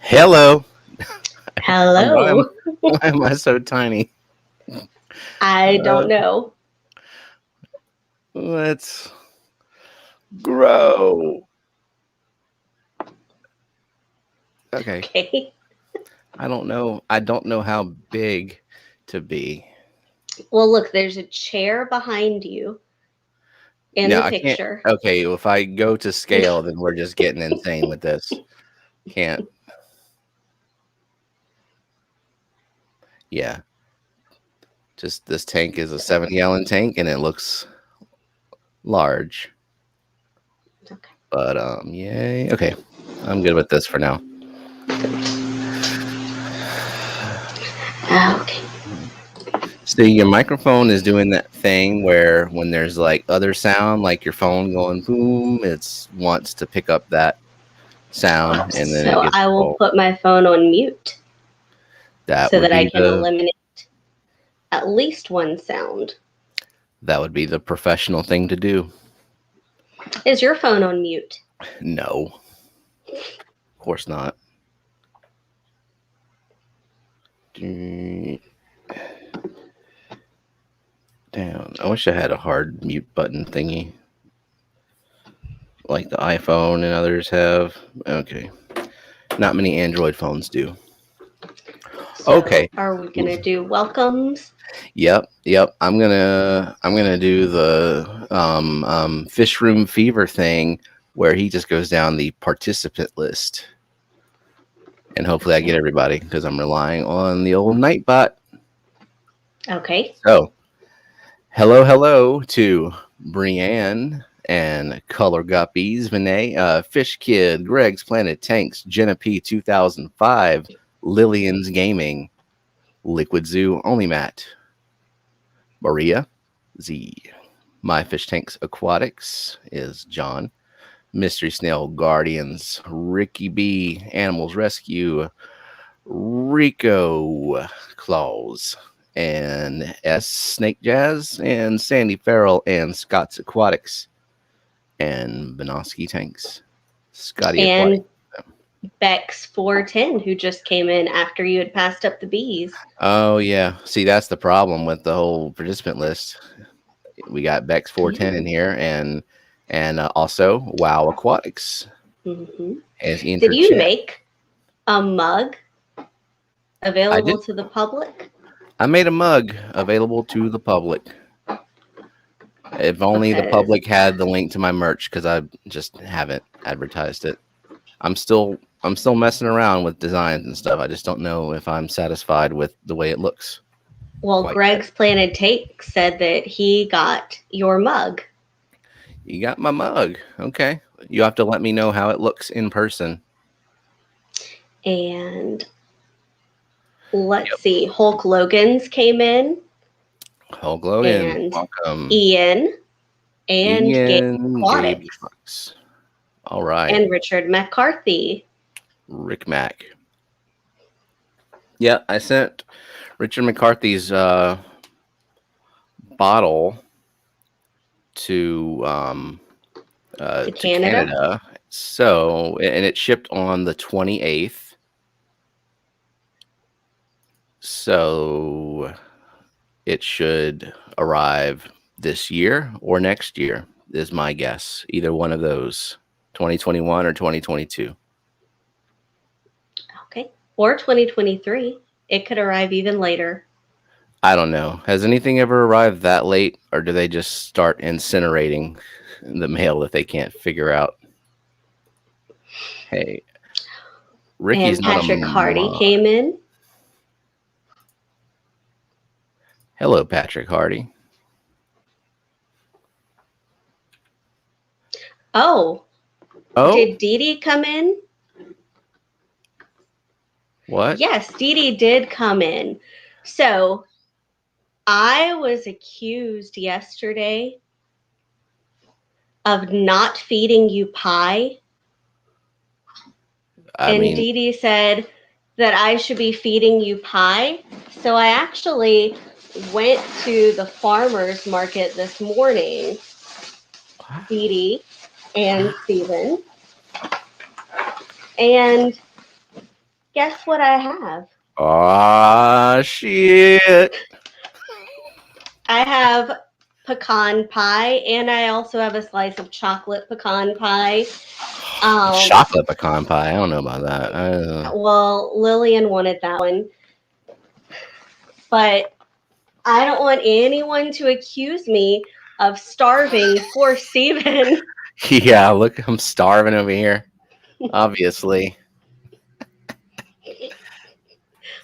Hello. Why am Hello. why am I so tiny? I Uh, don't know. let's grow. Okay. Okay. I don't know. I don't know how big to be. Well, look, there's a chair behind you in No, the I can't. picture. Okay, if I go to scale, then we're just getting insane with this. Can't. Yeah. Just this tank is a 7 gallon tank and it looks large. Okay. But yay. Okay. I'm good with this for now. Okay. So your microphone is doing that thing where when there's like other sound, like your phone going boom, it's wants to pick up that sound and then it So gets I will full. put my phone on mute That so would that I be can the eliminate at least one sound. that would be the professional thing to do. Is your phone on mute? No, of course not. Damn, I wish I had a hard mute button thingy like the iPhone and others have. Okay, not many Android phones do. Okay. So are we going to do welcomes? Yep. I'm gonna do the fish room fever thing where he just goes down the participant list, and hopefully I get everybody because I'm relying on the old Nightbot. Okay. So hello to Brienne and Color Guppies, Vinay, Fish Kid, Greg's Planet Tanks, Jenna P 2005, Lillian's Gaming, Liquid Zoo, Only Matt, Maria Z. My Fish Tanks Aquatics is John. Mystery Snail Guardians, Ricky B, Animals Rescue, Rico Claus, and S Snake Jazz, and Sandy Farrell, and Scott's Aquatics, and Benoski Tanks. Scotty Aquatics. And Bex 410, who just came in after you had passed up the bees. Oh yeah. See, that's the problem with the whole participant list. We got Bex 410 in here, and also Wow Aquatics Mm-hmm. as Did entered you chat. make a mug I did. available to the public? I made a mug available to the public. If only the Because public had the link to my merch, because I just haven't advertised it. I'm still messing around with designs and stuff. I just don't know if I'm satisfied with the way it looks well, quite yet. Greg's Planet Take said that he got your mug. You got my mug. Okay. You have to let me know how it looks in person. And let's see, Hulk Logan's came in, Hulk Logan, and welcome. Ian, and Gabe Ian Gabe Aquatics, Fox. All right. and Richard McCarthy. Rick Mack. Yeah, I sent Richard McCarthy's bottle to To to Canada. Canada. So, and it shipped on the 28th. So, it should arrive this year or next year, is my guess. Either one of those, 2021 or 2022. Okay. Or 2023. It could arrive even later. I don't know. Has anything ever arrived that late, or do they just start incinerating the mail that they can't figure out? Hey, Ricky's And not a Patrick Hardy mod. came in. Hello, Patrick Hardy. Oh, Oh, did Dee Dee come in? what? Yes, Dee Dee did come in. So I was accused yesterday of not feeding you pie. I And mean, Dee Dee said that I should be feeding you pie. So I actually went to the farmer's market this morning, Dee Dee and Steven, and Guess what I have? Ah, shit. I have pecan pie, and I also have a slice of chocolate pecan pie. Chocolate pecan pie. I don't know about that. Well, Lillian wanted that one, but I don't want anyone to accuse me of starving for Steven. Yeah, look, I'm starving over here. Obviously.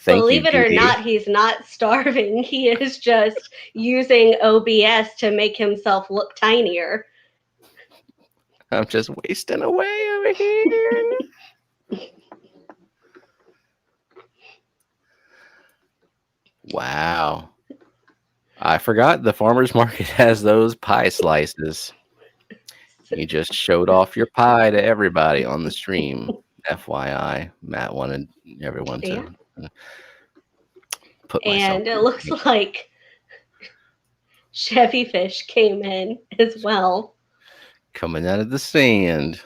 Thank you, Believe it or Judy. not, he's not starving. He is just using OBS to make himself look tinier. I'm just wasting away over here. Wow. I forgot the farmer's market has those pie slices. You just showed off your pie to everybody on the stream. FYI, Matt wanted everyone Yeah. to put myself And it looks like Chevy Fish came in as well. coming out of the sand.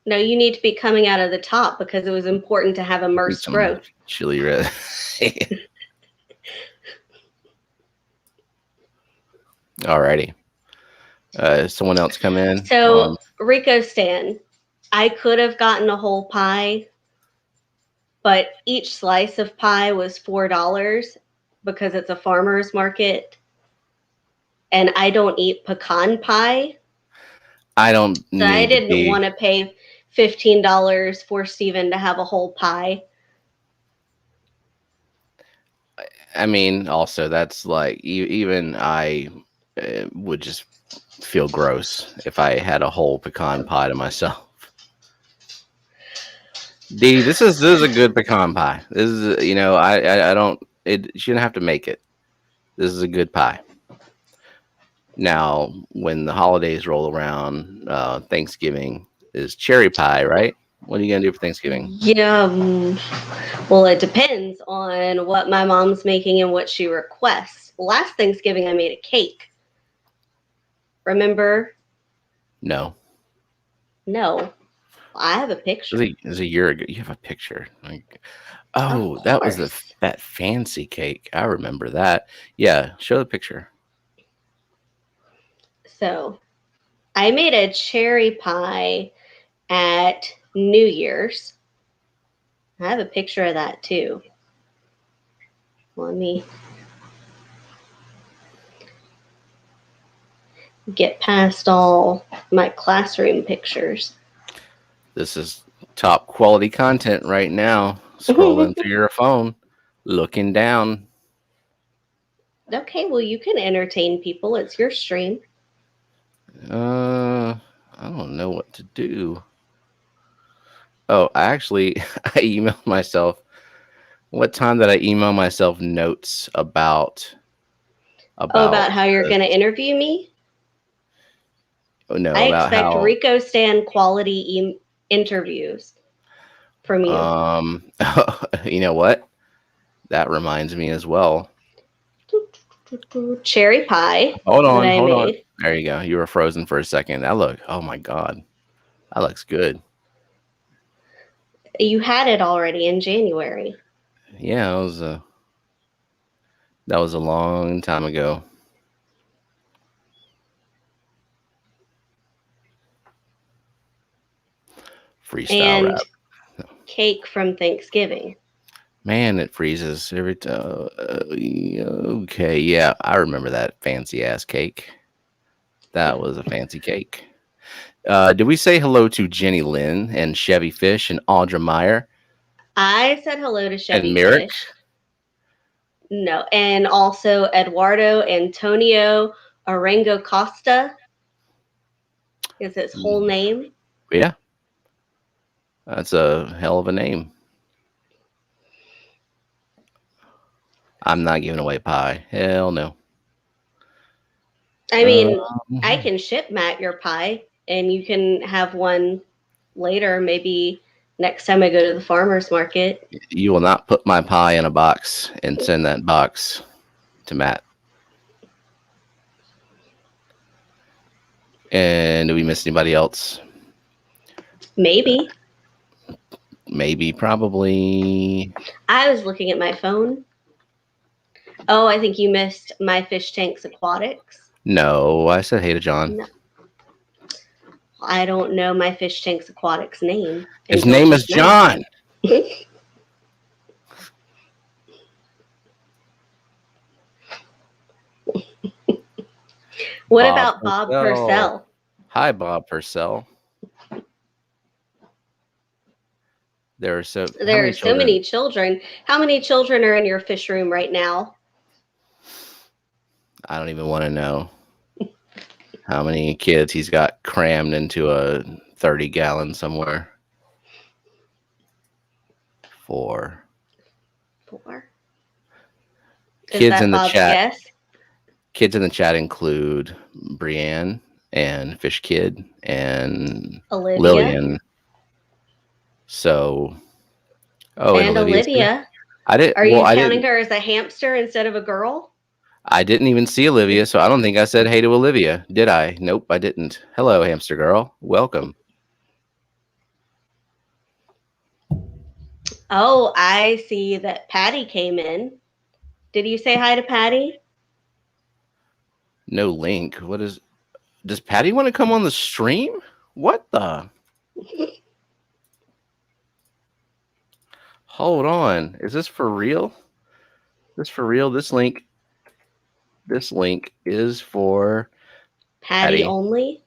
No, you need to be coming out of the top because it was important to have Need immersed some growth. chili red. Alrighty. Someone else come in. So, Rico Stan, I could have gotten a whole pie, but each slice of pie was $4 because it's a farmer's market. And I don't eat pecan pie. I don't So I need to didn't be. want to pay $15 for Steven to have a whole pie. I mean, also that's like even I would just feel gross if I had a whole pecan pie to myself. D, this is a good pecan pie. This is I don't it you shouldn't have to make it. This is a good pie. Now, when the holidays roll around, Thanksgiving is cherry pie, right? What are you gonna do for Thanksgiving? Yeah, well, it depends on what my mom's making and what she requests. Last Thanksgiving, I made a cake. Remember? No, No, I have a picture. it was a year ago. You have a picture. Like, Of oh, that was course. that fancy cake. I remember that. Yeah, show the picture. So I made a cherry pie at New Year's. I have a picture of that too. Let me get past all my classroom pictures. This is top quality content right now. Scrolling through your phone, looking down. Okay, well, you can entertain people. It's your stream. I don't know what to do. Oh, I emailed myself. What time did I email myself notes about Oh, about about how you're the going to interview me? oh no I about expect how Rico Stan quality interviews from you. you know what? That reminds me as well. Cherry pie Hold that on, I hold on. made. There you go. You were frozen for a second. Oh my god. That looks good. You had it already in January. Yeah, that was a long time ago. Freestyle And rap. cake from Thanksgiving. Man, it freezes every time. Okay, yeah, I remember that fancy ass cake. That was a fancy cake. Did we say hello to Jenny Lynn and Chevy Fish and Audra Meyer I said hello to and Chevy Merrick? Fish. No, and also Eduardo Antonio Arango Costa is his whole name. Yeah, that's a hell of a name. I'm not giving away pie. Hell no. I mean, I Mhm. can ship Matt your pie and you can have one later, maybe next time I go to the farmer's market. You will not put my pie in a box and send that box to Matt. And do we miss anybody else? Maybe. maybe, probably. I was looking at my phone. Oh, I think you missed My Fish Tanks Aquatics. No, I said hey to John. No, I don't know My Fish Tanks Aquatics name. His Until name is just now. John. What Bob about Bob Purcell. Purcell? Hi, Bob Purcell. There are so Many children. How many children are in your fish room right now? I don't even want to know how many kids he's got crammed into a 30-gallon somewhere. 4. 4. Kids in the Bob's chat. guess? Kids in the chat include Brienne and Fish Kid and Olivia. Lillian. So, and Olivia. I didn't. Are you counting her as a hamster instead of a girl? I didn't even see Olivia, so I don't think I said hey to Olivia. Did I? Nope, I didn't. Hello, hamster girl. Welcome. Oh, I see that Patty came in. Did you say hi to Patty? No link. What is... Does Patty want to come on the stream? What the... Hold on. Is this for real? This for real? This link is for Patty only?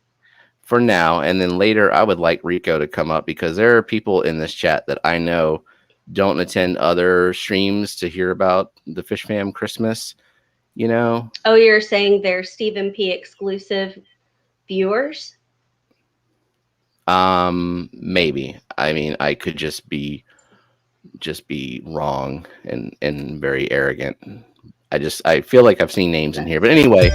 For now, and then later I would like Rico to come up because there are people in this chat that I know don't attend other streams to hear about the Fish Fam Christmas, you know? Oh, you're saying they're Stephen P. exclusive viewers? Maybe. I mean, I could just be wrong and very arrogant. I feel like I've seen names in here, but anyway.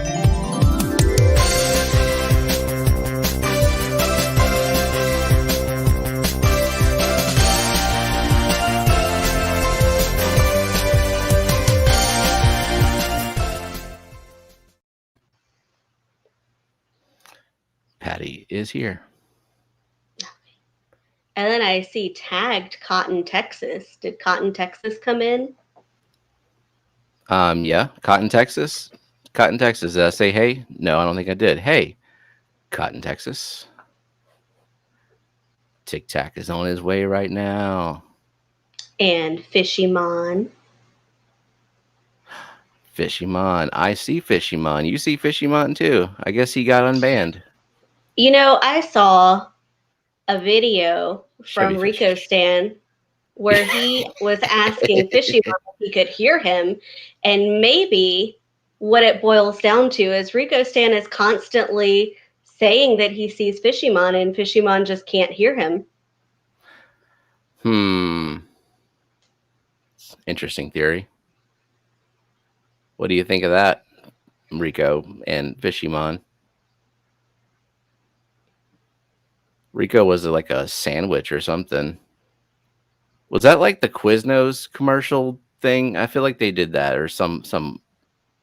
Patty is here. And then I see tagged Cotton, Texas. Did Cotton, Texas come in? Yeah, Cotton, Texas. Cotton, Texas. Did I say hey? No, I don't think I did. Hey, Cotton, Texas. Tic Tac is on his way right now. And Fishymon. Fishymon. I see Fishymon. You see Fishymon too. I guess he got unbanned. You know, I saw a video from Rico Stan where he was asking Fishymon if he could hear him. And maybe what it boils down to is Rico Stan is constantly saying that he sees Fishymon and Fishymon just can't hear him. Interesting theory. What do you think of that, Rico and Fishymon? Rico was like a sandwich or something. Was that like the Quiznos commercial thing? I feel like they did that, or some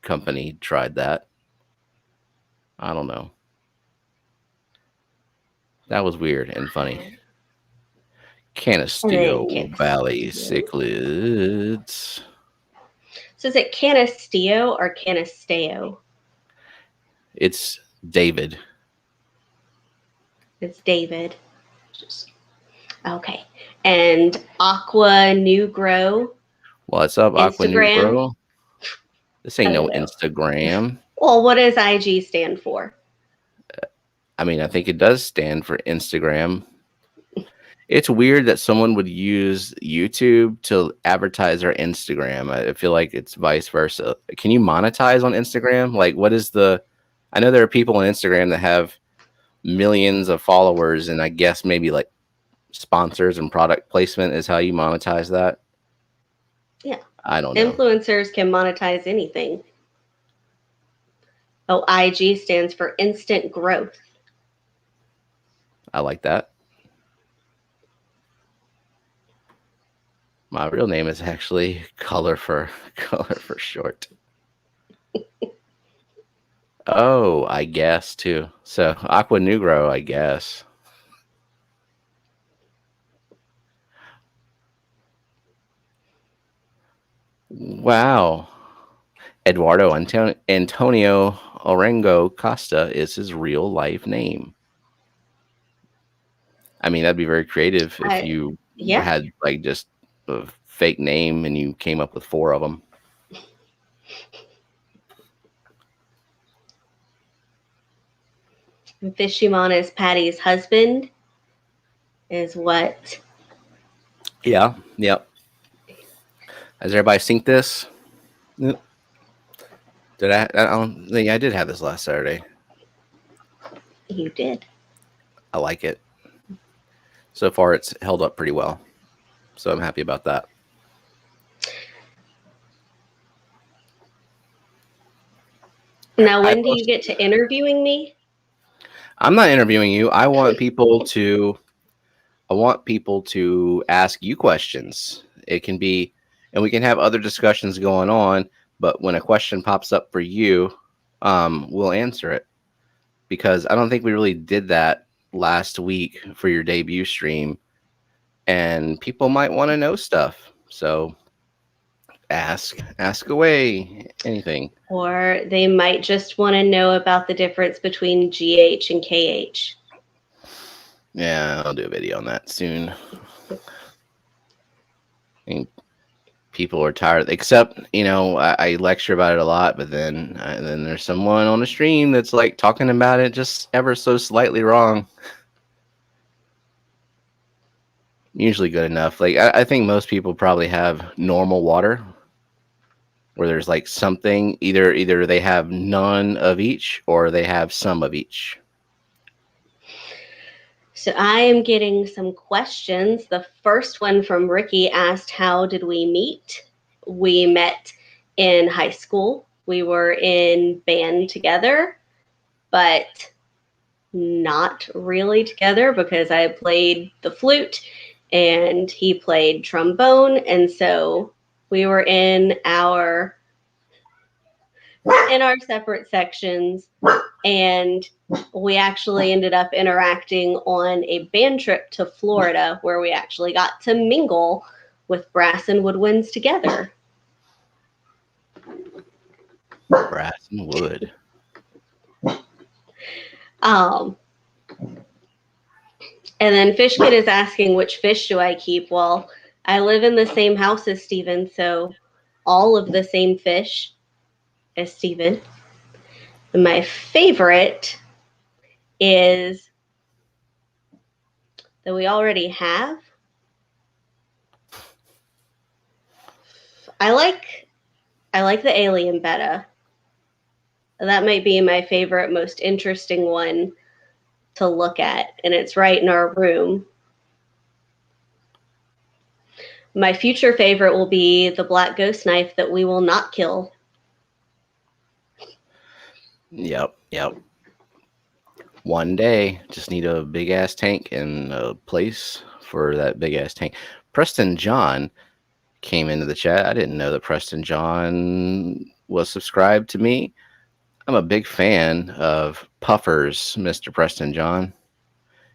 company tried that. I don't know. That was weird and funny. Canisteo Valley cichlids. So is it Canisteo or Canisteo? It's David. It's David. Okay. And Aqua Negro. What's up, Aqua Negro? This ain't no Instagram. Well, what does IG stand for? I mean, I think it does stand for Instagram. It's weird that someone would use YouTube to advertise their Instagram. I feel like it's vice versa. Can you monetize on Instagram? Like, what is the... I know there are people on Instagram that have millions of followers, and I guess maybe like sponsors and product placement is how you monetize that. Yeah. I don't know. Influencers can monetize anything. Oh, IG stands for instant growth. I like that. My real name is actually Color for Short. Oh, I guess too. So Aqua Negro, I guess. Wow. Eduardo Antonio Orengo Costa is his real life name. I mean, that'd be very creative if I, you yeah. had like just a fake name and you came up with 4 of them. Fishimon is Patty's husband, is what. Yeah. Yep. Has everybody synced this? Yep. Did I don't think I did have this last Saturday. You did. I like it. So far, it's held up pretty well. So I'm happy about that. Now, I when do you get to interviewing me? I'm not interviewing you. I want people to ask you questions. It can be, and we can have other discussions going on. But when a question pops up for you, we'll answer it because I don't think we really did that last week for your debut stream, and people might want to know stuff. So ask away, anything. Or they might just want to know about the difference between GH and KH. Yeah, I'll do a video on that soon. I mean, people are tired. Except, I lecture about it a lot, but then there's someone on the stream that's like talking about it just ever so slightly wrong. Usually good enough. Like I think most people probably have normal water, where there's like something either they have none of each or they have some of each. So I am getting some questions. The first one from Ricky asked, how did we meet? We met in high school. We were in band together, but not really together because I played the flute and he played trombone. And so we were in our separate sections, and we actually ended up interacting on a band trip to Florida where we actually got to mingle with brass and woodwinds together. Brass and wood. And then Fishkid is asking, which fish do I keep? Well, I live in the same house as Steven, so all of the same fish as Steven. And my favorite is that we already have. I like the alien betta. That might be my favorite, most interesting one to look at, and it's right in our room. My future favorite will be the black ghost knife that we will not kill. Yep. One day, just need a big ass tank and a place for that big ass tank. Preston John came into the chat. I didn't know that Preston John was subscribed to me. I'm a big fan of puffers, Mr. Preston John.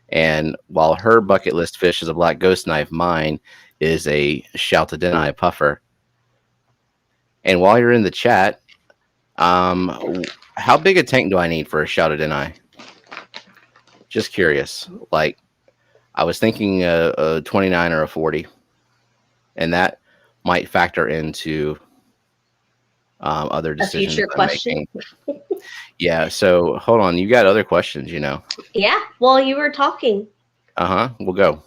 And while her bucket list fish is a black ghost knife, mine is a Shout-to-Deny puffer. And while you're in the chat, how big a tank do I need for a Shout-to-Deny? Just curious. Like, I was thinking a 29 or a 40, and that might factor into other decisions future I'm question? making. Yeah, so hold on. You got other questions, Yeah, while you were talking. We'll go.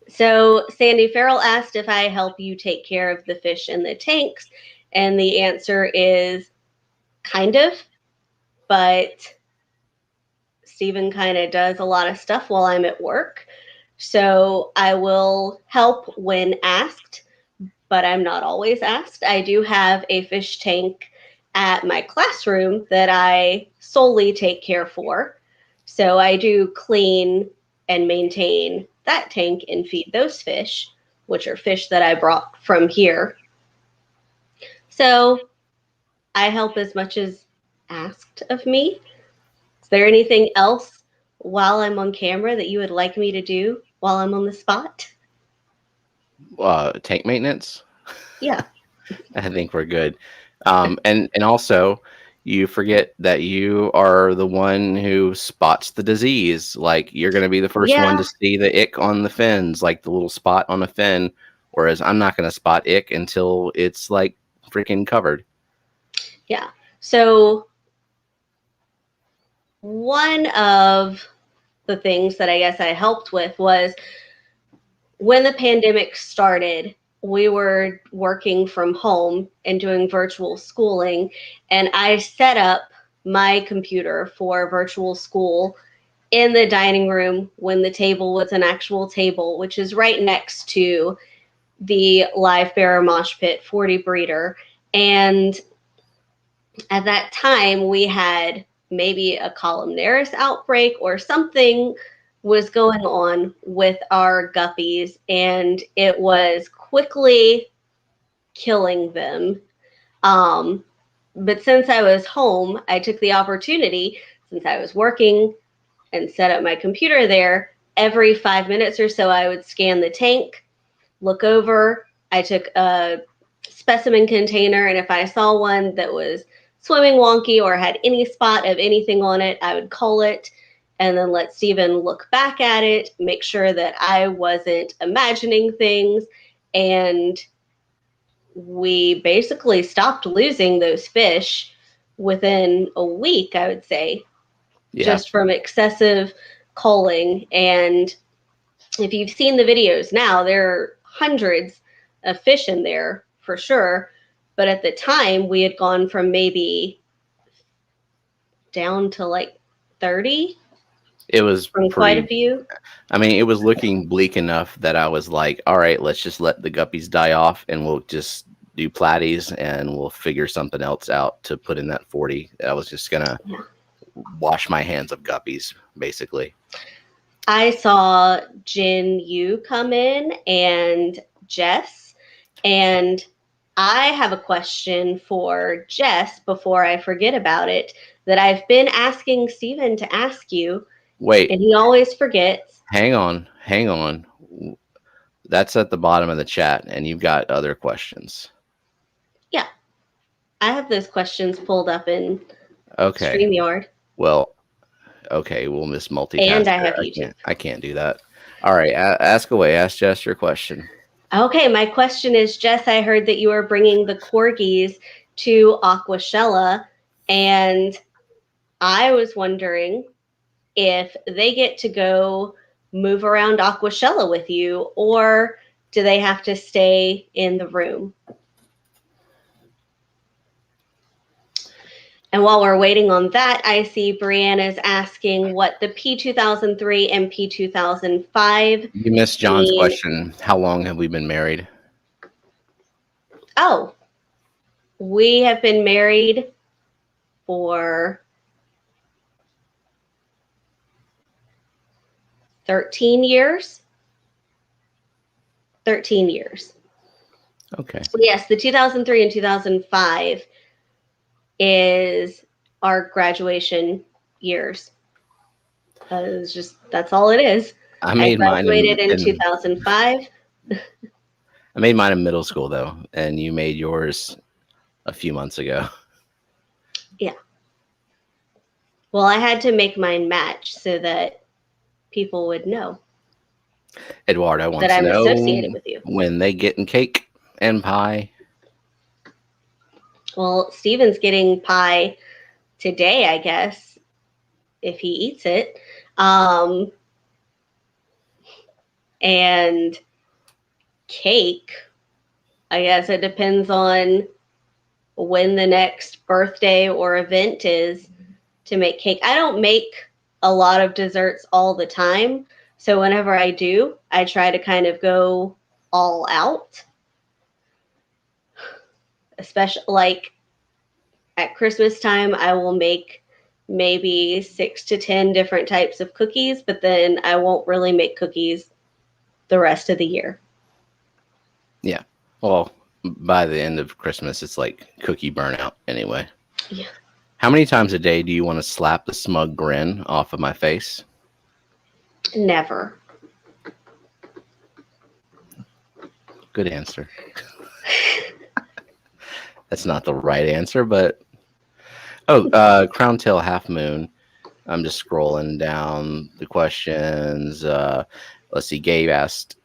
So Sandy Farrell asked if I help you take care of the fish in the tanks, and the answer is kind of, but Steven kind of does a lot of stuff while I'm at work. So I will help when asked, but I'm not always asked. I do have a fish tank at my classroom that I solely take care for. So I do clean and maintain that tank and feed those fish, which are fish that I brought from here. So I help as much as asked of me. Is there anything else while I'm on camera that you would like me to do while I'm on the spot? Tank maintenance? Yeah. I think we're good. And also, you forget that you are the one who spots the disease. Like you're going to be the first one Yeah, to see the ick on the fins, like the little spot on a fin. Whereas I'm not going to spot ick until it's like freaking covered. yeah. So one of the things that I guess I helped with was when the pandemic started, we were working from home and doing virtual schooling, and I set up my computer for virtual school in the dining room when the table was an actual table, which is right next to the live bearer mosh pit 40 breeder. And at that time, we had maybe a columnaris outbreak or something was going on with our guppies, and it was quickly killing them. Um, but since I was home, I took the opportunity, since I was working and set up my computer there, every 5 minutes or so, I would scan the tank, look over. I took a specimen container, and if I saw one that was swimming wonky or had any spot of anything on it, I would cull it and then let Steven look back at it, make sure that I wasn't imagining things. And we basically stopped losing those fish within a week, I would say, Yeah, just from excessive culling. And if you've seen the videos now, there are hundreds of fish in there for sure. But at the time, we had gone from maybe down to like 30 it was from quite a pretty. few. I mean, it was looking bleak enough that I was like, all right, let's just let the guppies die off and we'll just do platies and we'll figure something else out to put in that 40. I was just going to Yeah. wash my hands of guppies, basically. I saw Jin Yu come in and Jess, and I have a question for Jess before I forget about it that I've been asking Steven to ask you, Wait, and he always forgets. hang on, hang on. That's at the bottom of the chat, and you've got other questions. Yeah, I have those questions pulled up in Okay. StreamYard, Well, okay, we'll miss and I multitasker. have YouTube. I can't do that. All right, ask away. Ask Jess your question. Okay, my question is, Jess, I heard that you are bringing the corgis to Aquashella, and I was wondering if they get to go move around Aquashella with you, or do they have to stay in the room? And while we're waiting on that, I see Brianna's asking what the P2003 and P2005 You missed John's mean. question. How long have we been married? Oh, we have been married for 13 years. 13 years. Okay. Yes, the 2003 and 2005 is our graduation years. It's just, that's all it is. I I made mine graduated in in 2005. I made mine in middle school though, and you made yours a few months ago. Yeah. Well, I had to make mine match so that people would know Eduardo that wants to I'm know associated with you. when they getting cake and pie. Well, Steven's getting pie today, I guess, if he eats it. And cake, I guess it depends on when the next birthday or event is to make cake. I don't make a lot of desserts all the time. So whenever I do, I try to kind of go all out, especially like at Christmas time, I will make maybe 6 to 10 different types of cookies, but then I won't really make cookies the rest of the year. Yeah. Well, by the end of Christmas, it's like cookie burnout anyway. Yeah. How many times a day do you want to slap the smug grin off of my face? Never. Good answer. That's not the right answer, but crown tail half moon. I'm just scrolling down the questions. Let's see. Gabe asked,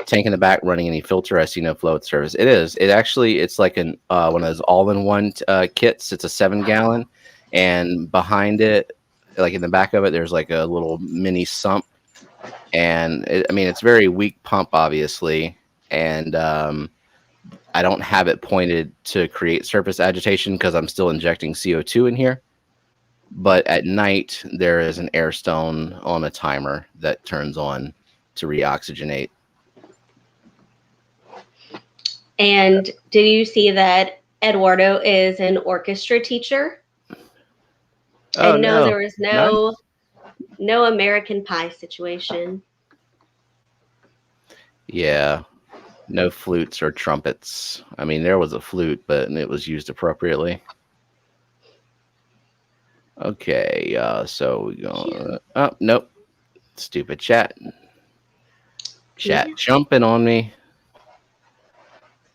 "Tank in the back running any filter? I see no float service." It is. It actually. It's like an one of those all-in-one kits. It's a 7 gallon, and behind it, like in the back of it, there's like a little mini sump, and I mean it's very weak pump, obviously, and I don't have it pointed to create surface agitation because I'm still injecting CO2 in here. But at night, there is an air stone on a timer that turns on to reoxygenate. And did you see that Eduardo is an orchestra teacher? Oh And no, no, there was nice. no American Pie situation. Yeah, no flutes or trumpets. I mean, there was a flute, but it was used appropriately. Okay, so we go. Oh nope, stupid chat. Chat Yeah. jumping on me.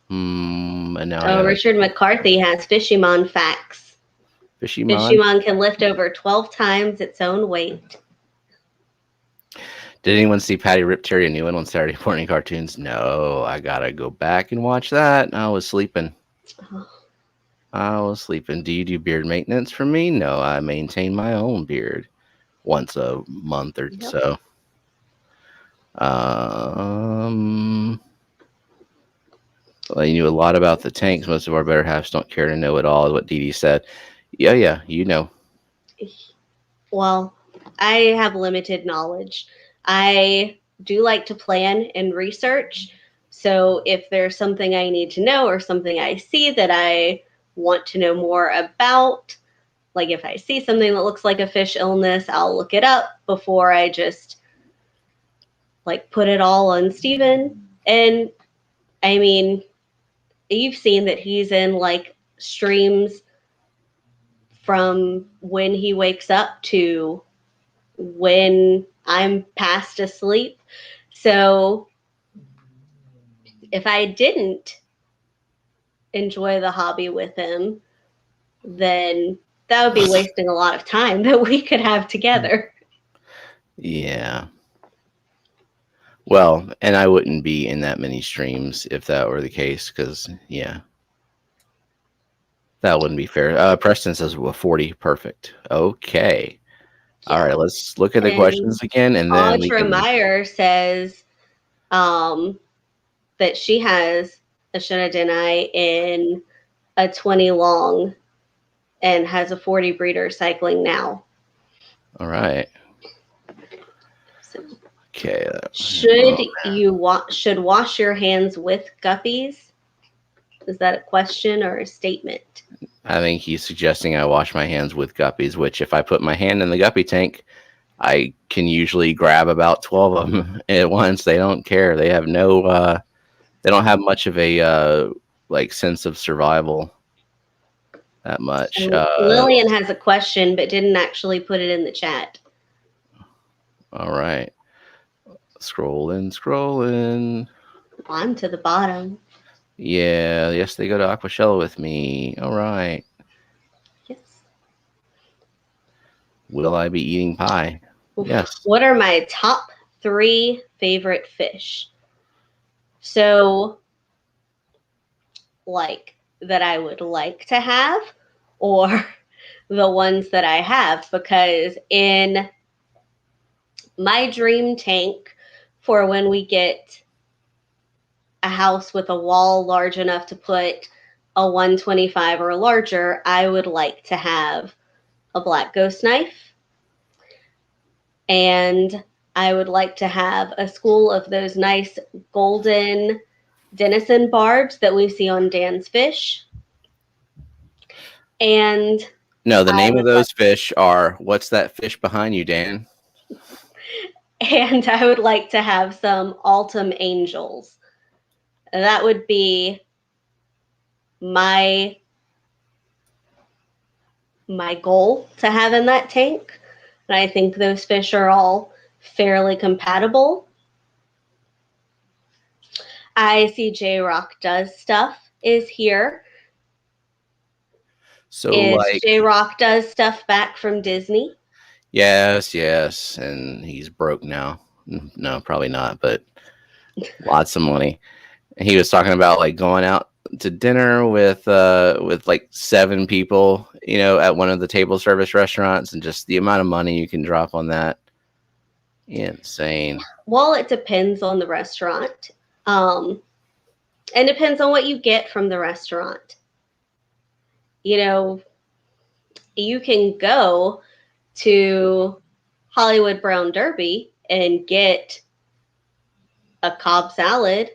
And now I Oh, gotta Richard McCarthy has Fishimon facts. Fishimon. Fishimon can lift over 12 times its own weight. Did anyone see Patty Riptery a new one on Saturday morning cartoons? No, I gotta go back and watch that. I was sleeping. Oh. I was sleeping. Do you do beard maintenance for me? No, I maintain my own beard once a month or Yep. so. Well, you knew a lot about the tanks. Most of our better halves don't care to know it all, is what Dee Dee said. Yeah, you know. Well, I have limited knowledge. I do like to plan and research. So if there's something I need to know or something I see that I want to know more about, like if I see something that looks like a fish illness, I'll look it up before I just like put it all on Steven. And I mean, you've seen that he's in like streams from when he wakes up to when I'm past asleep. So if I didn't enjoy the hobby with him, then that would be wasting a lot of time that we could have together. Yeah. Well, and I wouldn't be in that many streams if that were the case, because, yeah, that wouldn't be fair. Preston says, well, 40, perfect. Okay. All Yeah. right, let's look at the And questions again, and then we Audra can. Meyer says that she has a Shenandoah in a 20 long and has a 40 breeder cycling now. All right. So Okay. should wash your hands with guppies? Is that a question or a statement? I think he's suggesting I wash my hands with guppies, which if I put my hand in the guppy tank, I can usually grab about 12 of them at once. They don't care. They have they don't have much of a like sense of survival that much. Lillian has a question, but didn't actually put it in the chat. All right. Scrolling. On to the bottom. Yeah, yes, they go to Aquashella with me. All right. Yes. Will I be eating pie? Yes. What are my top 3 favorite fish? So, like, that I would like to have, or the ones that I have, because in my dream tank for when we get a house with a wall large enough to put a 125 or larger, I would like to have a black ghost knife, and I would like to have a school of those nice golden denison barbs that we see on Dan's Fish. And No, the name of those fish are, what's that fish behind you, Dan? And I would like to have some Altum Angels. That would be my goal to have in that tank. And I think those fish are all fairly compatible. I see J Rock Does Stuff is here. So Is like, J Rock does stuff back from Disney. yes, and he's broke now. No, probably not, but lots of money. He was talking about like going out to dinner with like 7 people, at one of the table service restaurants, and just the amount of money you can drop on that. Insane. Well, it depends on the restaurant. Um, and depends on what you get from the restaurant. You know, you can go to Hollywood Brown Derby and get a Cobb salad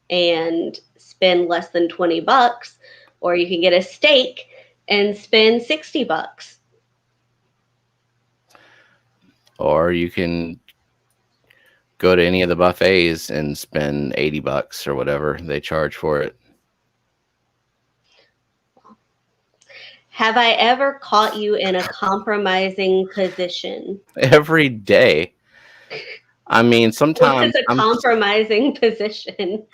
and spend less than $20, or you can get a steak and spend $60. Or you can go to any of the buffets and spend $80 or whatever they charge for it. Have I ever caught you in a compromising position? Every day. I mean, What sometimes is a compromising position?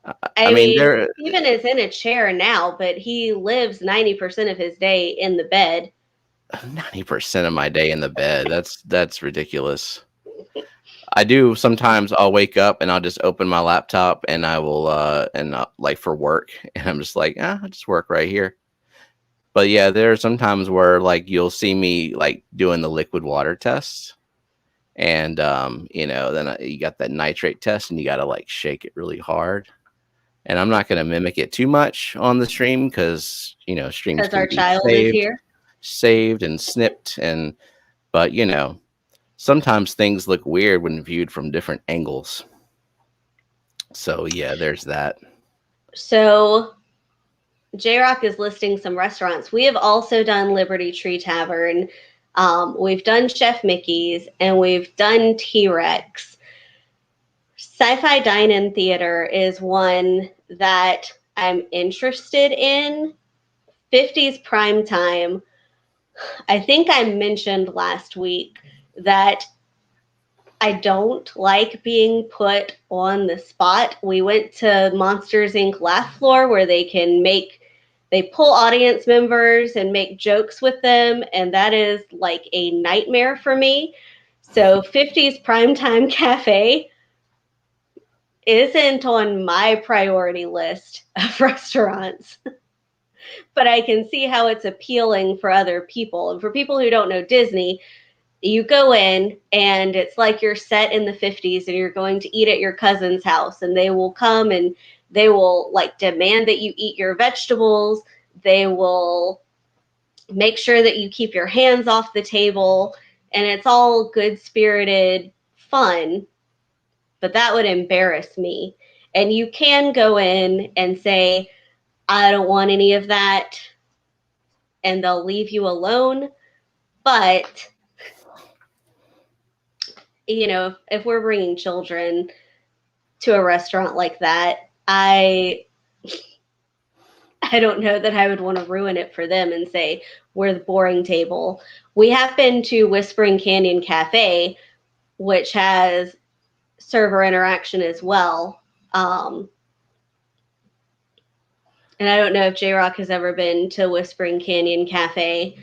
I I mean, mean, there Steven is in a chair now, but he lives 90% of his day in the bed. 90% of my day in the bed. That's ridiculous. I do sometimes. I'll wake up and I'll just open my laptop and I will like for work, and I'm just like, I'll just work right here. But yeah, there are some times where like you'll see me like doing the liquid water test, and then you got that nitrate test, and you got to like shake it really hard. And I'm not going to mimic it too much on the stream because streams Because can our be child is here. saved and snipped, but sometimes things look weird when viewed from different angles. So yeah, there's that. So J Rock is listing some restaurants. We have also done Liberty Tree Tavern. We've done Chef Mickey's, and we've done T Rex. Sci-Fi Dine-In Theater is one that I'm interested in. 50s prime time. I think I mentioned last week that I don't like being put on the spot. We went to Monsters Inc. Laugh Floor where they pull audience members and make jokes with them, and that is like a nightmare for me. So 50s Primetime Cafe isn't on my priority list of restaurants. But I can see how it's appealing for other people. And for people who don't know Disney, you go in and it's like you're set in the 50s and you're going to eat at your cousin's house, and they will come and they will like demand that you eat your vegetables. They will make sure that you keep your hands off the table, and it's all good spirited fun. But that would embarrass me. And you can go in and say, I don't want any of that, and they'll leave you alone. But if we're bringing children to a restaurant like that, I don't know that I would want to ruin it for them and say we're the boring table. We have been to Whispering Canyon Cafe, which has server interaction as well. And I don't know if J Rock has ever been to Whispering Canyon Cafe.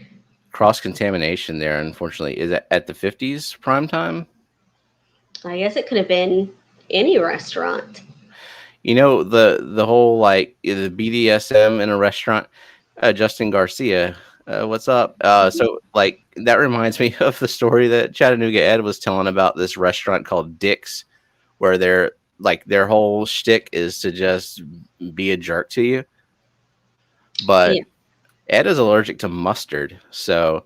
Cross contamination there, unfortunately. Is it at the 50s prime time? I guess it could have been any restaurant. The whole like the BDSM in a restaurant. Justin Garcia, what's up? So like that reminds me of the story that Chattanooga Ed was telling about this restaurant called Dick's, where their whole shtick is to just be a jerk to you. But Yeah. Ed is allergic to mustard, so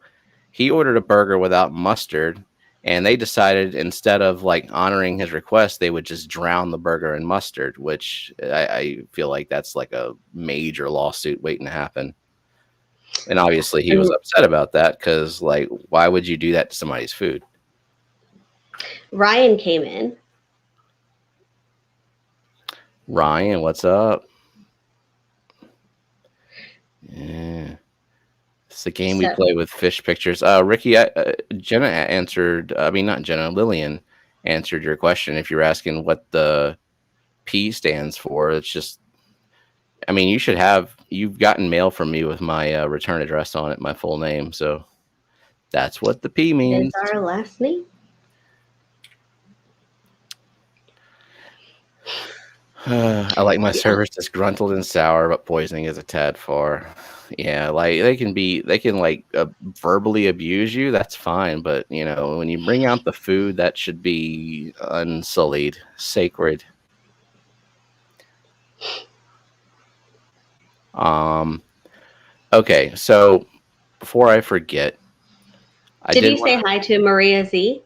he ordered a burger without mustard, and they decided instead of like honoring his request, they would just drown the burger in mustard, which I feel like that's like a major lawsuit waiting to happen. And obviously he was upset about that because, like, why would you do that to somebody's food? Ryan came in. Ryan, what's up? Yeah. It's the game we play with fish pictures. Ricky, Jenna answered. I mean, not Jenna. Lillian answered your question. If you're asking what the P stands for, it's just. I mean, you should have you've gotten mail from me with my return address on it, my full name. So that's what the P It is means. our last name. I like my service disgruntled and sour, but poisoning is a tad far. Yeah, like they can like verbally abuse you. That's fine, but you know when you bring out the food, that should be unsullied, sacred. Um. Okay, so before I forget, I Did did you say hi to Maria Z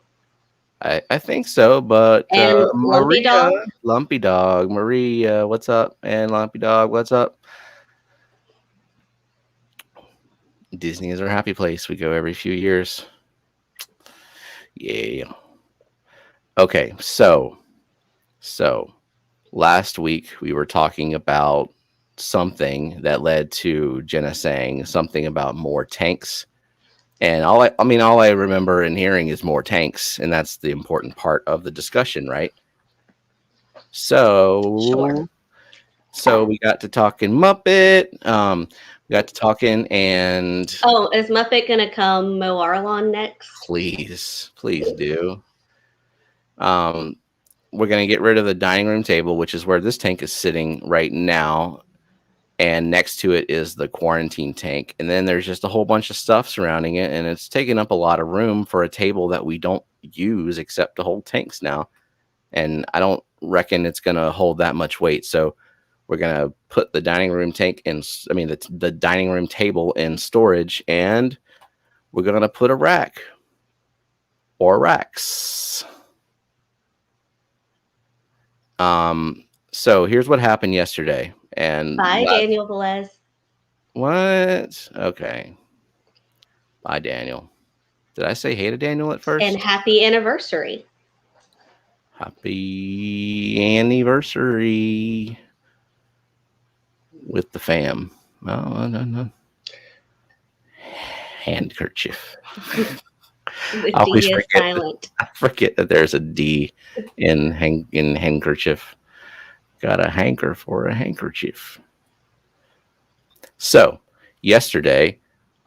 I think so, but and Lumpy Maria, Dog? Lumpy Dog, Maria, what's up? And Lumpy Dog, what's up? Disney is our happy place. We go every few years. Yeah. Okay, so last week we were talking about something that led to Jenna saying something about more tanks. And all I remember and hearing is more tanks, and that's the important part of the discussion, right? Sure. So we got to talking Muppet. We got to talking, and Oh, is Muppet gonna come mow our lawn next? please do. We're gonna get rid of the dining room table, which is where this tank is sitting right now, and next to it is the quarantine tank. And then there's just a whole bunch of stuff surrounding it, and it's taking up a lot of room for a table that we don't use except to hold tanks now. And I don't reckon it's gonna hold that much weight. So we're gonna put the dining room tank in. I mean, the dining room table in storage, and we're gonna put a rack or racks. So here's what happened yesterday. And Bye, Daniel Velez. what? Okay. Bye, Daniel. Did I say hey to Daniel at first? And happy anniversary. Happy anniversary with the fam. Oh, no. Handkerchief. The I always D is silent. I forget that there's a D in handkerchief. Got a hanker for a handkerchief. So yesterday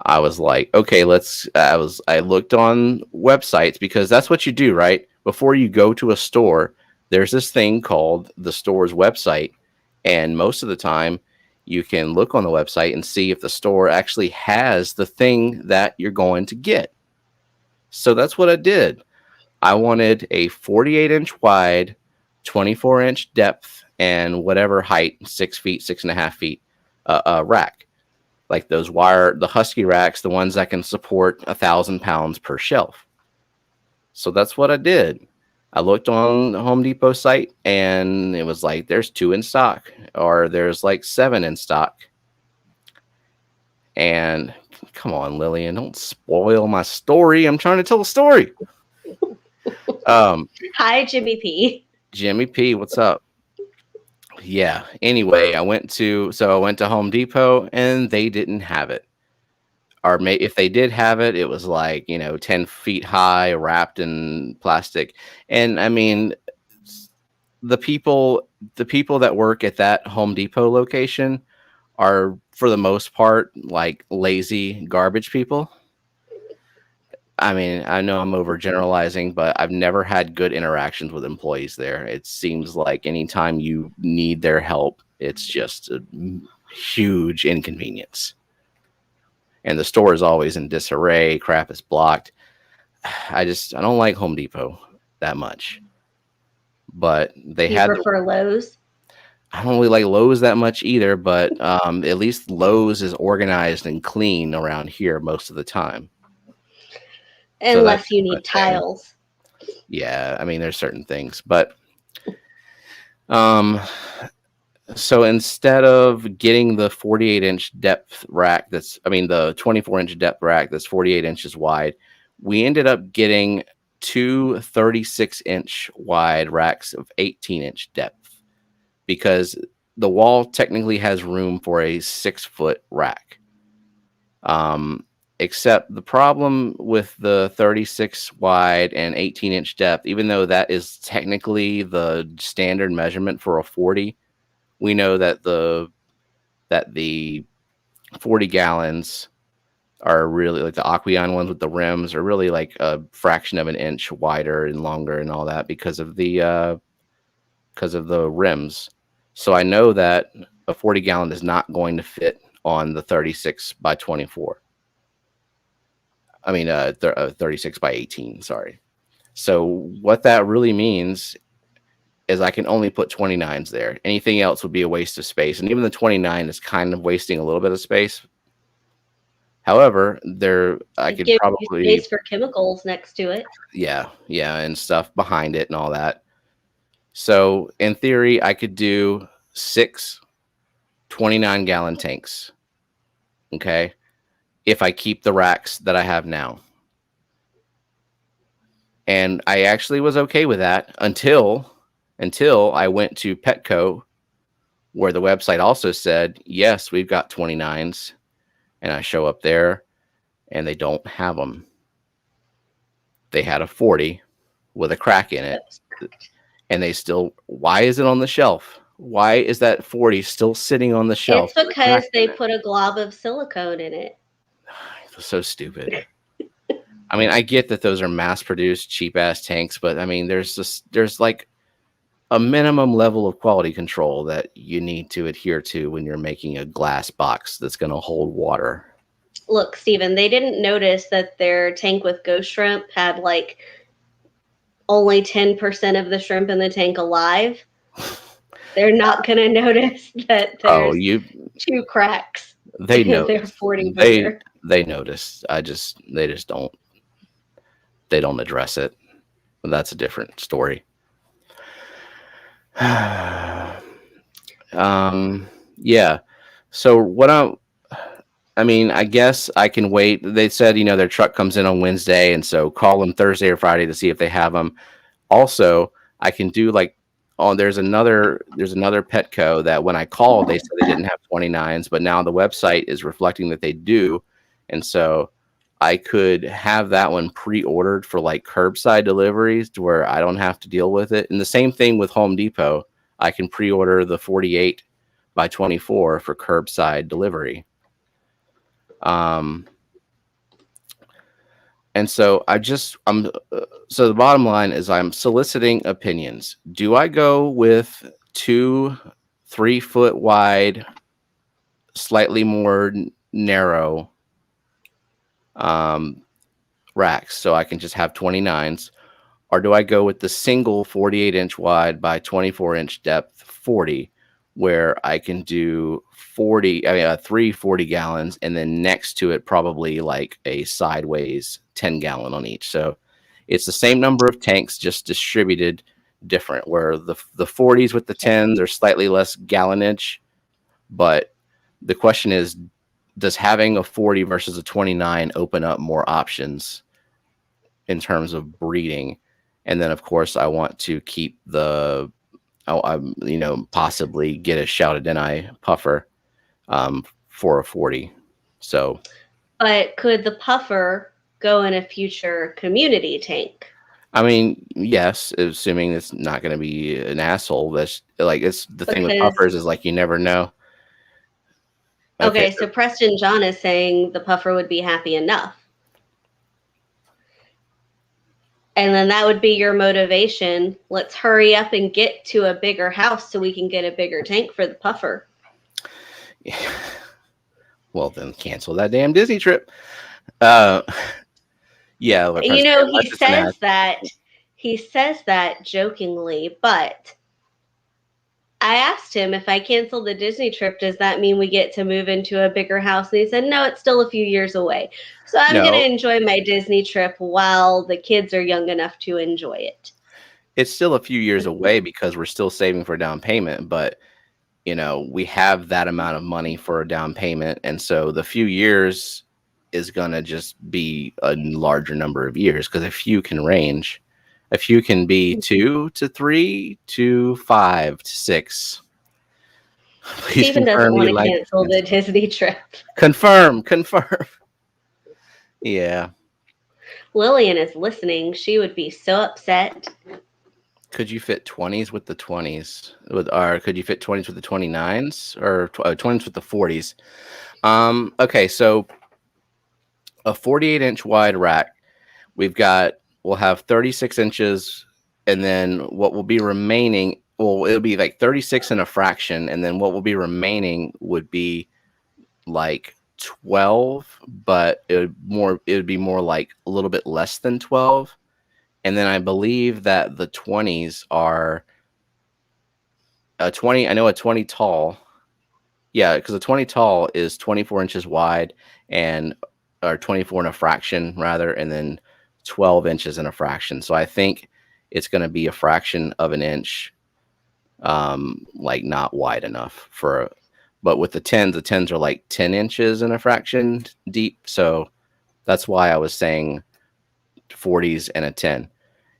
I was like, okay, I looked on websites because that's what you do, right? Before you go to a store, there's this thing called the store's website. And most of the time you can look on the website and see if the store actually has the thing that you're going to get. So that's what I did. I wanted a 48-inch wide, 24-inch depth, and whatever height, 6 feet, 6.5 feet, rack. Like the Husky racks, the ones that can support 1,000 pounds per shelf. So that's what I did. I looked on the Home Depot site, and it was like, there's 2 in stock, or there's like 7 in stock. And come on, Lillian, don't spoil my story. I'm trying to tell a story. Hi, Jimmy P. Jimmy P, what's up? Yeah. Anyway, I went to Home Depot, and they didn't have it. Or if they did have it, it was like 10 feet high, wrapped in plastic. And I mean, the people that work at that Home Depot location are, for the most part, like lazy garbage people. I mean, I know I'm overgeneralizing, but I've never had good interactions with employees there. It seems like anytime you need their help, it's just a huge inconvenience. And the store is always in disarray. Crap is blocked. I don't like Home Depot that much. But they You prefer Lowe's? I don't really like Lowe's that much either, but at least Lowe's is organized and clean around here most of the time. Unless you need tiles. Yeah, I mean, there's certain things, but so instead of getting the 48-inch depth rack the 24-inch depth rack that's 48 inches wide, we ended up getting 2 36-inch wide racks of 18-inch depth because the wall technically has room for a 6-foot rack. Except the problem with the 36 wide and 18-inch depth, even though that is technically the standard measurement for a 40, we know that that the 40 gallons are really like the Aquion ones with the rims are really like a fraction of an inch wider and longer and all that because of the rims. So I know that a 40 gallon is not going to fit on the 36 by 24. I mean, 36 by 18. Sorry. So what that really means is I can only put 29s there. Anything else would be a waste of space, and even the 29 is kind of wasting a little bit of space. However, I could give you probably space for chemicals next to it. yeah, and stuff behind it and all that. So in theory, I could do 6 29-gallon tanks. Okay, if I keep the racks that I have now. And I actually was okay with that until I went to Petco, where the website also said, yes, we've got 29s. And I show up there and they don't have them. They had a 40 with a crack in it. And they still, why is it on the shelf? Why is that 40 still sitting on the shelf? It's because they put a glob of silicone in it. So stupid. I mean, I get that those are mass-produced, cheap-ass tanks, but I mean, there's like a minimum level of quality control that you need to adhere to when you're making a glass box that's going to hold water. Look, Steven, they didn't notice that their tank with ghost shrimp had like only 10% of the shrimp in the tank alive. They're not going to notice that there's 2 cracks. They know. They're 40 they notice. They just don't. They don't address it. But that's a different story. Yeah. So I mean, I guess I can wait. They said, their truck comes in on Wednesday, and so call them Thursday or Friday to see if they have them. Also, I can do there's another Petco that when I called, they said they didn't have 29s, but now the website is reflecting that they do. And so I could have that one pre-ordered for like curbside deliveries to where I don't have to deal with it. And the same thing with Home Depot. I can pre-order the 48 by 24 for curbside delivery. And so so the bottom line is I'm soliciting opinions. Do I go with 2 3-foot wide, slightly more narrow racks so I can just have 29s? Or do I go with the single 48-inch wide by 24-inch depth 40, where I can do 3 40 gallons, and then next to it probably like a sideways 10-gallon on each. So it's the same number of tanks, just distributed different, where the 40s with the 10s are slightly less gallonage. But the question is, does having a 40 versus a 29 open up more options in terms of breeding? And then, of course, I want to keep possibly get a shouted in puffer for a 40. So, but could the puffer go in a future community tank? I mean, yes, assuming it's not going to be an asshole. That's like, it's the thing with puffers is like you never know. Okay, so Preston John is saying the puffer would be happy enough. And then that would be your motivation. Let's hurry up and get to a bigger house so we can get a bigger tank for the puffer. Yeah. Well, then cancel that damn Disney trip. Yeah. He says that jokingly, but I asked him, if I cancel the Disney trip, does that mean we get to move into a bigger house? And he said, no, it's still a few years away. So I'm going to enjoy my Disney trip while the kids are young enough to enjoy it. It's still a few years away because we're still saving for down payment, but we have that amount of money for a down payment. And so the few years is going to just be a larger number of years, because a few can range. A few can be 2 to 3 to 5 to 6. Please Steven doesn't want to cancel the Disney trip. Confirm. Yeah. Lillian is listening. She would be so upset. Could you fit 20s with the 20s? Or could you fit 20s with the 29s? Or 20s with the 40s? Okay, so a 48-inch wide rack. We'll have 36 inches, and then what will be remaining, well, it'll be like 36 and a fraction, and then what will be remaining would be like 12, but it would be more like a little bit less than 12. And then I believe that the 20s are a 20. I know a 20 tall. Yeah, because a 20 tall is 24 inches wide and or 24 and a fraction rather, and then 12 inches and a fraction. So I think it's going to be a fraction of an inch, like not wide enough for. But with the tens are like 10 inches and a fraction deep. So that's why I was saying 40s and a 10.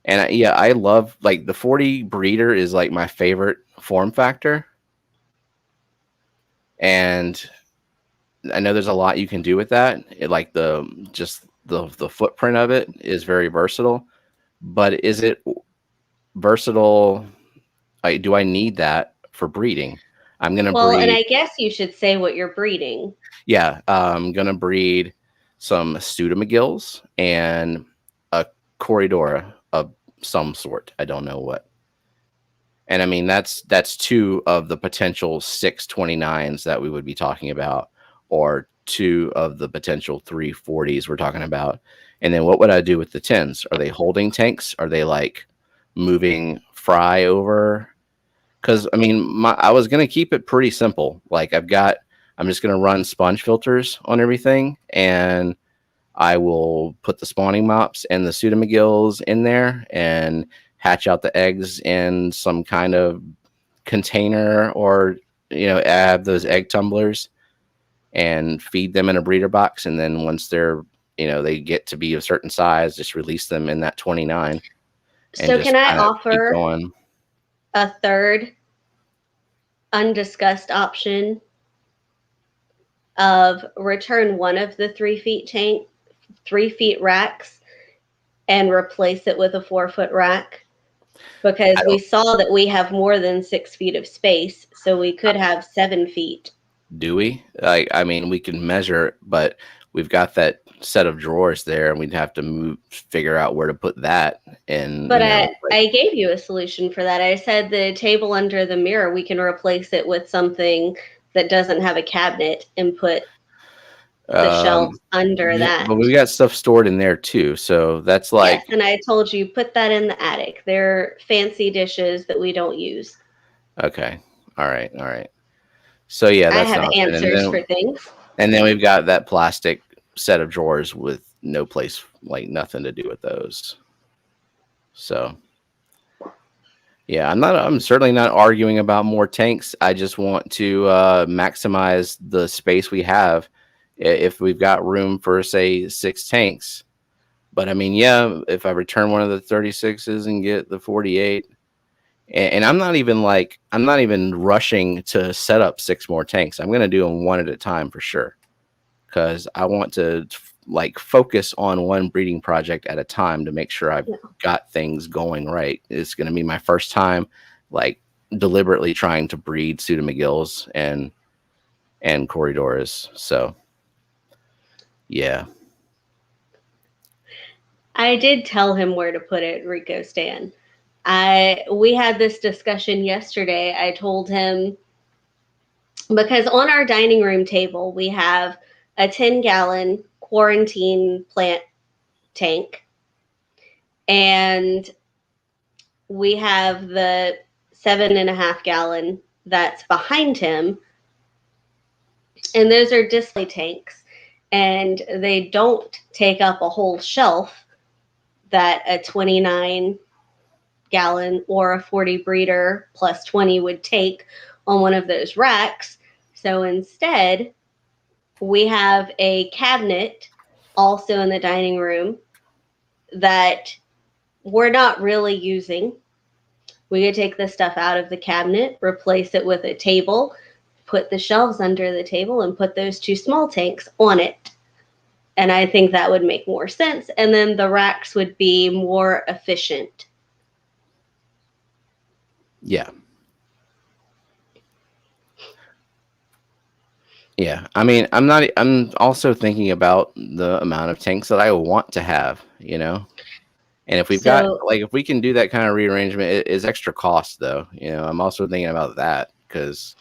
And yeah, I love like the 40 breeder is like my favorite form factor. And I know there's a lot you can do with that. Like the footprint of it is very versatile. But is it versatile? Like, do I need that for breeding? I'm gonna Well, and breed. I guess you should say what you're breeding. Yeah, I'm gonna breed some Pseudomagills and a Corridora of some sort. I don't know what. And I mean that's two of the potential 629s that we would be talking about, or two of the potential 340s we're talking about. And then what would I do with the 10s? Are they holding tanks? Are they like moving fry over? Because I mean, I was gonna keep it pretty simple. Like I'm just gonna run sponge filters on everything, and I will put the spawning mops and the pseudomagills in there and hatch out the eggs in some kind of container, or add those egg tumblers and feed them in a breeder box. And then once they get to be a certain size, just release them in that 29 and So, just can I kind of keep offer going. a third undiscussed option of return one of the 3 feet racks and replace it with a 4-foot rack? Because I we don't saw that we have more than 6 feet of space, so we could have 7 feet. Do we? I mean, we can measure it, but we've got that set of drawers there, and we'd have to figure out where to put that. And But I gave you a solution for that. I said the table under the mirror, we can replace it with something that doesn't have a cabinet and put the shelves under yeah, that. but we've got stuff stored in there too. So that's Yes, like, and I told you put that in the attic. They're fancy dishes that we don't use. okay, all right, all right. So yeah, I that's an have option. answers for things. And then we've got that plastic set of drawers with no place, like nothing to do with those. So yeah, I'm certainly not arguing about more tanks. I just want to maximize the space we have. If we've got room for say 6 tanks, but I mean, yeah, if I return one of the 36s and get the 48, and I'm not even rushing to set up 6 more tanks. I'm going to do them one at a time for sure, because I want to like focus on one breeding project at a time to make sure I've Yeah. got things going right. It's going to be my first time like deliberately trying to breed pseudomagills and corridoras. So yeah. I did tell him where to put it, Rico Stan. We had this discussion yesterday. I told him, because on our dining room table we have a 10-gallon quarantine plant tank, and we have the 7.5-gallon that's behind him, and those are display tanks, and they don't take up a whole shelf that a 29-gallon or a 40 breeder plus 20 would take on one of those racks. So instead, we have a cabinet also in the dining room that we're not really using. We could take the stuff out of the cabinet, replace it with a table, put the shelves under the table, and put those 2 small tanks on it. And I think that would make more sense. And then the racks would be more efficient. Yeah. Yeah. I mean, I'm not. I'm also thinking about the amount of tanks that I want to have. And if we've got So like if we can do that kind of rearrangement, it is extra cost though. I'm also thinking about that because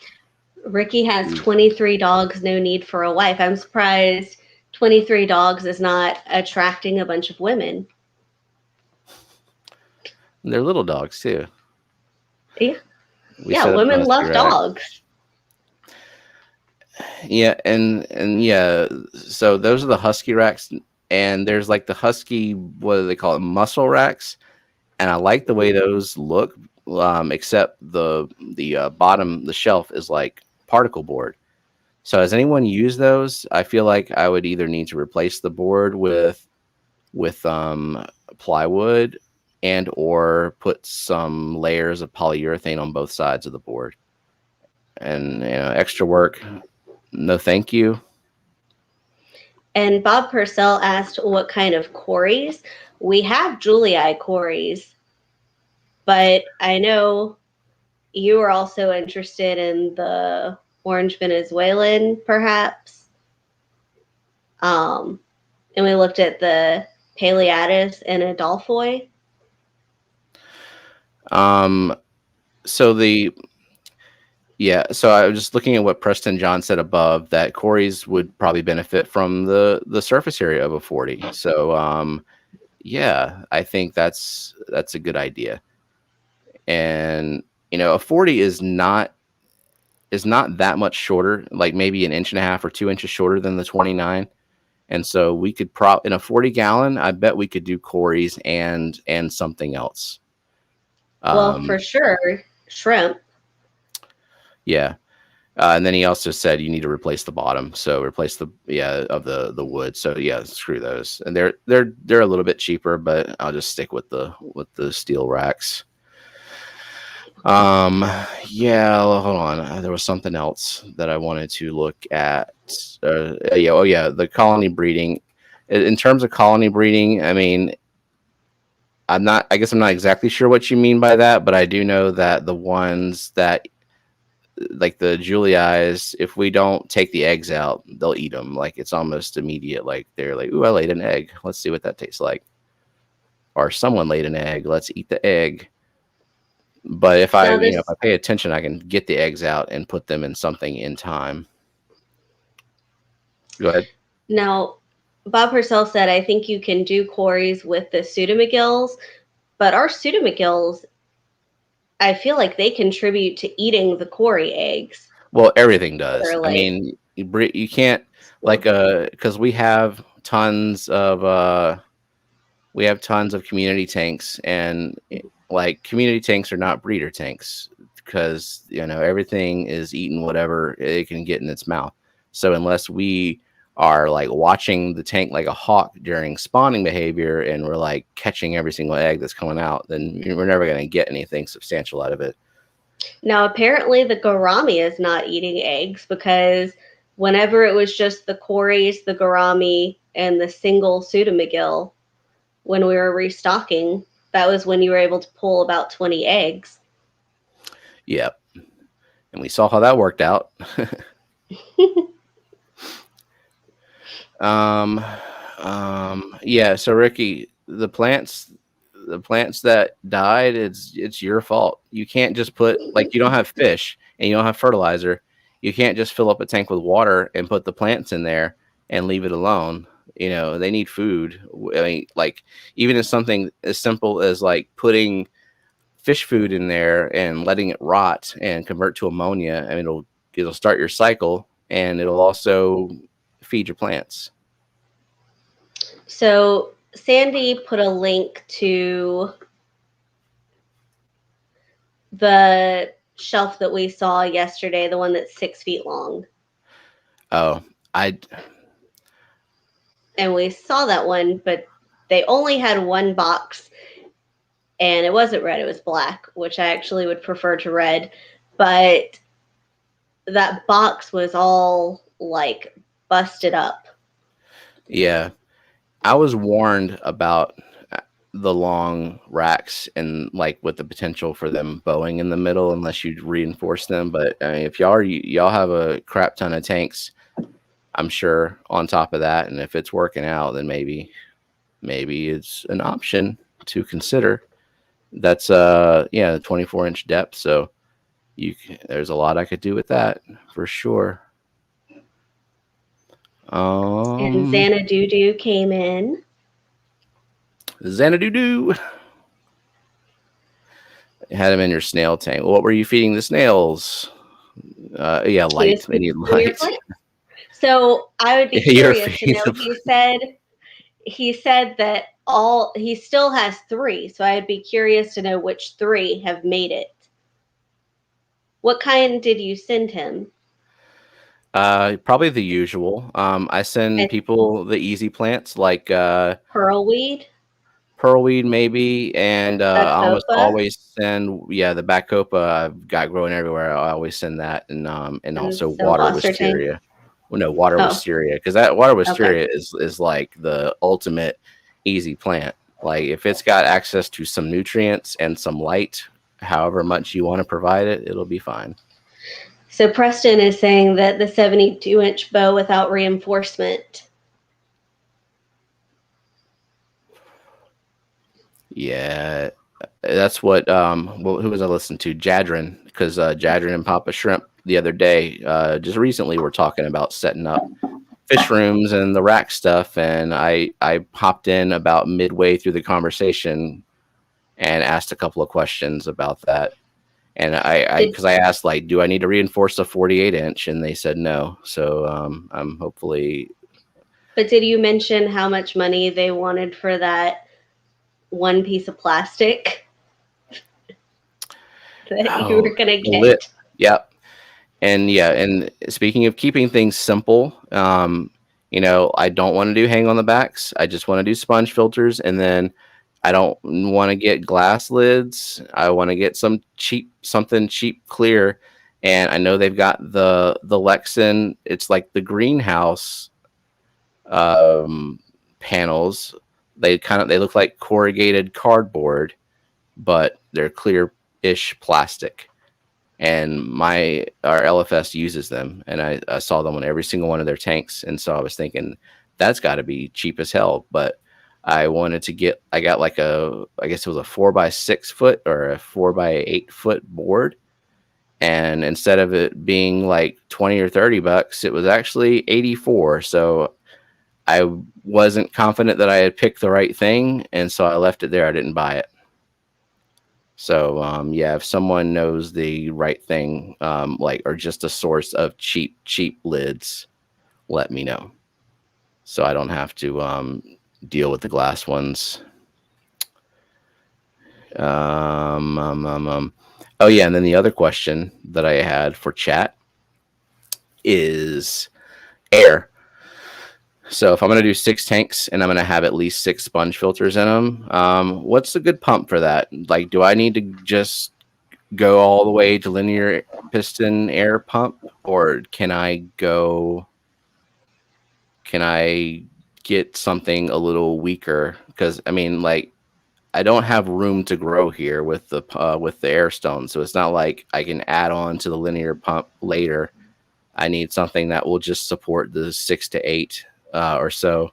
Ricky has 23 dogs, no need for a wife. I'm surprised 23 dogs is not attracting a bunch of women. they're little dogs too. Yeah, We yeah, set up a women husky love rack. dogs. Yeah, and yeah, so those are the husky racks, and there's like the husky, what do they call it, muscle racks, and I like the way those look. Except the bottom, the shelf is like particle board. So has anyone used those? I feel like I would either need to replace the board with plywood and or put some layers of polyurethane on both sides of the board. And extra work, no thank you. And Bob Purcell asked what kind of quarries. We have Julii quarries, but I know you are also interested in the orange Venezuelan, perhaps. Um, and we looked at the Paleatus and Adolphoi. Um, so the Yeah, so I was just looking at what Preston John said above that quarries would probably benefit from the surface area of a 40. So yeah, I think that's a good idea. And a 40 is not that much shorter, like maybe an inch and a half or 2 inches shorter than the 29. And so we could in a 40-gallon, I bet we could do quarries and something else. Well, Um, for sure, shrimp. yeah. And then he also said you need to replace the bottom, so replace of the wood. So yeah, screw those. And they're a little bit cheaper, but I'll just stick with the steel racks. Yeah, hold on. There was something else that I wanted to look at. Yeah, oh yeah, the colony breeding. In terms of colony breeding, I mean, I guess I'm not exactly sure what you mean by that, but I do know that the ones that like the Julieyes, if we don't take the eggs out, they'll eat them. Like it's almost immediate. Like they're like, "Ooh, I laid an egg. Let's see what that tastes like." Or someone laid an egg. Let's eat the egg. But if I, Now, if this I pay attention, I can get the eggs out and put them in something in time. Go ahead. now, Bob Purcell said, I think you can do quarries with the pseudomcgills, but our pseudomcgills, I feel like they contribute to eating the quarry eggs. Well, everything does. They're I like, mean, you can't like because we have tons of community tanks, and like community tanks are not breeder tanks because everything is eating whatever it can get in its mouth. So unless we are like watching the tank like a hawk during spawning behavior and we're like catching every single egg that's coming out, then we're never going to get anything substantial out of it. now apparently the gourami is not eating eggs because whenever it was just the quarries, the gourami, and the single pseudomcgill, when we were restocking, that was when you were able to pull about 20 eggs. Yep. And we saw how that worked out. Um, yeah. So Ricky, the plants that died, it's your fault. You can't just put like you don't have fish and you don't have fertilizer. You can't just fill up a tank with water and put the plants in there and leave it alone. They need food. I mean, like even if something as simple as like putting fish food in there and letting it rot and convert to ammonia, I mean, it'll start your cycle and it'll also feed your plants. So Sandy put a link to the shelf that we saw yesterday, the one that's 6 feet long. Oh, I And we saw that one, but they only had one box and it wasn't red, it was black, which I actually would prefer to red. But that box was all like busted up. yeah, I was warned about. the long racks and like with the potential for them bowing in the middle unless you reinforce them. But I mean, if y'all have a crap ton of tanks, I'm sure on top of that, and if it's working out, then maybe it's an option to consider. That's 24-inch depth, so there's a lot I could do with that for sure. And Xanadu came in. Xanadu had him in your snail tank. What were you feeding the snails? Light. They need light. So I would be You're curious to know. feeding He said that he still has 3, so I'd be curious to know which 3 have made it. What kind did you send him? Probably the usual. I send people the easy plants like pearlweed, maybe, and I almost always send the Bacopa I've got growing everywhere. I always send that, and also water wisteria. Well, no, water wisteria, because that water wisteria is like the ultimate easy plant. Like if it's got access to some nutrients and some light, however much you want to provide it, it'll be fine. So Preston is saying that the 72-inch bow without reinforcement. Yeah, that's what who was I listening to? Jadrin, because Jadrin and Papa Shrimp the other day, just recently, were talking about setting up fish rooms and the rack stuff, and I hopped in about midway through the conversation and asked a couple of questions about that. And because I asked, like, do I need to reinforce the 48-inch? And they said no. So I'm hopefully. But did you mention how much money they wanted for that one piece of plastic that you were going to get? Yep. And speaking of keeping things simple, I don't want to do hang on the backs. I just want to do sponge filters, and then I don't want to get glass lids. I want to get something cheap, clear. And I know they've got the Lexan. It's like the greenhouse panels. They look like corrugated cardboard, but they're clear-ish plastic. And our LFS uses them, and I saw them on every single one of their tanks. And so I was thinking that's got to be cheap as hell, but I got like I guess it was a 4x6 foot or a 4x8 foot board. And instead of it being like 20 or $30, it was actually 84. So I wasn't confident that I had picked the right thing. And so I left it there. I didn't buy it. So, if someone knows the right thing, or just a source of cheap lids, let me know. So I don't have to, deal with the glass ones. Oh yeah, and then the other question that I had for chat is air. So if I'm going to do 6 tanks and I'm going to have at least 6 sponge filters in them, what's a good pump for that? Like, do I need to just go all the way to linear piston air pump, or can I get something a little weaker? Because I mean, like, I don't have room to grow here with the air stone, so it's not like I can add on to the linear pump later. I need something that will just support the 6 to 8 or so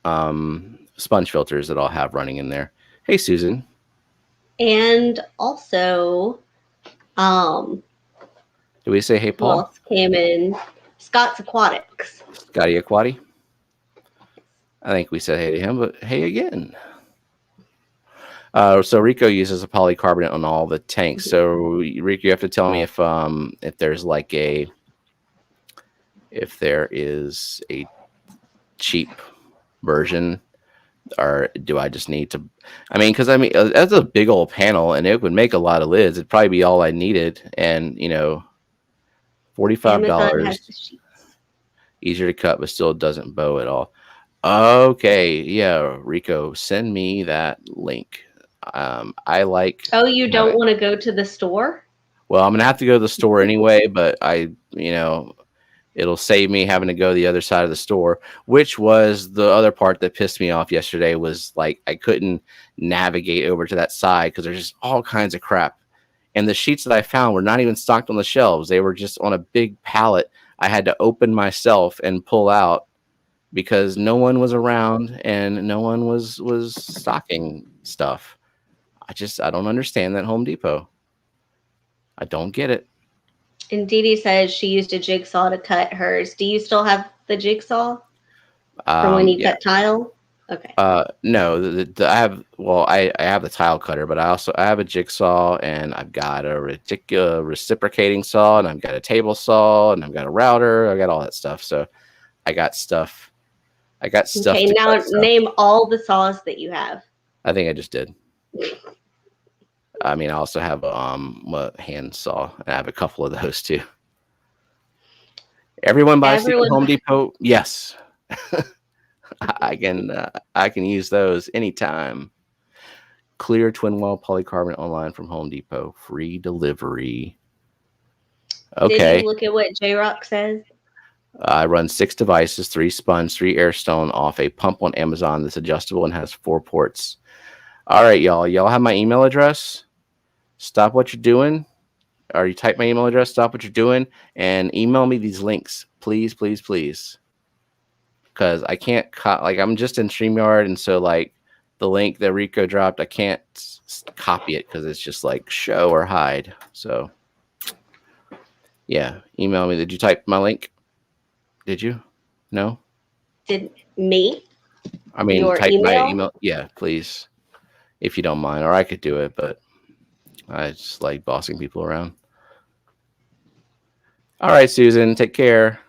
sponge filters that I'll have running in there. Hey, Susan. And also, do we say hey, Paul? Who else came in? Scott's Aquatics. Scotty Aquati. I think we said hey to him, but hey again. So Rico uses a polycarbonate on all the tanks. So Rico, you have to tell me if there is a cheap version, or do I just need to? I mean, because that's a big old panel, and it would make a lot of lids. It'd probably be all I needed, and $45. Easier to cut, but still doesn't bow at all. Okay, yeah, Rico, send me that link. I like. Oh, you don't want to go to the store? Well, I'm gonna have to go to the store anyway, but It'll save me having to go the other side of the store, which was the other part that pissed me off yesterday. Was like I couldn't navigate over to that side because there's just all kinds of crap. And the sheets that I found were not even stocked on the shelves. They were just on a big pallet I had to open myself and pull out because no one was around and no one was stocking stuff. I don't understand that Home Depot. I don't get it. And Dee Dee says she used a jigsaw to cut hers. Do you still have the jigsaw from when you Yeah. cut tile? Okay. No, I have the tile cutter, but I have a jigsaw and I've got a reciprocating saw and I've got a table saw and I've got a router. I got all that stuff. So I got stuff. Okay, to now cut stuff. name all the saws that you have. I think I just did. I mean, I also have a hand saw, and I have a couple of those too. Everyone buys stuff at Home Depot. Yes, I can use those anytime. Clear twin wall polycarbonate online from Home Depot, free delivery. Okay. Did you look at what J-Rock says? I run 6 devices, 3 sponge, 3 air stone off a pump on Amazon that's adjustable and has 4 ports. All right, y'all. Y'all have my email address. Stop what you're doing. Or you type my email address, stop what you're doing, and email me these links. Please, please, please. Because I can't, I'm just in StreamYard, and so, like, the link that Rico dropped, I can't copy it because it's just, like, show or hide. So, yeah, email me. Did you type my link? Did you? No? Did me? I mean, Your type email? my email. Yeah, please. If you don't mind. Or I could do it, but I just like bossing people around. All right, Susan, take care.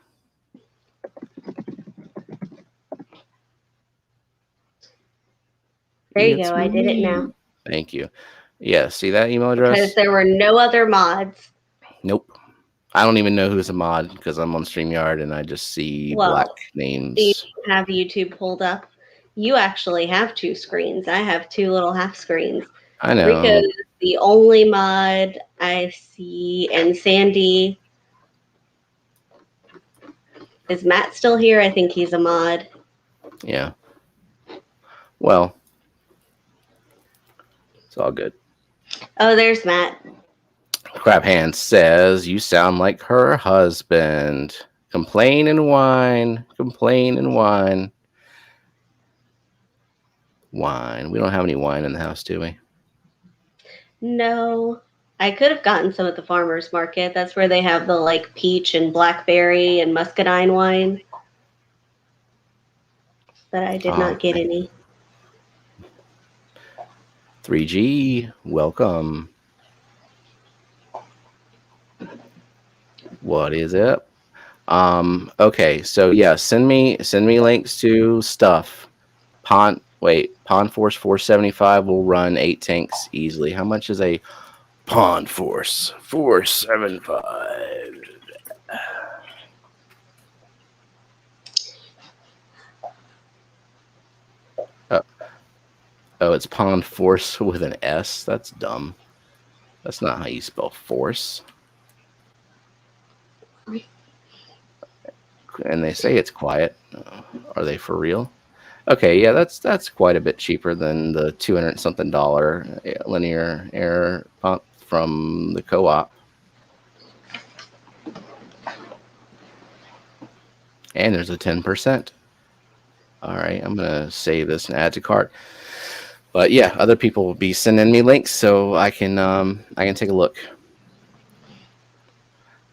There you go. I did it now. Thank you. Yeah, see that email address? Because there were no other mods. Nope. I don't even know who's a mod because I'm on StreamYard and I just see black names. Do you have YouTube pulled up? You actually have 2 screens. I have 2 little half screens. I know. Rico's the only mod I see, and Sandy. Is Matt still here? I think he's a mod. Yeah. Well, it's all good. Oh, there's Matt. Crab Hand says, you sound like her husband. Complain and whine. Complain and whine. Wine. We don't have any wine in the house, do we? No. I could have gotten some at the farmer's market. That's where they have the like peach and blackberry and muscadine wine. But I did not get any. 3G, welcome. What is it? Okay, so yeah, send me links to stuff. Pond Force 475 will run 8 tanks easily. How much is a Pond Force 475? Oh, it's Pond Force with an S. That's dumb. That's not how you spell force. And they say it's quiet. Are they for real? Okay, yeah, that's quite a bit cheaper than the $200-something linear air pump from the co-op. And there's a 10%. All right, I'm gonna save this and add to cart. But yeah, other people will be sending me links so I can take a look.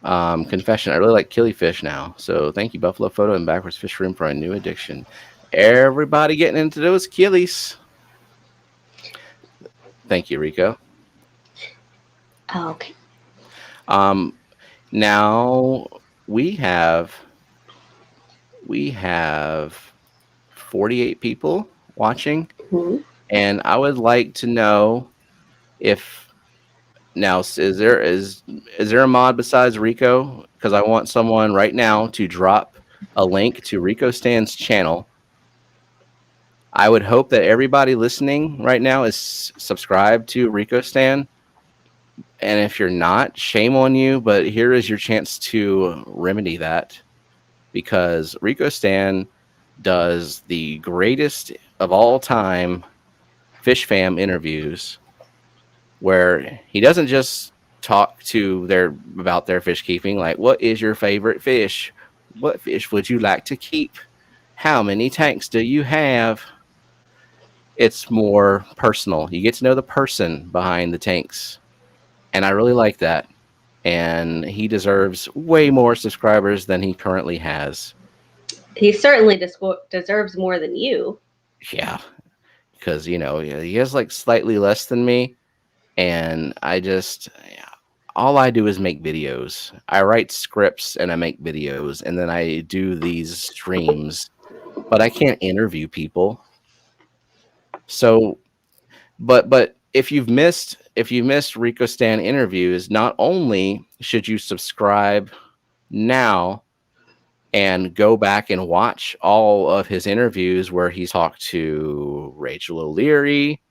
Confession, I really like killifish now. So thank you, Buffalo Photo and Backwards Fish Room, for a new addiction. Everybody getting into those killies. Thank you, Rico. Oh, okay. Now we have 48 people watching. Mm-hmm. And I would like to know if now is there a mod besides Rico? Because I want someone right now to drop a link to Rico Stan's channel. I would hope that everybody listening right now is subscribed to Rico Stan. And if you're not, shame on you, but here is your chance to remedy that. because Rico Stan does the greatest of all time fish fam interviews where he doesn't just talk to their about their fish keeping, like what is your favorite fish? What fish would you like to keep? How many tanks do you have? It's more personal. You get to know the person behind the tanks. And I really like that. And he deserves way more subscribers than he currently has. He certainly deserves more than you. Yeah, because he has like slightly less than me, and all I do is make videos. I write scripts and I make videos, and then I do these streams, but I can't interview people. So, but if you've missed Rico Stan interviews, not only should you subscribe now and go back and watch all of his interviews where he's talked to Rachel O'Leary,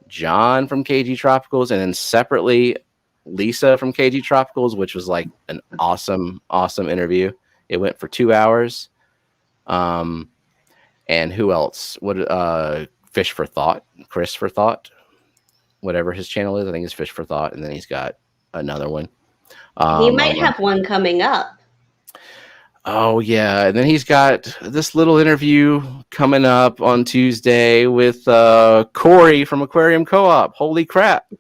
John from KG Tropicals, and then separately Lisa from KG Tropicals, which was like an awesome, awesome interview. It went for 2 hours. And who else? Fish for Thought, Chris for Thought, whatever his channel is. I think it's Fish for Thought, and then he's got another one. He might have one coming up. Oh yeah, and then he's got this little interview coming up on Tuesday with Corey from Aquarium Co-op. Holy crap!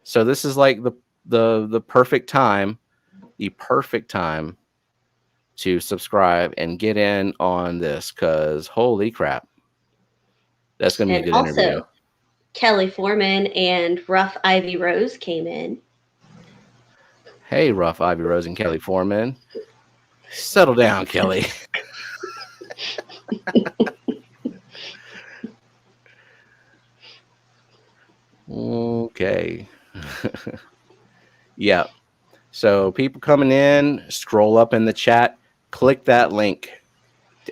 So this is like the perfect time, to subscribe and get in on this, because holy crap, that's gonna be a good interview. Also, Kelly Foreman and Rough Ivy Rose came in. Hey, Rough Ivy Rose and Kelly Foreman. Settle down, Kelly. Okay. Yeah. So people coming in, scroll up in the chat, click that link,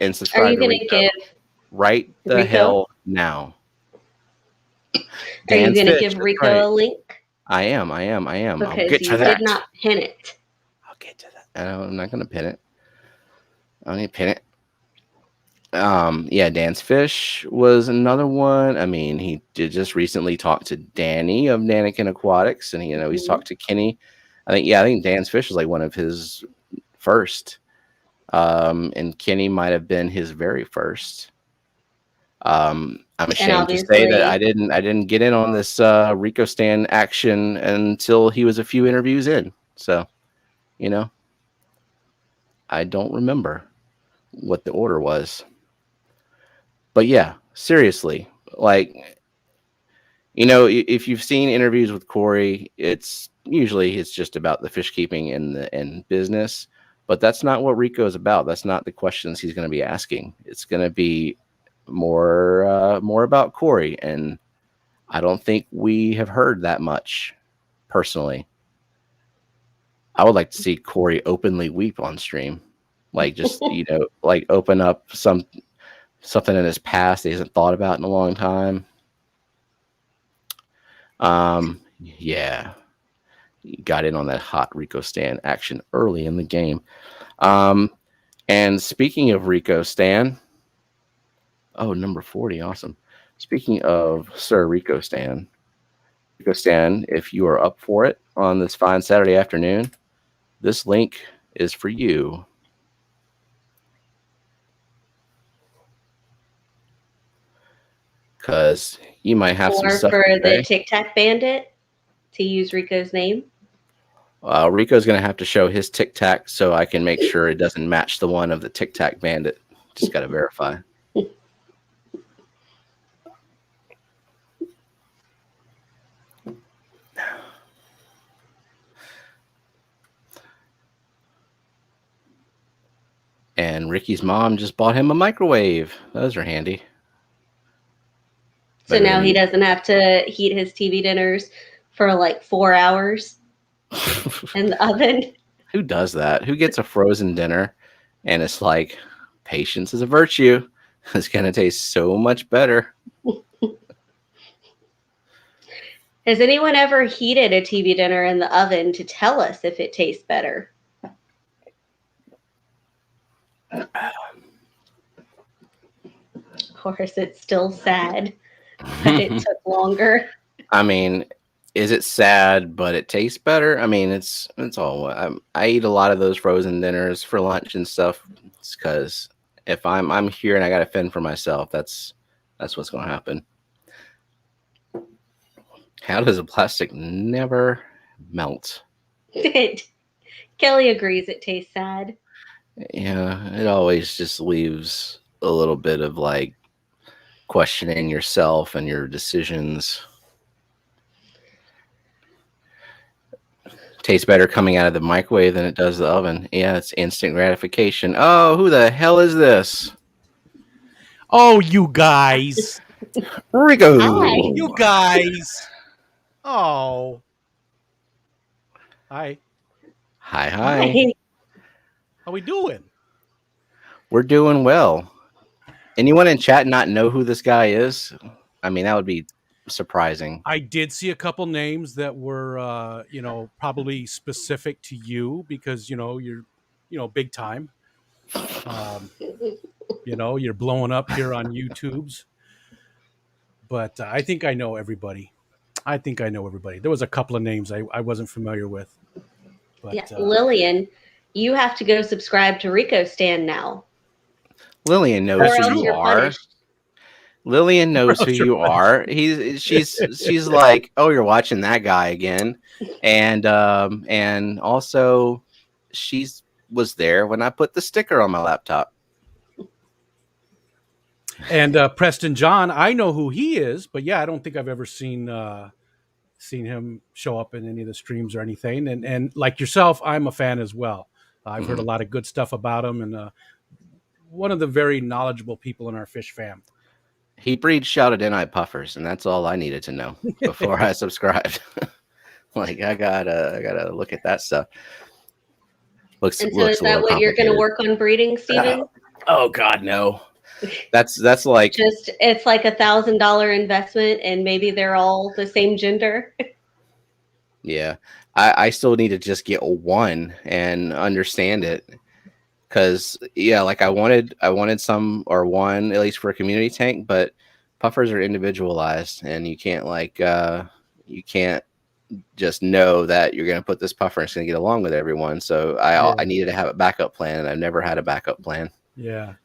and subscribe. Are you going to give right the Rico? hell now? Are you going to give Rico right. a link? I am. Because I'll get you to that. did not pin it. I'll get to that. I'm not going to pin it. I don't need to pin it. Yeah, Dan's Fish was another one. I mean, he did just recently talk to Danny of Nanikin Aquatics, and he's talked to Kenny. I think Dan's Fish is like one of his first. And Kenny might have been his very first. I'm ashamed to say that I didn't get in on this Rico Stan action until he was a few interviews in. So, I don't remember what the order was. But yeah, seriously, like, if you've seen interviews with Corey, it's just about the fish keeping and business. But that's not what Rico is about. That's not the questions he's going to be asking. It's going to be more about Corey, and I don't think we have heard that much personally. I would like to see Corey openly weep on stream, like just like open up something in his past that he hasn't thought about in a long time. Yeah. Got in on that hot Rico Stan action early in the game. And speaking of Rico Stan, number 40, awesome. Speaking of Sir Rico Stan, if you are up for it on this fine Saturday afternoon, this link is for you. Because you might have some stuff for the Tic Tac Bandit to use Rico's name. Rico's going to have to show his Tic Tac so I can make sure it doesn't match the one of the Tic Tac Bandit. Just got to verify. And Ricky's mom just bought him a microwave. Those are handy. So now he doesn't have to heat his TV dinners for like 4 hours in the oven. Who does that? Who gets a frozen dinner and it's like, patience is a virtue. It's going to taste so much better. Has anyone ever heated a TV dinner in the oven to tell us if it tastes better? Of course, it's still sad that it took longer. I mean, is it sad, but it tastes better? I mean, it's all. I eat a lot of those frozen dinners for lunch and stuff because if I'm here and I got to fend for myself, that's what's going to happen. How does a plastic never melt? Kelly agrees it tastes sad. Yeah, it always just leaves a little bit of like questioning yourself and your decisions. Tastes better coming out of the microwave than it does the oven. Yeah, it's instant gratification. Oh, who the hell is this? Oh, you guys. Hi. Rico. You guys. Oh. Hi. Hi, hi. Hi. How we doing? We're doing well. Anyone in chat not know who this guy is? I mean, that would be surprising. I did see a couple names that were, probably specific to you because, you're, big time. You're blowing up here on YouTube's. But I think I know everybody. There was a couple of names I wasn't familiar with. But, Yeah, Lillian, you have to go subscribe to Rico Stand now, Lillian knows or who else you you're are. punished. Lillian knows who You're you are. She's like, oh, you're watching that guy again, and also she's was there when I put the sticker on my laptop. And Preston John, I know who he is, but yeah, I don't think I've ever seen him show up in any of the streams or anything. And like yourself, I'm a fan as well. I've heard a lot of good stuff about him, and one of the very knowledgeable people in our fish fam. He breeds shouted in-eye puffers, and that's all I needed to know before I subscribed. Like I gotta look at that stuff. And so Looks is a that little what you're going to complicated. work on breeding, Stephen? Oh God, no. That's like Just it's like $1,000 investment, and maybe they're all the same gender. yeah. I still need to just get one and understand it. Cause yeah, like I wanted some or one at least for a community tank, but puffers are individualized and you can't you can't just know that you're gonna put this puffer and it's gonna get along with everyone. So I needed to have a backup plan and I've never had a backup plan. Yeah,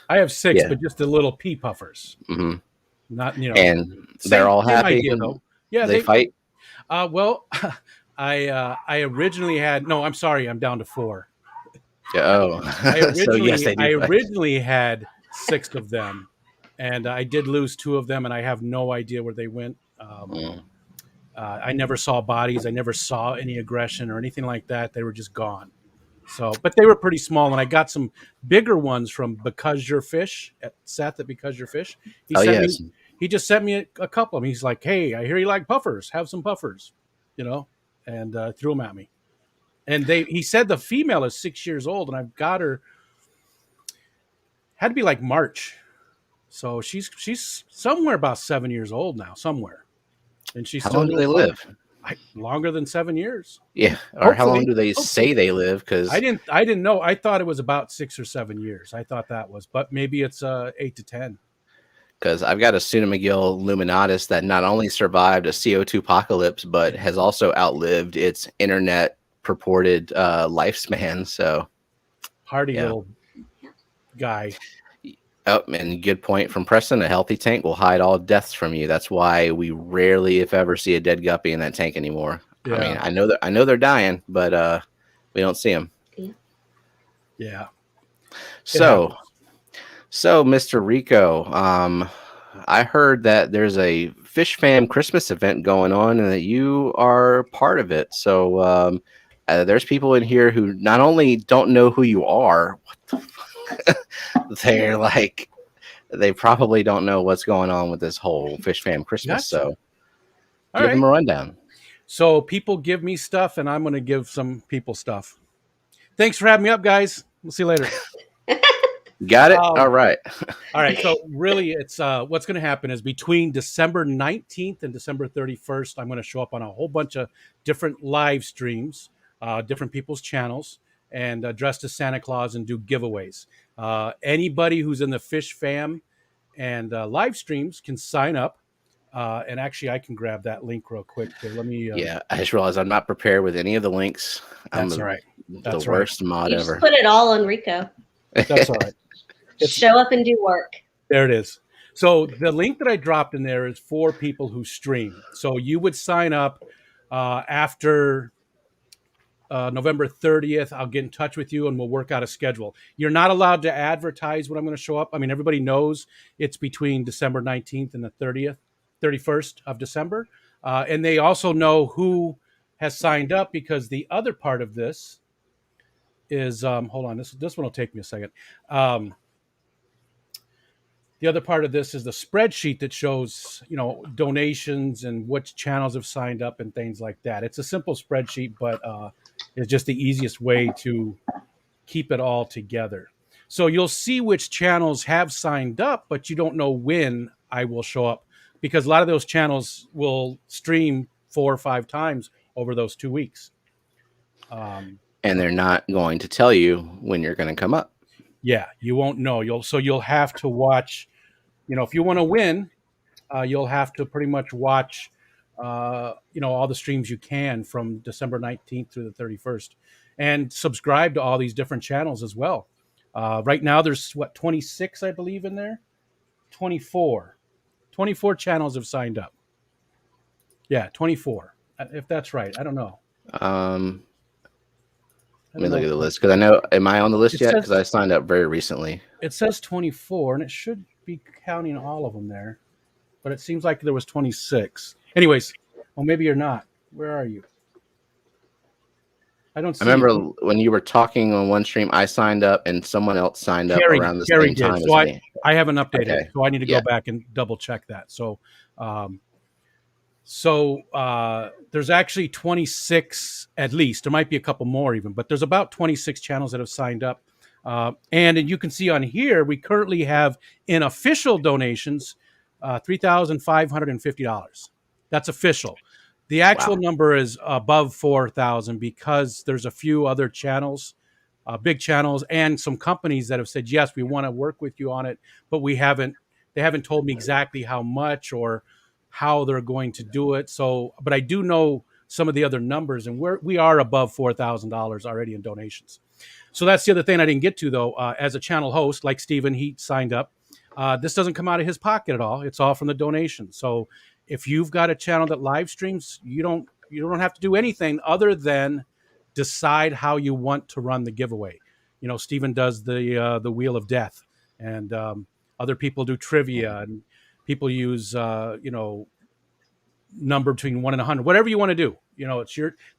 I have 6, Yeah. but just the little pea puffers. Hmm. Not And they're all same happy idea, and though. Yeah, they fight. Well, I originally had no. I'm sorry, I'm down to 4. Oh, so yes, they I do fight. originally had 6 of them, and I did lose 2 of them, and I have no idea where they went. I never saw bodies. I never saw any aggression or anything like that. They were just gone. So, but they were pretty small, and I got some bigger ones from Because Your Fish at Seth at Because Your Fish. Oh yes. He just sent me a couple of them. He's like, "Hey, I hear you like puffers. Have some puffers," and threw them at me. And he said the female is 6 years old, and I've got her. Had to be like March, so she's somewhere about 7 years old now, somewhere, and she's How still long do doing they fine. live? Longer than 7 years. Yeah, or how long Hopefully. do they say they live? Because I didn't know. I thought it was about 6 or 7 years. I thought that was, but maybe it's 8 to 10. because I've got a Suna McGill luminatus that not only survived a CO2 apocalypse, but has also outlived its internet purported lifespan. So, Hardy yeah. little guy. Oh, and good point from Preston. A healthy tank will hide all deaths from you. That's why we rarely, if ever, see a dead guppy in that tank anymore. Yeah. I mean, I know they're dying, but we don't see them. Yeah. So, Mr. Rico, I heard that there's a Fish Fam Christmas event going on, and that you are part of it. So, there's people in here who not only don't know who you are, what the fuck? They're like, they probably don't know what's going on with this whole Fish Fam Christmas. Gotcha. So, All give right. them a rundown. So people give me stuff, and I'm going to give some people stuff. Thanks for having me up, guys. We'll see you later. Got it? All right. All right. So really, it's what's going to happen is between December 19th and December 31st, I'm going to show up on a whole bunch of different live streams, different people's channels, and dressed as Santa Claus and do giveaways. Anybody who's in the Fish Fam and live streams can sign up. And actually, I can grab that link real quick here. Let me. Yeah, I just realized I'm not prepared with any of the links. I'm That's all right. the worst mod You ever. just put it all on Rico. That's all right. Show up and do work. There it is. So the link that I dropped in there is for people who stream. So you would sign up after November 30th. I'll get in touch with you and we'll work out a schedule. You're not allowed to advertise when I'm going to show up. I mean, everybody knows it's between December 19th and the 31st of December. And they also know who has signed up, because the other part of this is, hold on, this one will take me a second. The other part of this is the spreadsheet that shows, donations and which channels have signed up and things like that. It's a simple spreadsheet, but it's just the easiest way to keep it all together. So you'll see which channels have signed up, but you don't know when I will show up, because a lot of those channels will stream 4 or 5 times over those 2 weeks. And they're not going to tell you when you're going to come up. Yeah, you won't know. You'll have to watch. If you want to win, you'll have to pretty much watch, all the streams you can from December 19th through the 31st, and subscribe to all these different channels as well. Right now, there's 26, I believe, in there. 24 channels have signed up. Yeah, 24. If that's right, I don't know. Let me look at the list, because I know, am I on the list yet? Because I signed up very recently. It says 24, and it should be counting all of them there, but it seems like there was 26. Anyways, well, maybe you're not. Where are you? I don't see. I remember when you were talking on one stream, I signed up and someone else signed up around the same time as me. I haven't updated, Okay. so I need to go back and double check that. So, there's actually 26 at least. There might be a couple more even, but there's about 26 channels that have signed up. And you can see on here, we currently have in official donations, $3,550. That's official. The actual number is above 4,000, because there's a few other channels, big channels, and some companies that have said, yes, we want to work with you on it, but they haven't told me exactly how much or how they're going to do it. So, but I do know some of the other numbers, and we are above $4,000 already in donations. So that's the other thing I didn't get to, though. As a channel host, like Steven, he signed up. This doesn't come out of his pocket at all. It's all from the donation. So if you've got a channel that live streams, you don't have to do anything other than decide how you want to run the giveaway. Steven does the Wheel of Death, and other people do trivia, and people use number between 1 and 100, whatever you want to do.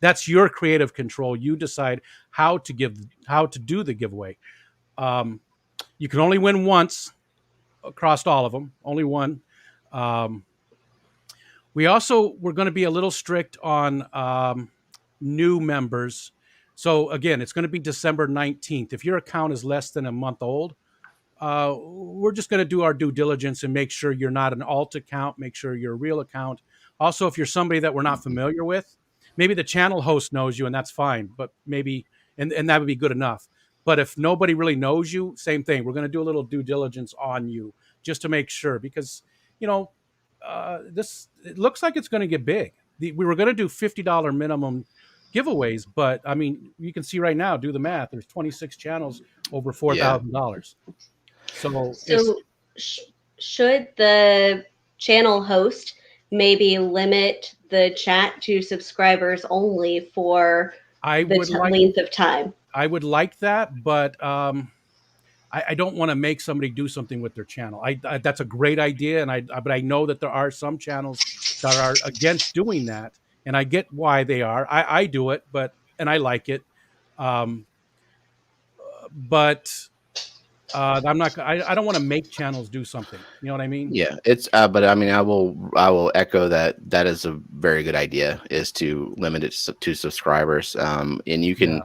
That's your creative control. You decide how to do the giveaway. You can only win once across all of them, only one. We're going to be a little strict on new members. So again, it's going to be December 19th. If your account is less than a month old, we're just going to do our due diligence and make sure you're not an alt account, make sure you're a real account. Also, if you're somebody that we're not familiar with, maybe the channel host knows you, and that's fine, but maybe, and that would be good enough. But if nobody really knows you, same thing. We're going to do a little due diligence on you just to make sure, because, it looks like it's going to get big. We were going to do $50 minimum giveaways, but I mean, you can see right now, do the math. There's 26 channels over $4,000. So should the channel host maybe limit the chat to subscribers only for length of time? I would like that, but I don't want to make somebody do something with their channel. That's a great idea, but I know that there are some channels that are against doing that, and I get why they are. I do it, and I like it, but I'm not. I don't want to make channels do something. You know what I mean? Yeah, it's. But I mean, I will echo that. That is a very good idea. Is to limit it to subscribers. And you can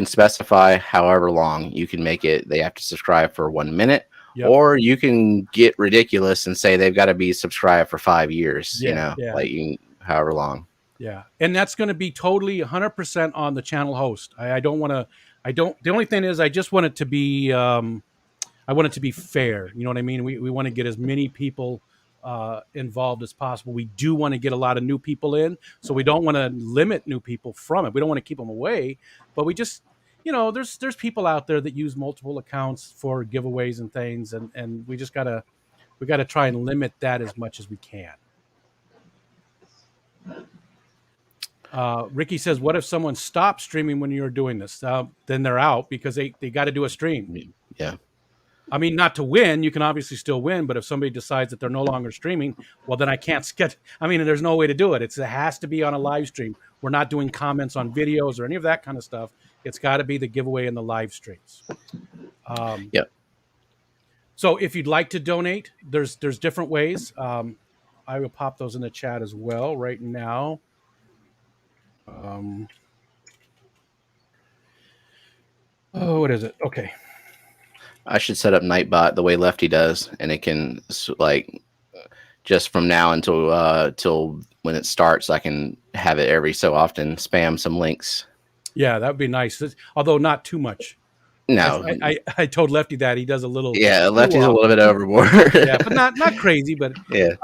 specify however long you can make it. They have to subscribe for 1 minute, or you can get ridiculous and say they've got to be subscribed for 5 years. Like however long. Yeah, and that's going to be totally 100% on the channel host. I don't want to. I don't. The only thing is, I just want it to be. I want it to be fair. You know what I mean? We want to get as many people involved as possible. We do want to get a lot of new people in, so we don't want to limit new people from it. We don't want to keep them away, but we just, there's people out there that use multiple accounts for giveaways and things, and we gotta try and limit that as much as we can. Ricky says, "What if someone stops streaming when you're doing this? Then they're out because they got to do a stream. Yeah. I mean, not to win. You can obviously still win, but if somebody decides that they're no longer streaming, well, then I can't get. I mean, there's no way to do it. It has to be on a live stream. We're not doing comments on videos or any of that kind of stuff. It's got to be the giveaway in the live streams. Yep. So if you'd like to donate, there's different ways. I will pop those in the chat as well right now. What is it? Okay. I should set up Nightbot the way Lefty does, and it can like just from now until till when it starts, I can have it every so often spam some links. Yeah, that would be nice. Although not too much. No, I told Lefty that he does a little. Yeah, Lefty's a little bit overboard. Yeah, but not crazy. But yeah.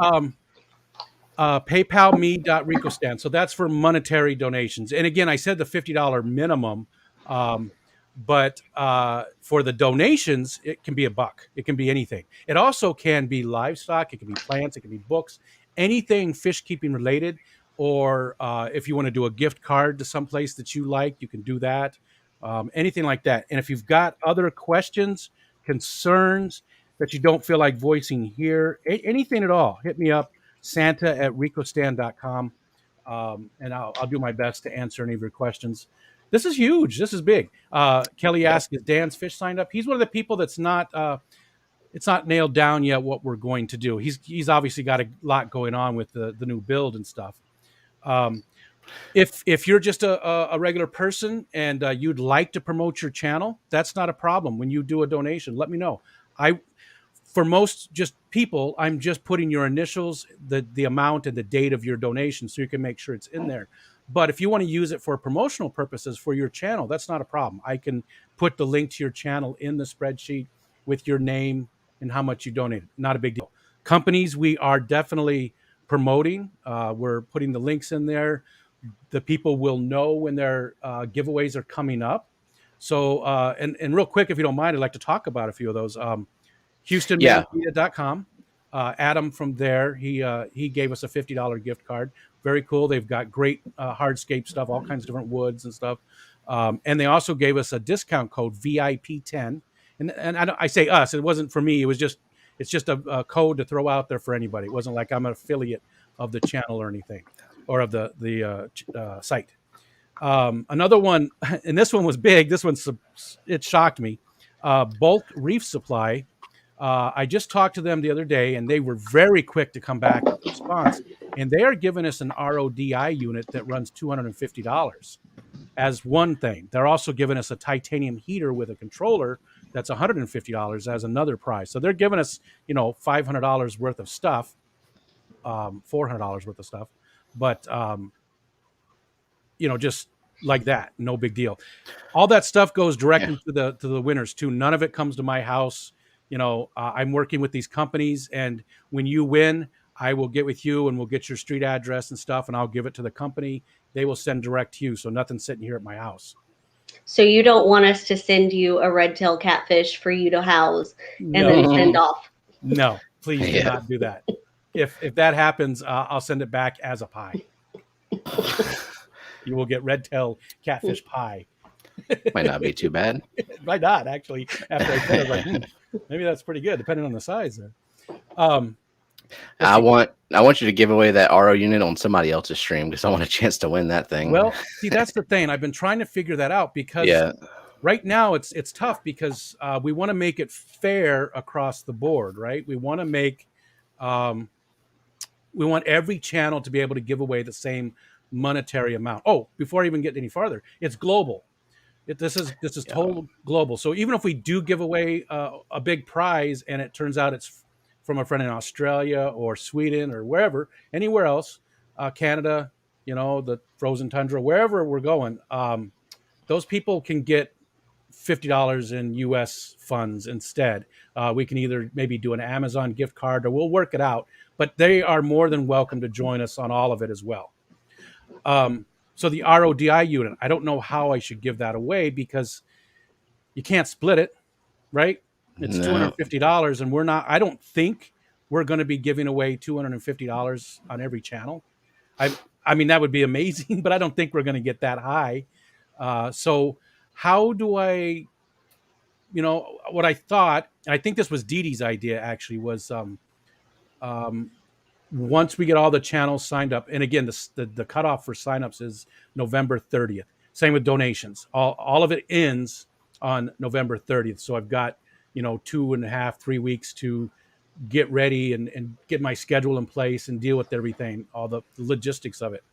PayPalme.RicoStan. So that's for monetary donations. And again, I said the $50 minimum. But for the donations, it can be $1. It can be anything. It also can be livestock. It can be plants. It can be books. Anything fish keeping related. Or if you want to do a gift card to someplace that you like, you can do that. Anything like that. And if you've got other questions, concerns that you don't feel like voicing here, anything at all, hit me up, santa@ricostan.com. And I'll do my best to answer any of your questions. This is huge. This is big. Kelly asked, is Dan's Fish signed up? He's one of the people that's not, it's not nailed down yet what we're going to do. He's obviously got a lot going on with the new build and stuff. If you're just a regular person and you'd like to promote your channel, that's not a problem. When you do a donation, let me know. For most just people, I'm just putting your initials, the amount and the date of your donation so you can make sure it's in there. But if you want to use it for promotional purposes for your channel, that's not a problem. I can put the link to your channel in the spreadsheet with your name and how much you donated. Not a big deal. Companies, we are definitely promoting. We're putting the links in there. The people will know when their giveaways are coming up. So, and real quick, if you don't mind, I'd like to talk about a few of those. HoustonMedia.com. Adam from there, he gave us a $50 gift card. Very cool. They've got great hardscape stuff, all kinds of different woods and stuff. And they also gave us a discount code VIP10. And I say us, it wasn't for me. It's just a code to throw out there for anybody. It wasn't like I'm an affiliate of the channel or anything, or of the site. Another one, and this one was big. This one, it shocked me. Bulk Reef Supply. I just talked to them the other day, and they were very quick to come back with a response. And they are giving us an RODI unit that runs $250 as one thing. They're also giving us a titanium heater with a controller that's $150 as another prize. So they're giving us, $500 worth of stuff, $400 worth of stuff, but just like that, no big deal. All that stuff goes directly to the winners too. None of it comes to my house. I'm working with these companies, and when you win, I will get with you and we'll get your street address and stuff, and I'll give it to the company. They will send direct to you. So nothing's sitting here at my house. So you don't want us to send you a red-tailed catfish for you to house and then send off? No, please do not do that. If that happens, I'll send it back as a pie. You will get red-tailed catfish pie. Might not be too bad. It might not, actually. After I said it, I was like, maybe that's pretty good, depending on the size there. I want you to give away that RO unit on somebody else's stream because I want a chance to win that thing. Well, see, that's the thing. I've been trying to figure that out because right now it's tough because we want to make it fair across the board, right? We want to make we want every channel to be able to give away the same monetary amount. Oh, before I even get any farther, it's global. This is total global. So even if we do give away a big prize and it turns out it's from a friend in Australia or Sweden or wherever, anywhere else, Canada, the frozen tundra, wherever we're going, those people can get $50 in US funds instead. We can either maybe do an Amazon gift card, or we'll work it out, but they are more than welcome to join us on all of it as well. So the RODI unit, I don't know how I should give that away, because you can't split it, right? It's No. $250, and I don't think we're going to be giving away $250 on every channel. I mean, that would be amazing, but I don't think we're going to get that high. So how do I, what I thought, and I think this was Dee Dee's idea actually, was once we get all the channels signed up, and again, the cutoff for signups is November 30th. Same with donations. All of it ends on November 30th. So I've got, 2.5, 3 weeks to get ready and get my schedule in place and deal with everything, all the logistics of it.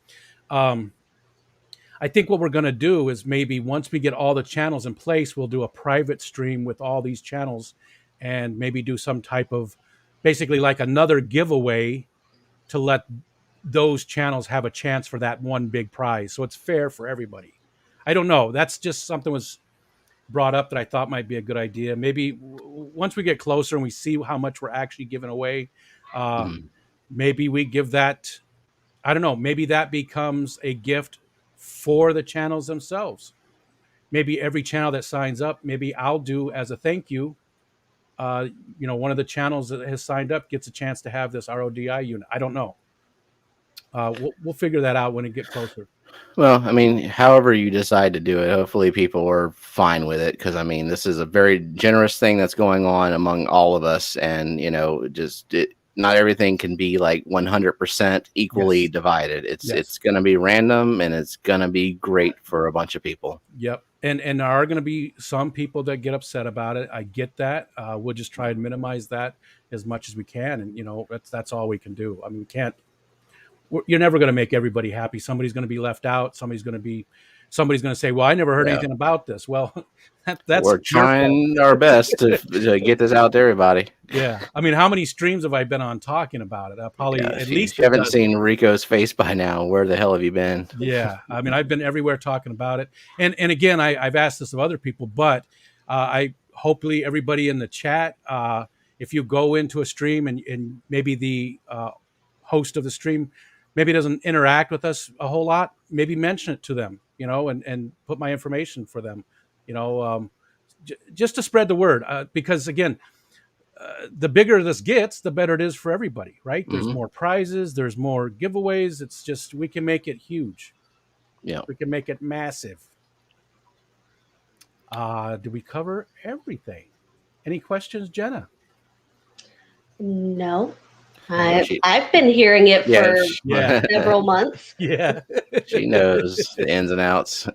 I think what we're going to do is, maybe once we get all the channels in place, we'll do a private stream with all these channels, and maybe do some type of, basically like another giveaway, to let those channels have a chance for that one big prize. So it's fair for everybody. I don't know. That's just something was brought up that I thought might be a good idea. Maybe once we get closer and we see how much we're actually giving away, maybe we give that, I don't know, maybe that becomes a gift for the channels themselves. Maybe every channel that signs up, maybe I'll do as a thank you. One of the channels that has signed up gets a chance to have this RODI unit. I don't know. We'll figure that out when it gets closer. Well, I mean, however you decide to do it, hopefully people are fine with it, because I mean, this is a very generous thing that's going on among all of us, and not everything can be like 100% equally divided. It's going to be random, and it's going to be great for a bunch of people. Yep. And there are going to be some people that get upset about it. I get that. We'll just try and minimize that as much as we can. And, that's all we can do. I mean, you're never going to make everybody happy. Somebody's going to be left out. Somebody's going to say, well, I never heard anything about this. Well, that's we're trying our best to get this out to everybody. Yeah. I mean, how many streams have I been on talking about it? Probably at least. You haven't seen Rico's face by now. Where the hell have you been? Yeah. I mean, I've been everywhere talking about it. And again, I've asked this of other people, but hopefully everybody in the chat, if you go into a stream and maybe the host of the stream maybe doesn't interact with us a whole lot, maybe mention it to them, and put my information for them, just to spread the word. Because again, the bigger this gets, the better it is for everybody, right? There's more prizes, there's more giveaways. It's just, we can make it huge. Yeah. We can make it massive. Did we cover everything? Any questions, Jenna? No. I've been hearing it for several months. Yeah. She knows the ins and outs.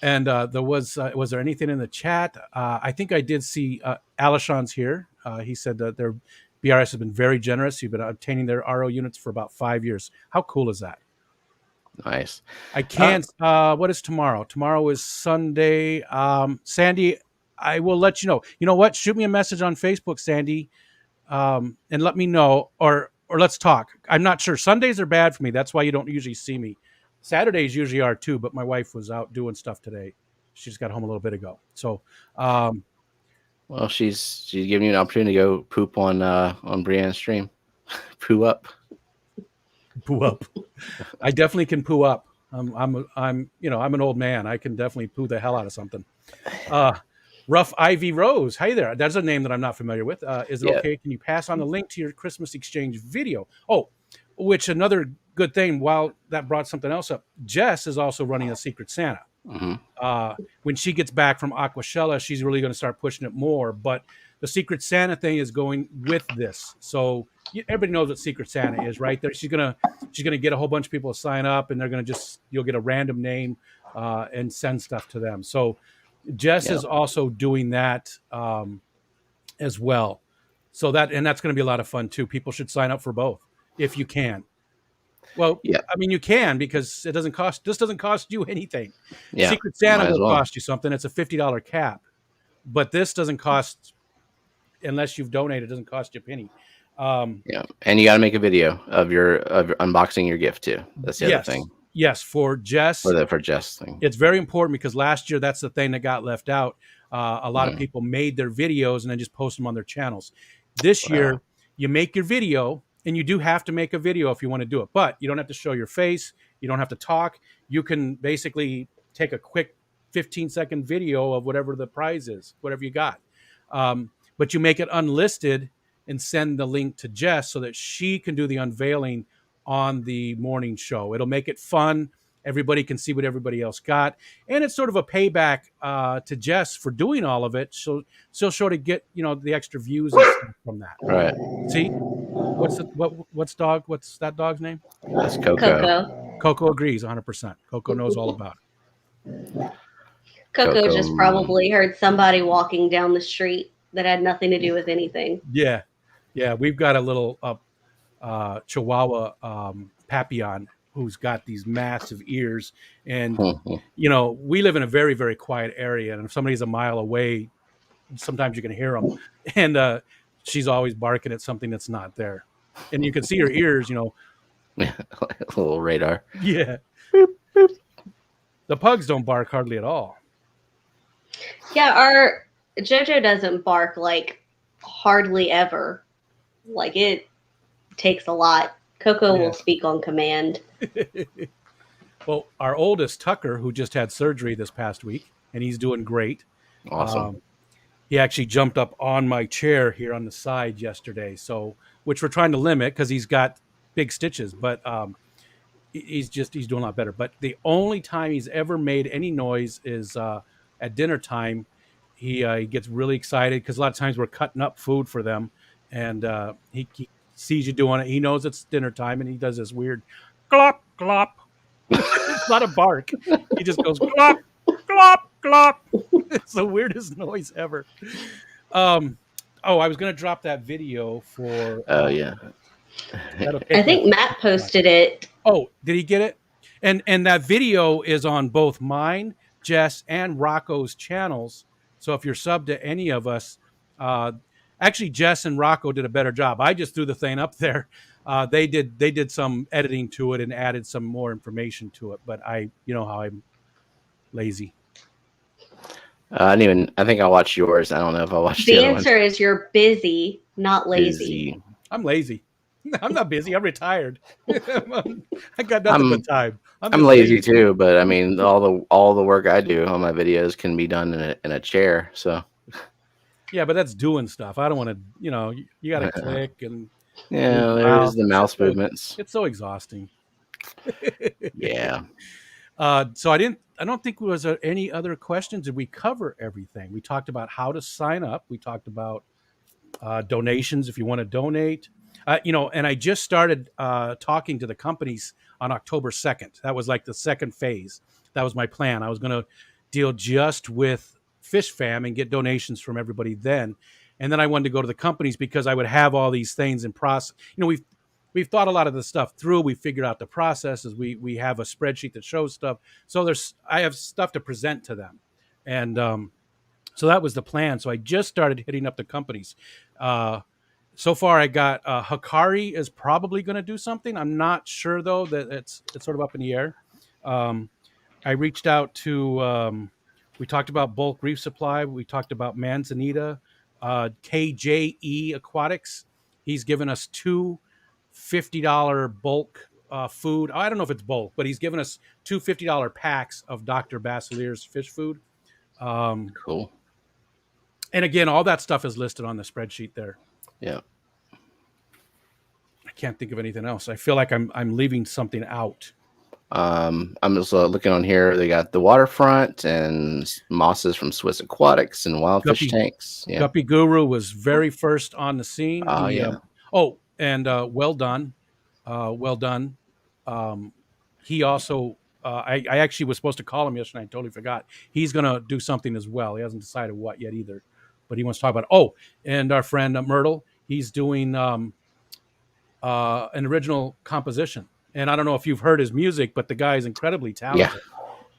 And was there anything in the chat? I think I did see Alishon's here. He said that their BRS has been very generous. You've been obtaining their RO units for about 5 years. How cool is that? Nice. I can't. What is tomorrow? Tomorrow is Sunday. Sandy, I will let you know. You know what? Shoot me a message on Facebook, Sandy, and let me know, or let's talk. I'm not sure. Sundays are bad for me. That's why you don't usually see me. Saturdays usually are too, but my wife was out doing stuff today. She just got home a little bit ago. So, well, she's giving you an opportunity to go poop on Brianne's stream. Poo up. Poo up. I definitely can poo up. I'm an old man. I can definitely poo the hell out of something. Rough Ivy Rose. Hi there. That's a name that I'm not familiar with. Is it okay? Can you pass on the link to your Christmas exchange video? Oh, which another good thing, while that brought something else up, Jess is also running a Secret Santa. When she gets back from Aquashella, she's really going to start pushing it more. But the Secret Santa thing is going with this. So everybody knows what Secret Santa is, right? She's gonna get a whole bunch of people to sign up, and they're gonna you'll get a random name and send stuff to them. So Jess is also doing that as well. So that's going to be a lot of fun too. People should sign up for both if you can. Well, I mean, you can, because this doesn't cost you anything. Yeah, Secret Santa will cost you something. It's a $50 cap, but this doesn't cost, unless you've donated, it doesn't cost you a penny. And you got to make a video of your unboxing your gift too. That's the other thing. Yes, for Jess. For Jess thing. It's very important because last year that's the thing that got left out. A lot of people made their videos and then just post them on their channels. This year, you make your video, and you do have to make a video if you want to do it, but you don't have to show your face. You don't have to talk. You can basically take a quick 15-second video of whatever the prize is, whatever you got. But you make it unlisted and send the link to Jess so that she can do the unveiling on the morning show. It'll make it fun. Everybody can see what everybody else got. And it's sort of a payback to Jess for doing all of it. She'll sort of get, the extra views and stuff from that. Right. See? What's that dog's name? That's Coco. Coco agrees 100%. Coco knows all about it. Coco just probably heard somebody walking down the street that had nothing to do with anything. Yeah. Yeah, we've got a little Chihuahua Papillon who's got these massive ears. And, we live in a very, very quiet area. And if somebody's a mile away, sometimes you can hear them. And she's always barking at something that's not there. And you can see her ears, a little radar. Yeah. Boop, boop. The pugs don't bark hardly at all. Yeah, our JoJo doesn't bark like hardly ever. Like it takes a lot. Coco will speak on command. Well, our oldest, Tucker, who just had surgery this past week, and he's doing great. Awesome. He actually jumped up on my chair here on the side yesterday, which we're trying to limit because he's got big stitches, but he's doing a lot better. But the only time he's ever made any noise is at dinner time. He gets really excited because a lot of times we're cutting up food for them, and he sees you doing it. He knows it's dinner time, and he does this weird glop glop. It's not a bark. He just goes glop glop glop. It's the weirdest noise ever. I was going to drop that video for. Oh yeah. I think Matt posted it. Oh, did he get it? And that video is on both mine, Jess, and Rocco's channels. So if you're subbed to any of us, actually Jess and Rocco did a better job. I just threw the thing up there. They did some editing to it and added some more information to it. But how I'm lazy. I think I watched yours. I don't know if I watched the answer is you're busy, not lazy. I'm lazy. I'm not busy. I'm retired. I got nothing but time. I'm lazy too, but I mean, all the work I do on my videos can be done in a chair. So yeah, but that's doing stuff. I don't want to. You got to click and there's the mouse movements. It's so exhausting. Yeah. So I don't think there was any other questions. Did we cover everything? We talked about how to sign up. We talked about donations if you want to donate. And I just started talking to the companies on October 2nd. That was like the second phase. That was my plan. I was going to deal just with Fish Fam and get donations from everybody then. And then I wanted to go to the companies because I would have all these things in process. We've thought a lot of the stuff through. We figured out the processes. We have a spreadsheet that shows stuff. So I have stuff to present to them. And so that was the plan. So I just started hitting up the companies. So far, I got Hikari is probably going to do something. I'm not sure, though, that it's sort of up in the air. I reached out to, we talked about Bulk Reef Supply. We talked about Manzanita, KJE Aquatics. He's given us two $50 bulk food. I don't know if it's bulk, but he's given us two $50 packs of Dr. Basilier's fish food. Cool. And again, all that stuff is listed on the spreadsheet there. Yeah. I can't think of anything else. I feel like I'm leaving something out. I'm just looking on here. They got the waterfront and mosses from Swiss Aquatics and wild fish tanks. Yeah. Guppy Guru was very first on the scene. Yeah. And well done. Well done. He also, I actually was supposed to call him yesterday. I totally forgot. He's going to do something as well. He hasn't decided what yet either. But he wants to talk about and our friend Myrtle, he's doing an original composition. And I don't know if you've heard his music, but the guy is incredibly talented.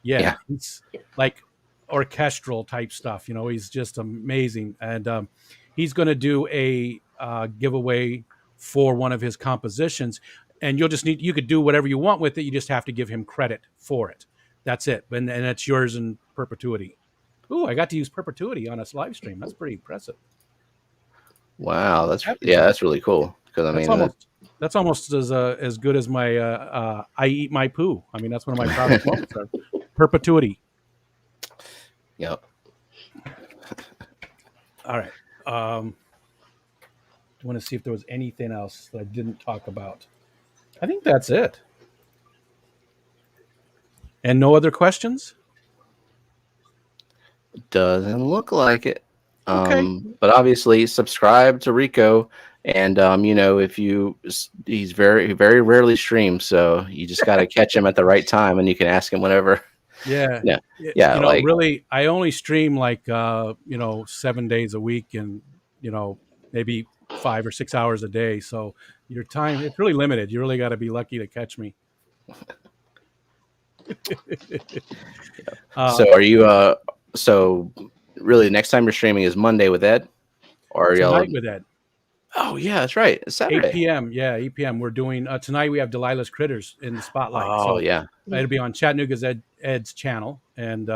Yeah. It's like orchestral type stuff. He's just amazing. And he's going to do a giveaway for one of his compositions. and you could do whatever you want with it. You just have to give him credit for it. That's it. And it's yours in perpetuity. Ooh, I got to use perpetuity on a live stream. That's pretty impressive. Wow, Happy about that's really cool. Because I That's mean, almost as good as my I eat my poo. I mean, that's one of my proudest moments. Perpetuity. yep. All right. I want to see if there was anything else that I didn't talk about. I think that's it. And no other questions? Doesn't look like it. Okay. But obviously, subscribe to Rico, and if he's very rarely streams, so you just got to catch him at the right time, and you can ask him whenever. Yeah. Yeah, yeah, like Really, I only stream like 7 days a week, and maybe 5 or 6 hours a day. So your time, it's really limited. You really got to be lucky to catch me. so. Are you so really? Next time you're streaming is Monday with Ed, or y'all? Tonight with Ed. Oh yeah, that's right. It's Saturday. 8 p.m. Yeah, 8 p.m. We're doing tonight. We have Delilah's Critters in the spotlight. Oh So yeah. it'll be on Chattanooga's Ed's channel, and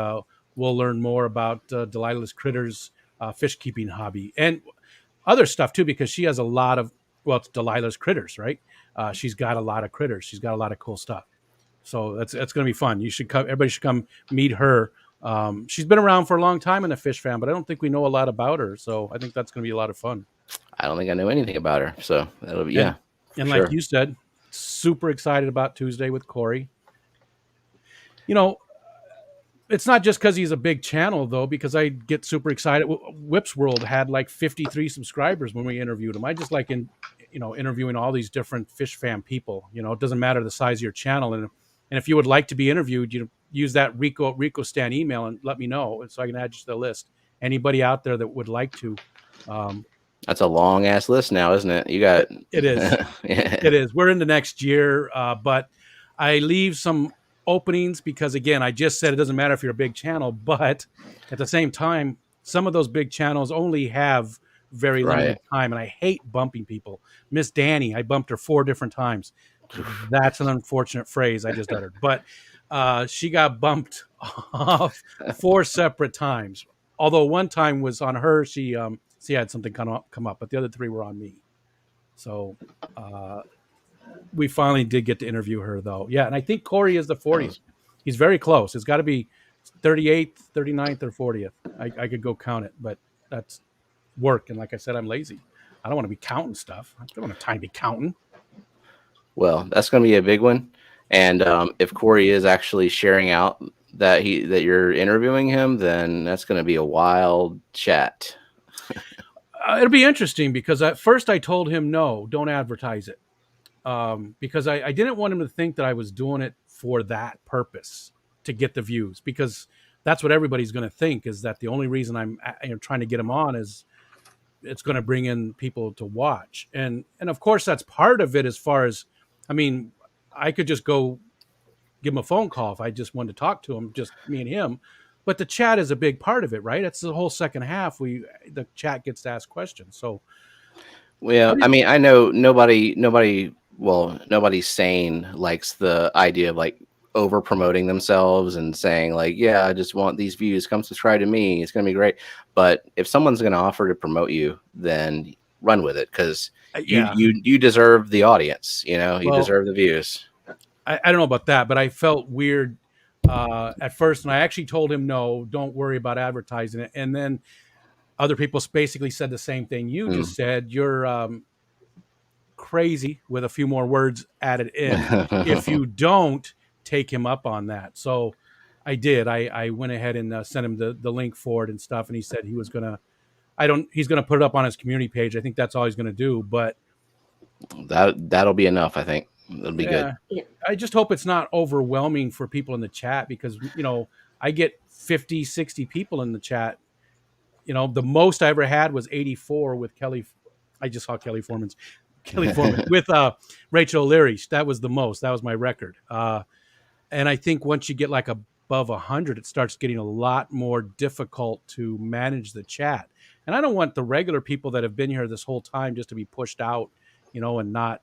we'll learn more about Delilah's Critters fish keeping hobby and other stuff too, because she has a lot of it's Delilah's Critters, right? She's got a lot of critters. She's got a lot of cool stuff. So that's going to be fun. You should come. Everybody should come meet her. She's been around for a long time in the fish fam, but I don't think we know a lot about her. So I think that's going to be a lot of fun. I don't think I know anything about her, so that'll be And sure. like you said, super excited about Tuesday with Corey. It's not just because he's a big channel, though, because I get super excited. Whips World had like 53 subscribers when we interviewed him. I just like interviewing all these different fish fam people. It doesn't matter the size of your channel, and if you would like to be interviewed, use that Rico Stan email and let me know, so I can add you to the list. Anybody out there that would like to. That's a long ass list now, isn't it? You got it is. Yeah. It is. We're into next year, but I leave some openings because, again, I just said it doesn't matter if you're a big channel, but at the same time, some of those big channels only have very limited time, and I hate bumping people. Miss Danny, I bumped her 4 different times. That's an unfortunate phrase I just uttered, but she got bumped off 4 separate times. Although one time was on her, she had something come up, but the other 3 were on me. So we finally did get to interview her, though. Yeah, and I think Corey is the 40th. He's very close. It's got to be 38th, 39th, or 40th. I could go count it, but that's work. And like I said, I'm lazy. I don't want to be counting stuff. I don't have time to be counting. Well, that's going to be a big one. And if Corey is actually sharing out that you're interviewing him, then that's going to be a wild chat. It'll be interesting because at first I told him, no, don't advertise it. Because I didn't want him to think that I was doing it for that purpose, to get the views, because that's what everybody's going to think, is that the only reason I'm trying to get him on is it's going to bring in people to watch. And of course, that's part of it. As far as, I mean, I could just go give him a phone call if I just wanted to talk to him, just me and him. But the chat is a big part of it, right? It's the whole second half. The chat gets to ask questions. So, well, I mean, I know nobody sane likes the idea of like over promoting themselves and saying like, yeah, I just want these views. Come subscribe to me. It's going to be great. But if someone's going to offer to promote you, then run with it, because you deserve the audience. You deserve the views. I don't know about that, but I felt weird at first, and I actually told him, no, don't worry about advertising it. And then other people basically said the same thing you just said. You're crazy, with a few more words added in. If you don't take him up on that. So I did. I went ahead and sent him the link for it and stuff, and he said he was gonna. He's gonna put it up on his community page. I think that's all he's gonna do. But that'll be enough. I think it'll be good. Yeah. I just hope it's not overwhelming for people in the chat, because I get 50, 60 people in the chat. The most I ever had was 84 with Kelly. I just saw Kelly Foreman with Rachel O'Leary. That was the most. That was my record. And I think once you get like above 100, it starts getting a lot more difficult to manage the chat. And I don't want the regular people that have been here this whole time just to be pushed out, and not,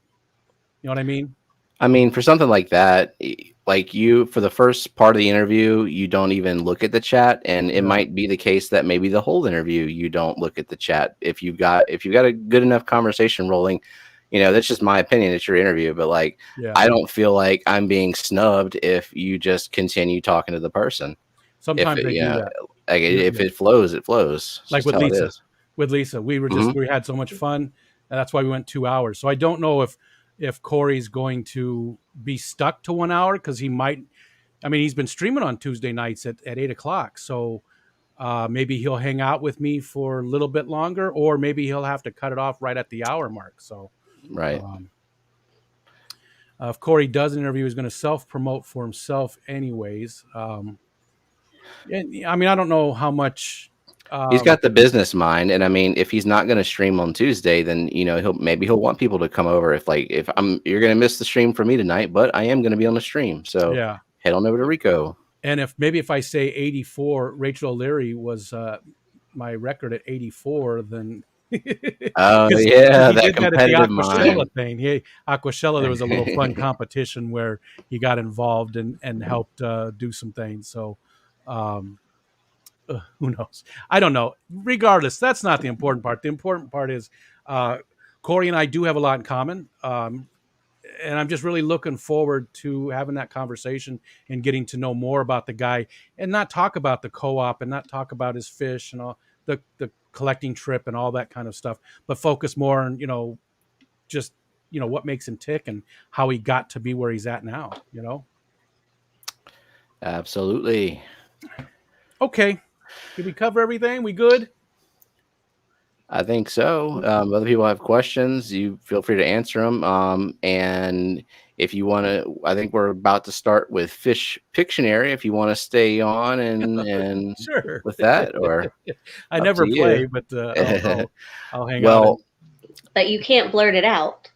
you know what I mean? I mean, for something like that, like you, for the first part of the interview, you don't even look at the chat, and it Right. might be the case that maybe the whole interview you don't look at the chat. If you've got a good enough conversation rolling, that's just my opinion. It's your interview, but like, Yeah. I don't feel like I'm being snubbed if you just continue talking to the person. Sometimes they do that. Like if Yeah. it flows, it flows. It's Like just with how it Lisa. is. With Lisa, we had so much fun, and that's why we went 2 hours. So I don't know if Corey's going to be stuck to 1 hour, because he might. I mean, he's been streaming on Tuesday nights at 8 o'clock, so maybe he'll hang out with me for a little bit longer, or maybe he'll have to cut it off right at the hour mark. So, Right. if Corey does an interview, he's going to self promote for himself, anyways. And, I mean, I don't know how much. He's got the business mind, and I mean, if he's not going to stream on Tuesday, then he'll want people to come over. If you're going to miss the stream for me tonight, but I am going to be on the stream, so Yeah. head on over to Rico. And if I say 84, Rachel O'Leary was my record at 84, then Oh 'cause yeah, he that did that at the competitive Aquashella mind. thing. Aquashella, there was a little fun competition where he got involved and helped do some things. So who knows? I don't know. Regardless, that's not the important part. The important part is Corey and I do have a lot in common. And I'm just really looking forward to having that conversation and getting to know more about the guy, and not talk about the co-op and not talk about his fish and all the collecting trip and all that kind of stuff, but focus more on, just, what makes him tick and how he got to be where he's at now, Absolutely. Okay. Did we cover everything? We good? I think so. Other people have questions, you feel free to answer them. And if you want to, I think we're about to start with Fish Pictionary. If you want to stay on and Sure. with that, or I up never to play, you. but I'll hang out. Well, But you can't blurt it out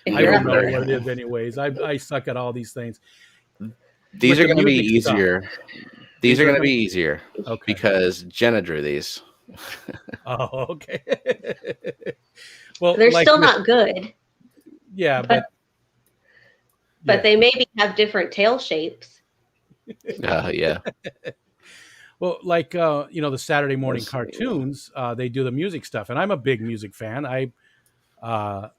if I you're don't up know there. what it is anyways. I suck at all these things. these With are the going to be music stuff. easier. These are going to be easier Okay. because Jenna drew these. Oh, okay. Well, They're like still not good, Yeah, but they maybe have different tail shapes. Yeah. Well, like the Saturday morning Let's see. cartoons, they do the music stuff, and I'm a big music fan. I love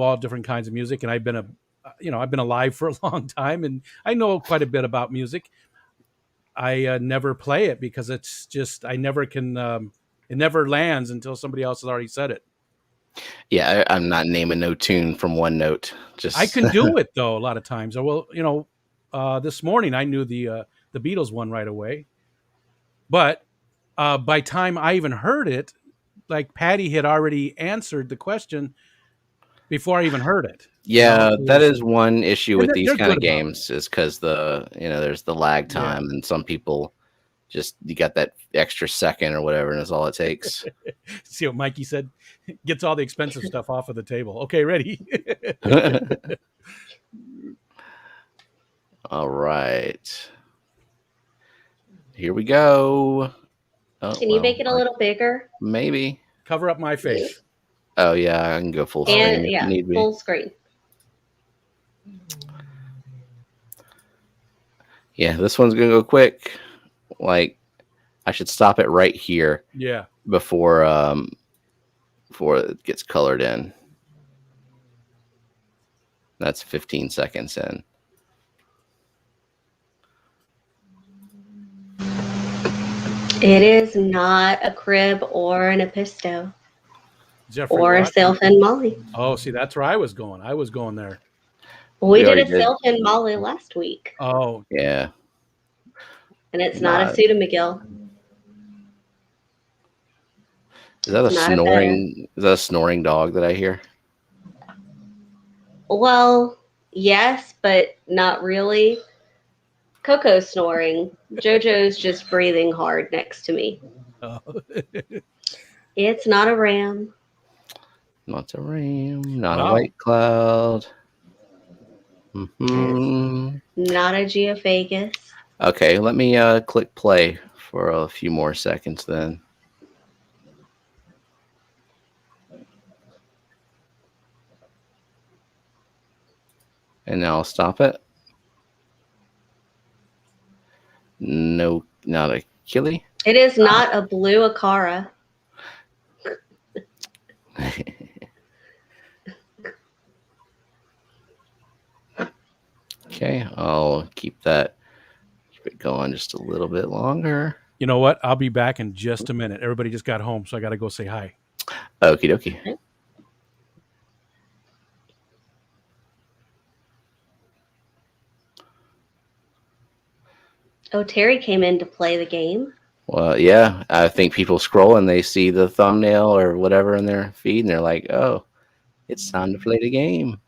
all different kinds of music, and I've been alive for a long time, and I know quite a bit about music. I never play it because it's just I never can. It never lands until somebody else has already said it. Yeah, I'm not naming no tune from one note. Just I can do it though a lot of times. Well, this morning I knew the Beatles one right away, but by time I even heard it, like Patty had already answered the question before I even heard it. Yeah, It that was- is one issue with And these they're kind of good about games is because there's the lag Yeah. time, and some people just you got that extra second or whatever, and that's all it takes. See what Mikey said? Gets all the expensive stuff off of the table. Okay, ready? All right, here we go. Oh, Can you make it a little bigger? Maybe. Cover up my face. Oh yeah, I can go full screen And if need be. full screen. Yeah, this one's gonna go quick. Like, I should stop it right here Yeah. before it gets colored in. That's 15 seconds in. It is not a crib or an episto Jeffrey or a Watson. sailfin molly. Oh, see, that's where I was going. I was going there. We did already a sailfin molly last week, Oh, Yeah. and it's not a Not- Pseudo McGill. Is that a Not a snoring? Is that a snoring dog that I hear? Well, yes, but not really. Coco's snoring. Jojo's just breathing hard next to me. oh. It's not a ram. Not a ram, not Wow. a white cloud. Hmm. Not a geophagus. Okay, let me click play for a few more seconds then. And now I'll stop it. No, not a killie. It is not a blue Acara. Okay, I'll keep it going just a little bit longer. You know what? I'll be back in just a minute. Everybody just got home, so I got to go say hi. Okie dokie. Okay. Oh, Terry came in to play the game. Well, yeah, I think people scroll and they see the thumbnail or whatever in their feed, and they're like, "Oh, it's time to play the game."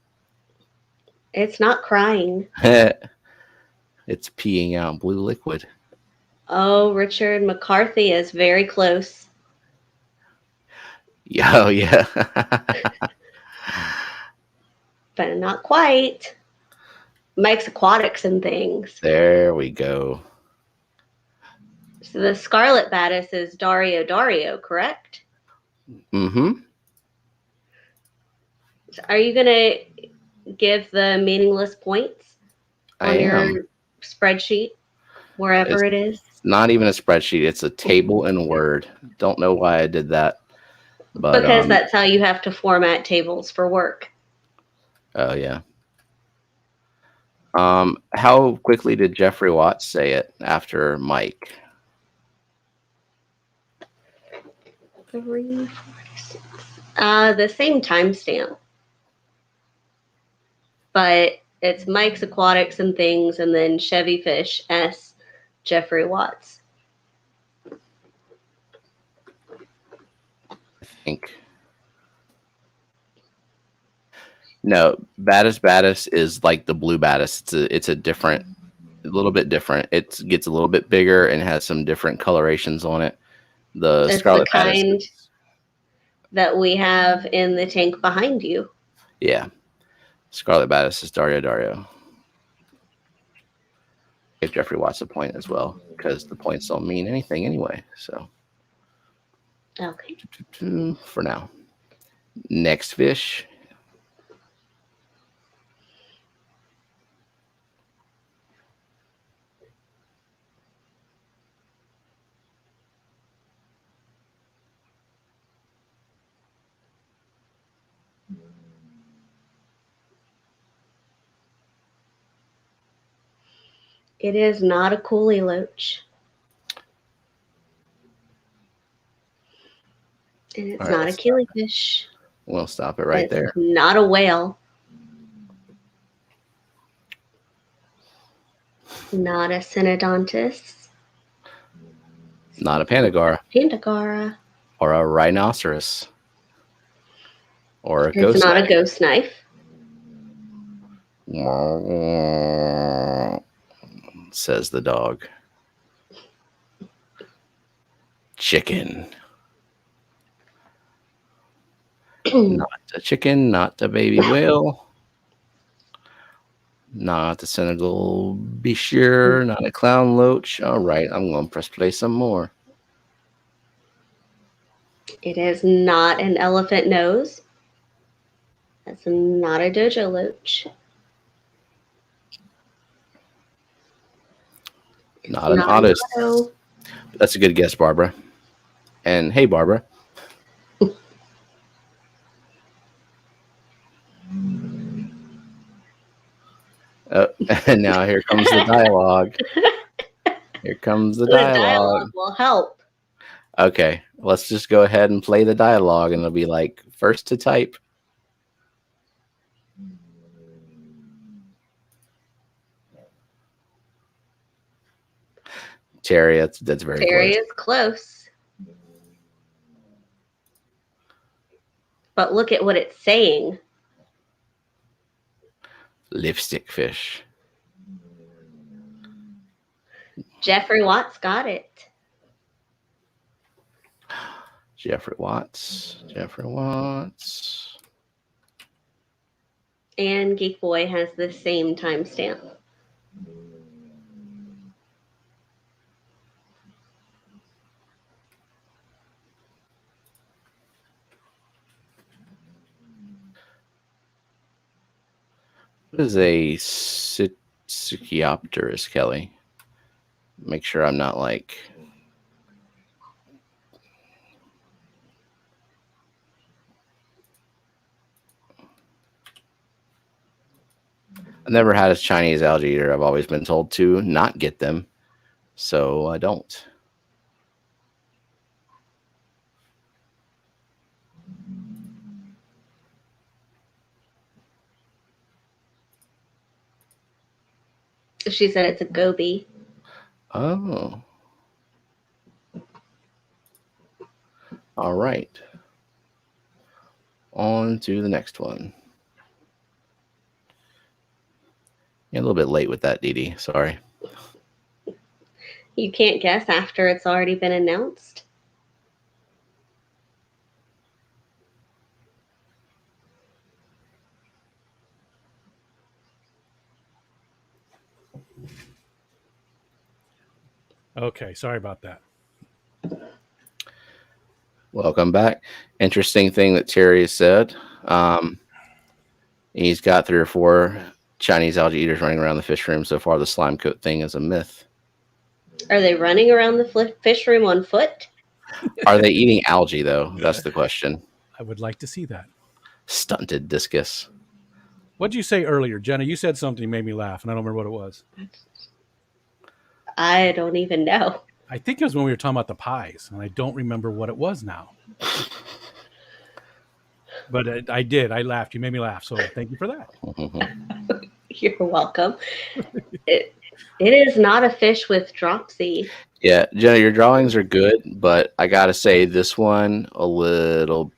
It's not crying. It's peeing out blue liquid. Oh, Richard McCarthy is very close. Oh, yeah. But not quite. Mike's Aquatics and Things. There we go. So the Scarlet Baddis is Dario, correct? Mm-hmm. So are you going to give the meaningless points on your spreadsheet, wherever it is? Not even a spreadsheet. It's a table in Word. Don't know why I did that. But, because that's how you have to format tables for work. Oh, yeah. How quickly did Jeffrey Watts say it after Mike? 3:46. The same timestamp. But it's Mike's Aquatics and Things, and then Chevy Fish S. Jeffrey Watts. I think. No, Baddest is like the blue Baddest. It's a different, a little bit different. It gets a little bit bigger and has some different colorations on it. The It's Scarlet the kind Baddest that we have in the tank behind you. Yeah. Scarlet Baddest is Dario. Give Jeffrey Watts a point as well, because the points don't mean anything anyway. So, Okay. for now. Next fish. It is not a coolie loach. And it's not a killifish. We'll stop it right there. Not a whale. Not a Synodontis. Not a Pandagara. Pandagara. Or a rhinoceros. Or a It's ghost not knife. a ghost knife. Says the dog. Chicken. Not a chicken, not a baby whale. Not the Senegal Bichir, not a clown loach. All right, I'm going to press play some more. It is not an elephant nose. That's not a dojo loach. Not an otis. Auto. That's a good guess, Barbara. And hey, Barbara. And now here comes the dialogue. Here comes the dialogue. The dialogue will help. Okay, let's just go ahead and play the dialogue, and it'll be like first to type. Terry, that's very Terry close. is close. But look at what it's saying. Lipstick fish. Jeffrey Watts got it. Jeffrey Watts. And Geek Boy has the same timestamp. What is a Suchiopterus, Kelly? Make sure I'm not like. I've never had a Chinese algae eater. I've always been told to not get them, so I don't. She said it's a goby. Oh. All right. On to the next one. You're a little bit late with that, Dee Dee. Sorry. You can't guess after it's already been announced. Okay, sorry about that. Welcome back. Interesting thing that Terry said. He's got 3 or 4 Chinese algae eaters running around the fish room. So far, the slime coat thing is a myth. Are they running around the fish room on foot? Are they eating algae, though? That's the question. I would like to see that. Stunted discus. What did you say earlier, Jenna? You said something that made me laugh, and I don't remember what it was. I don't even know. I think it was when we were talking about the pies, and I don't remember what it was now. But I did. I laughed. You made me laugh, so thank you for that. You're welcome. It is not a fish with dropsy. Yeah, Jenna, your drawings are good, but I gotta say this one a little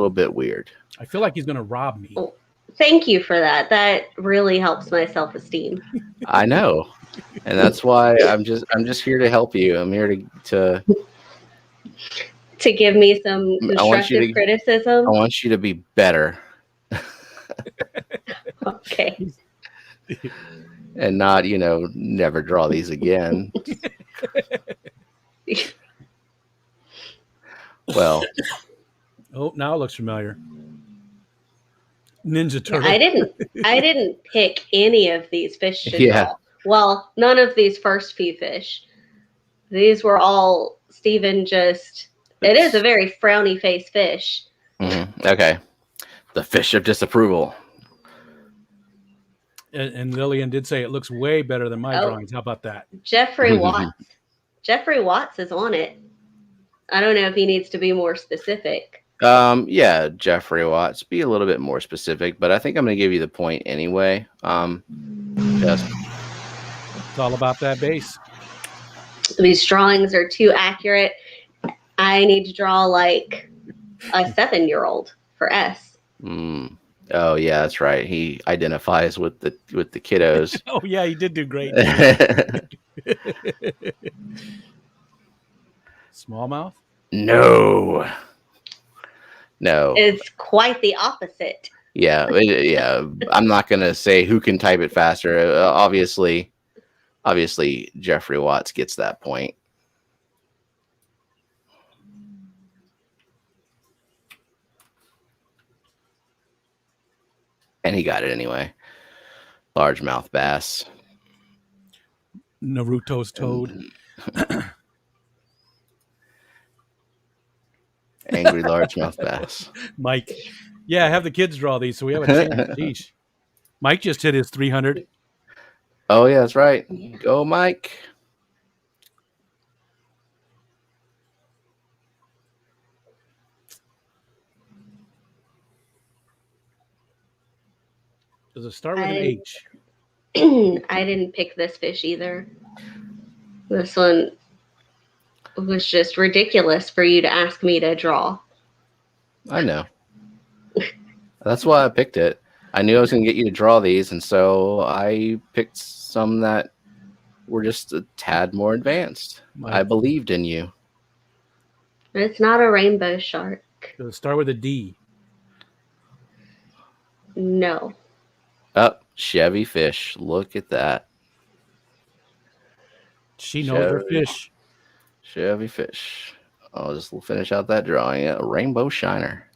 bit weird. I feel like he's going to rob me. Oh, thank you for that. That really helps my self-esteem. I know, and that's why I'm just here to help you. I'm here to give me some constructive criticism. I want you to be better. Okay. And not, never draw these again. Well. Oh, now it looks familiar. Ninja Turtle. I didn't pick any of these fish to draw. Well, none of these first few fish. These were all Stephen just... It is a very frowny face fish. Mm-hmm. Okay. The fish of disapproval. And Lillian did say it looks way better than my drawings. How about that? Jeffrey Watts. Jeffrey Watts is on it. I don't know if he needs to be more specific. Yeah, Jeffrey Watts. Be a little bit more specific, but I think I'm going to give you the point anyway. Just it's all about that base. These drawings are too accurate. I need to draw like a 7-year-old for S. Oh yeah, that's right. He identifies with the kiddos. Oh yeah, he did do great. Smallmouth? No. It's quite the opposite. Yeah. I'm not gonna say who can type it faster. Obviously, Jeffrey Watts gets that point. And he got it anyway. Largemouth bass. Naruto's toad. Angry largemouth bass. Mike. Yeah, have the kids draw these so we have a chance. Jeez. Mike just hit his 300. Oh, yeah, that's right. Go, Mike. Does it start with an H? I didn't pick this fish either. This one was just ridiculous for you to ask me to draw. I know. That's why I picked it. I knew I was going to get you to draw these, and so I picked some that were just a tad more advanced. I believed in you. It's not a rainbow shark. Does it start with a D? No. Oh, Chevy fish. Look at that. She knows her fish. Chevy fish. I'll just finish out that drawing. A rainbow shiner.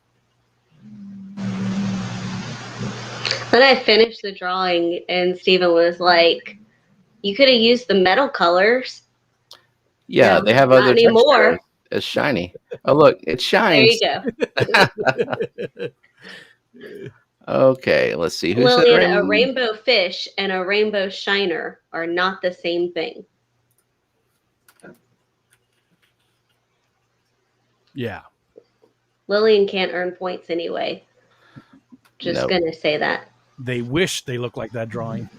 Then I finished the drawing, and Stephen was like, "You could have used the metal colors." Yeah, No, they have not other anymore. texture. It's shiny. Oh, look, it There you shines. go. Okay, let's see. Who said Lillian, a rain? rainbow fish and a rainbow shiner are not the same thing. Yeah. Lillian can't earn points anyway. Just Nope. gonna say that. They wish they looked like that drawing.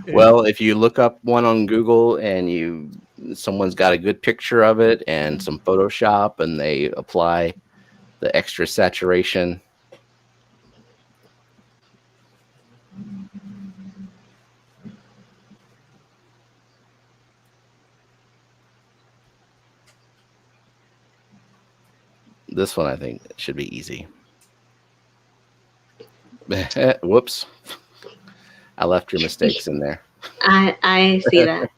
Well, if you look up one on Google and someone's got a good picture of it and some Photoshop and they apply the extra saturation. This one I think should be easy. Whoops. I left your mistakes in there. I see that.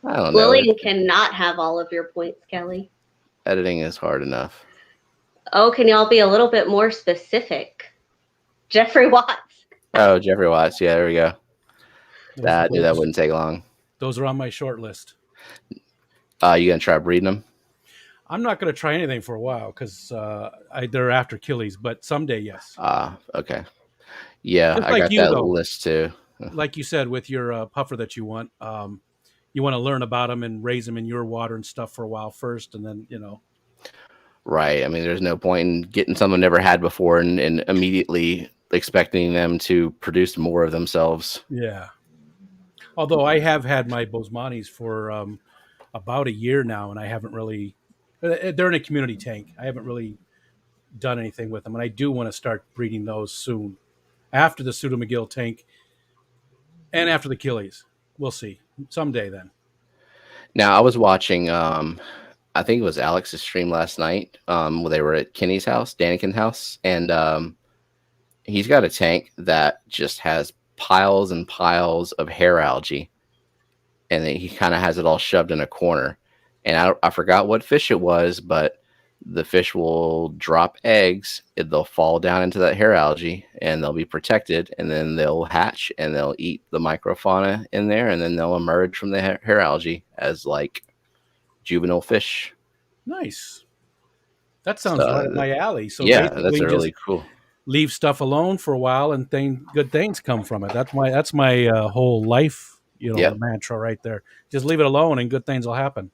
I don't know. Lillian cannot have all of your points, Kelly. Editing is hard enough. Oh, can y'all be a little bit more specific? Jeffrey Watts. Oh, Jeffrey Watts. Yeah, there we go. That wouldn't take long. Those are on my short list. You gonna try breeding them? I'm not going to try anything for a while because they're after Achilles, but someday, yes. Okay. Yeah, Just I like got you, that though. list too. Like you said, with your puffer that you want to learn about them and raise them in your water and stuff for a while first, and then Right. I mean, there's no point in getting someone never had before and immediately expecting them to produce more of themselves. Yeah. Although I have had my Bosmanis for about a year now, and I haven't really. They're in a community tank. I haven't really done anything with them, and I do want to start breeding those soon, after the Pseudo-McGill tank, and after the Achilles. We'll see someday. Then. Now, I was watching. I think it was Alex's stream last night. Where they were at Kenny's house, Daniken's house, and he's got a tank that just has piles and piles of hair algae, and he kind of has it all shoved in a corner. And I forgot what fish it was, but the fish will drop eggs. They'll fall down into that hair algae, and they'll be protected, and then they'll hatch, and they'll eat the microfauna in there, and then they'll emerge from the hair algae as like juvenile fish. Nice. That sounds right up my alley. So yeah, that's really cool. Leave stuff alone for a while, and good things come from it. That's my whole life, mantra right there. Just leave it alone, and good things will happen.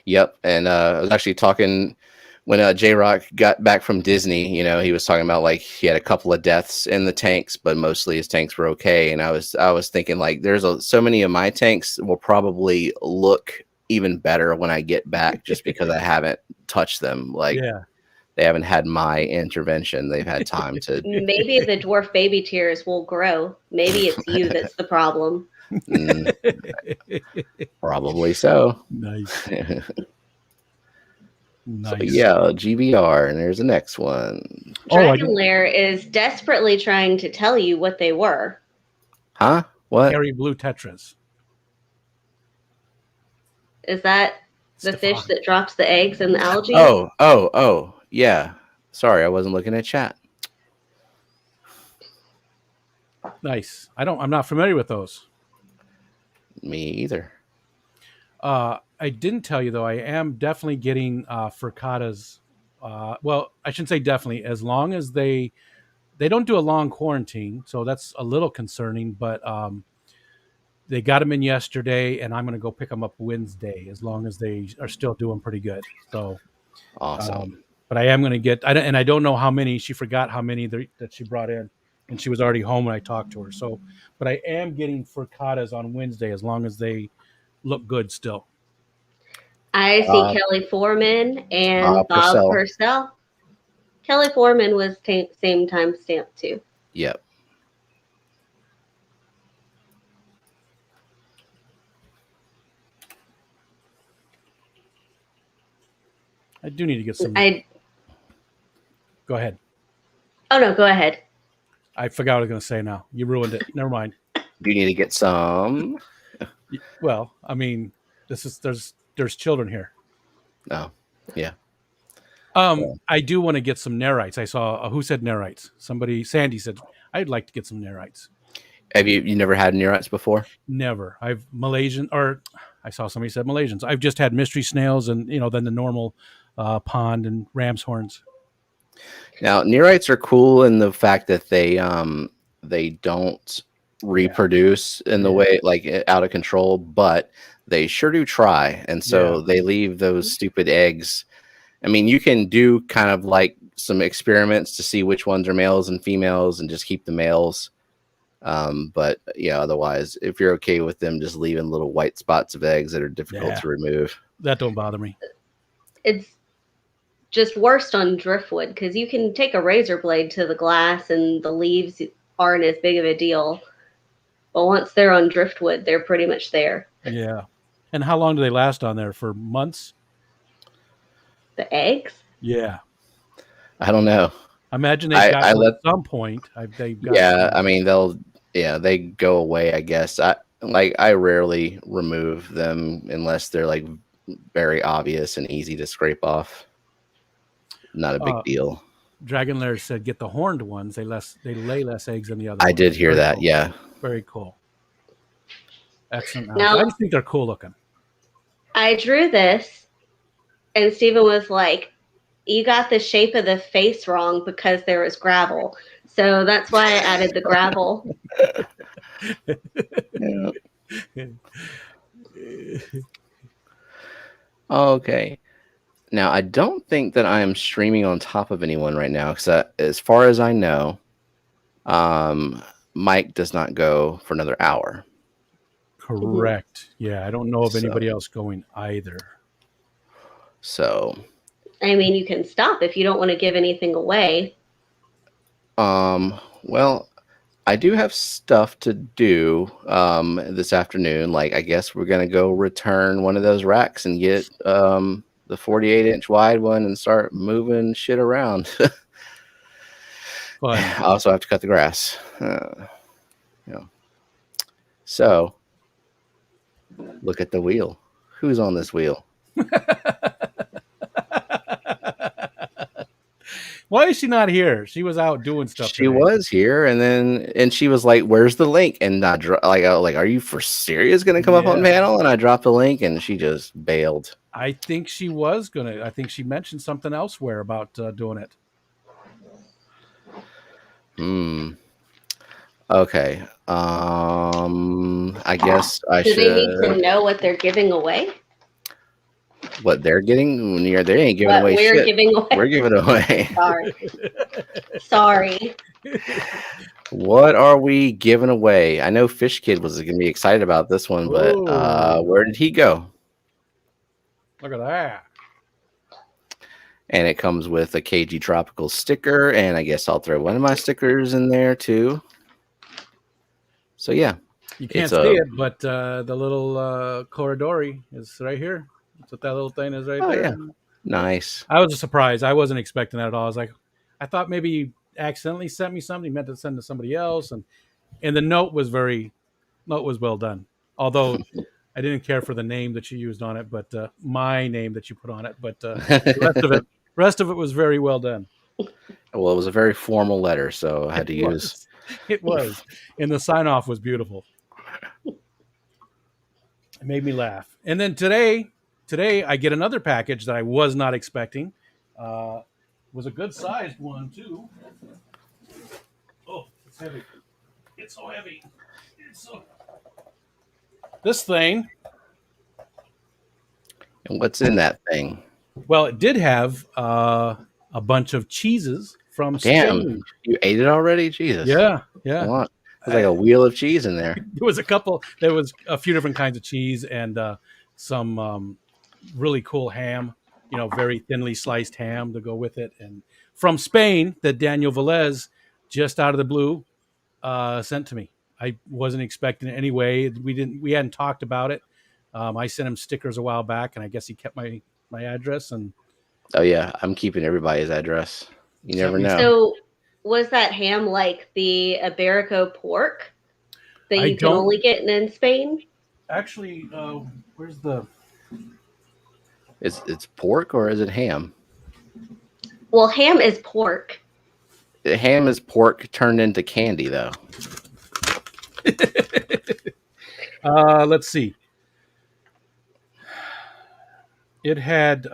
Yep. And I was actually talking when J-Rock got back from Disney, he was talking about like he had a couple of deaths in the tanks, but mostly his tanks were okay. And I was thinking like there's so many of my tanks will probably look even better when I get back just because I haven't touched them. Like they haven't had my intervention. They've had time to. Maybe the dwarf baby tears will grow. Maybe it's you that's the problem. Probably so. Nice. Nice. So, yeah, GBR, and there's the next one. Dragon Lair is desperately trying to tell you what they were. Huh? What? Hairy blue tetras. Is that the fish that drops the eggs in the algae? Oh, yeah. Sorry, I wasn't looking at chat. Nice. I'm not familiar with those. Me either. I didn't tell you though. I am definitely getting furcadas. Well, I shouldn't say definitely. As long as they don't do a long quarantine, so that's a little concerning. But they got them in yesterday, and I'm going to go pick them up Wednesday. As long as they are still doing pretty good. So awesome. But I am going to get. I don't know how many. She forgot how many that she brought in, and she was already home when I talked to her. So, but I am getting furcadas on Wednesday as long as they look good still. I see Kelly Foreman and Bob Purcell. Kelly Foreman was same time stamp too. Yep. I do need to get some. Go ahead. Oh no, go ahead. I forgot what I was going to say now. You ruined it. Never mind. Do you need to get some? Well, I mean, there's children here. Oh, yeah. I do want to get some nerites. I saw who said nerites? Sandy said I'd like to get some nerites. Have you never had nerites before? Never. I've Malaysian, or I saw somebody said Malaysians. I've just had mystery snails, and then the normal pond and ram's horns. Now, nerites are cool in the fact that they don't reproduce in the way like out of control, but they sure do try, and so they leave those stupid eggs. I mean, you can do kind of like some experiments to see which ones are males and females, and just keep the males. But yeah, otherwise, if you're okay with them just leaving little white spots of eggs that are difficult to remove, that don't bother me. It's just worst on driftwood because you can take a razor blade to the glass and the leaves aren't as big of a deal. But once they're on driftwood, they're pretty much there. Yeah. And how long do they last on there? For months? The eggs? Yeah. I don't know. I imagine they've got at some point. I mean, they go away, I guess. I rarely remove them unless they're like very obvious and easy to scrape off. Not a big deal. Dragon Lair said get the horned ones. They lay less eggs than the other I ones. did hear Very that, cool. yeah. Very cool. Excellent. Now, I just think they're cool looking. I drew this, and Stephen was like, you got the shape of the face wrong because there was gravel. So that's why I added the gravel. Okay. Now, I don't think that I am streaming on top of anyone right now, because as far as I know, Mike does not go for another hour. Correct. Yeah, I don't know of anybody else going either. So, I mean, you can stop if you don't want to give anything away. Well, I do have stuff to do this afternoon. Like, I guess we're gonna go return one of those racks and get the 48-inch wide one and start moving shit around. I also have to cut the grass. So look at the wheel. Who's on this wheel? Why is she not here? She was out doing stuff. She was here, and she was like, "Where's the link?" And I was like, "Are you for serious going to come up on panel?" And I dropped the link, and she just bailed. I think she was gonna. I think she mentioned something elsewhere about doing it. Okay. I guess I should. Do they need to know what they're giving away? What they're getting? They ain't giving away we're shit. Giving away. We're giving away. Sorry. What are we giving away? I know Fish Kid was going to be excited about this one, but where did he go? Look at that. And it comes with a KG Tropical sticker, and I guess I'll throw one of my stickers in there too. So yeah. You can't see it, but the little Corridori is right here. That's what that little thing is right there. Yeah. Nice. I was surprised. I wasn't expecting that at all. I was like, I thought maybe you accidentally sent me something. You meant to send to somebody else. And the note was well done. Although I didn't care for the name that you used on it, but my name that you put on it. But the rest of it was very well done. Well, it was a very formal letter, so I had to use. It was. And the sign off was beautiful. It made me laugh. And then today I get another package that I was not expecting. Was a good sized one too. Oh, it's heavy. It's so heavy. This thing. And what's in that thing? Well, it did have a bunch of cheeses from Steamy. You ate it already? Jesus. Yeah. There's like a wheel of cheese in there. There was a few different kinds of cheese and some really cool ham, very thinly sliced ham to go with it. And from Spain, that Daniel Velez, just out of the blue, sent to me. I wasn't expecting it anyway. We hadn't talked about it. I sent him stickers a while back, and I guess he kept my address. And oh yeah, I'm keeping everybody's address. You never know. So was that ham like the Iberico pork that you can only get in Spain? Actually, where's the? It's pork or is it ham? Well, ham is pork. Ham is pork turned into candy, though. Let's see. It had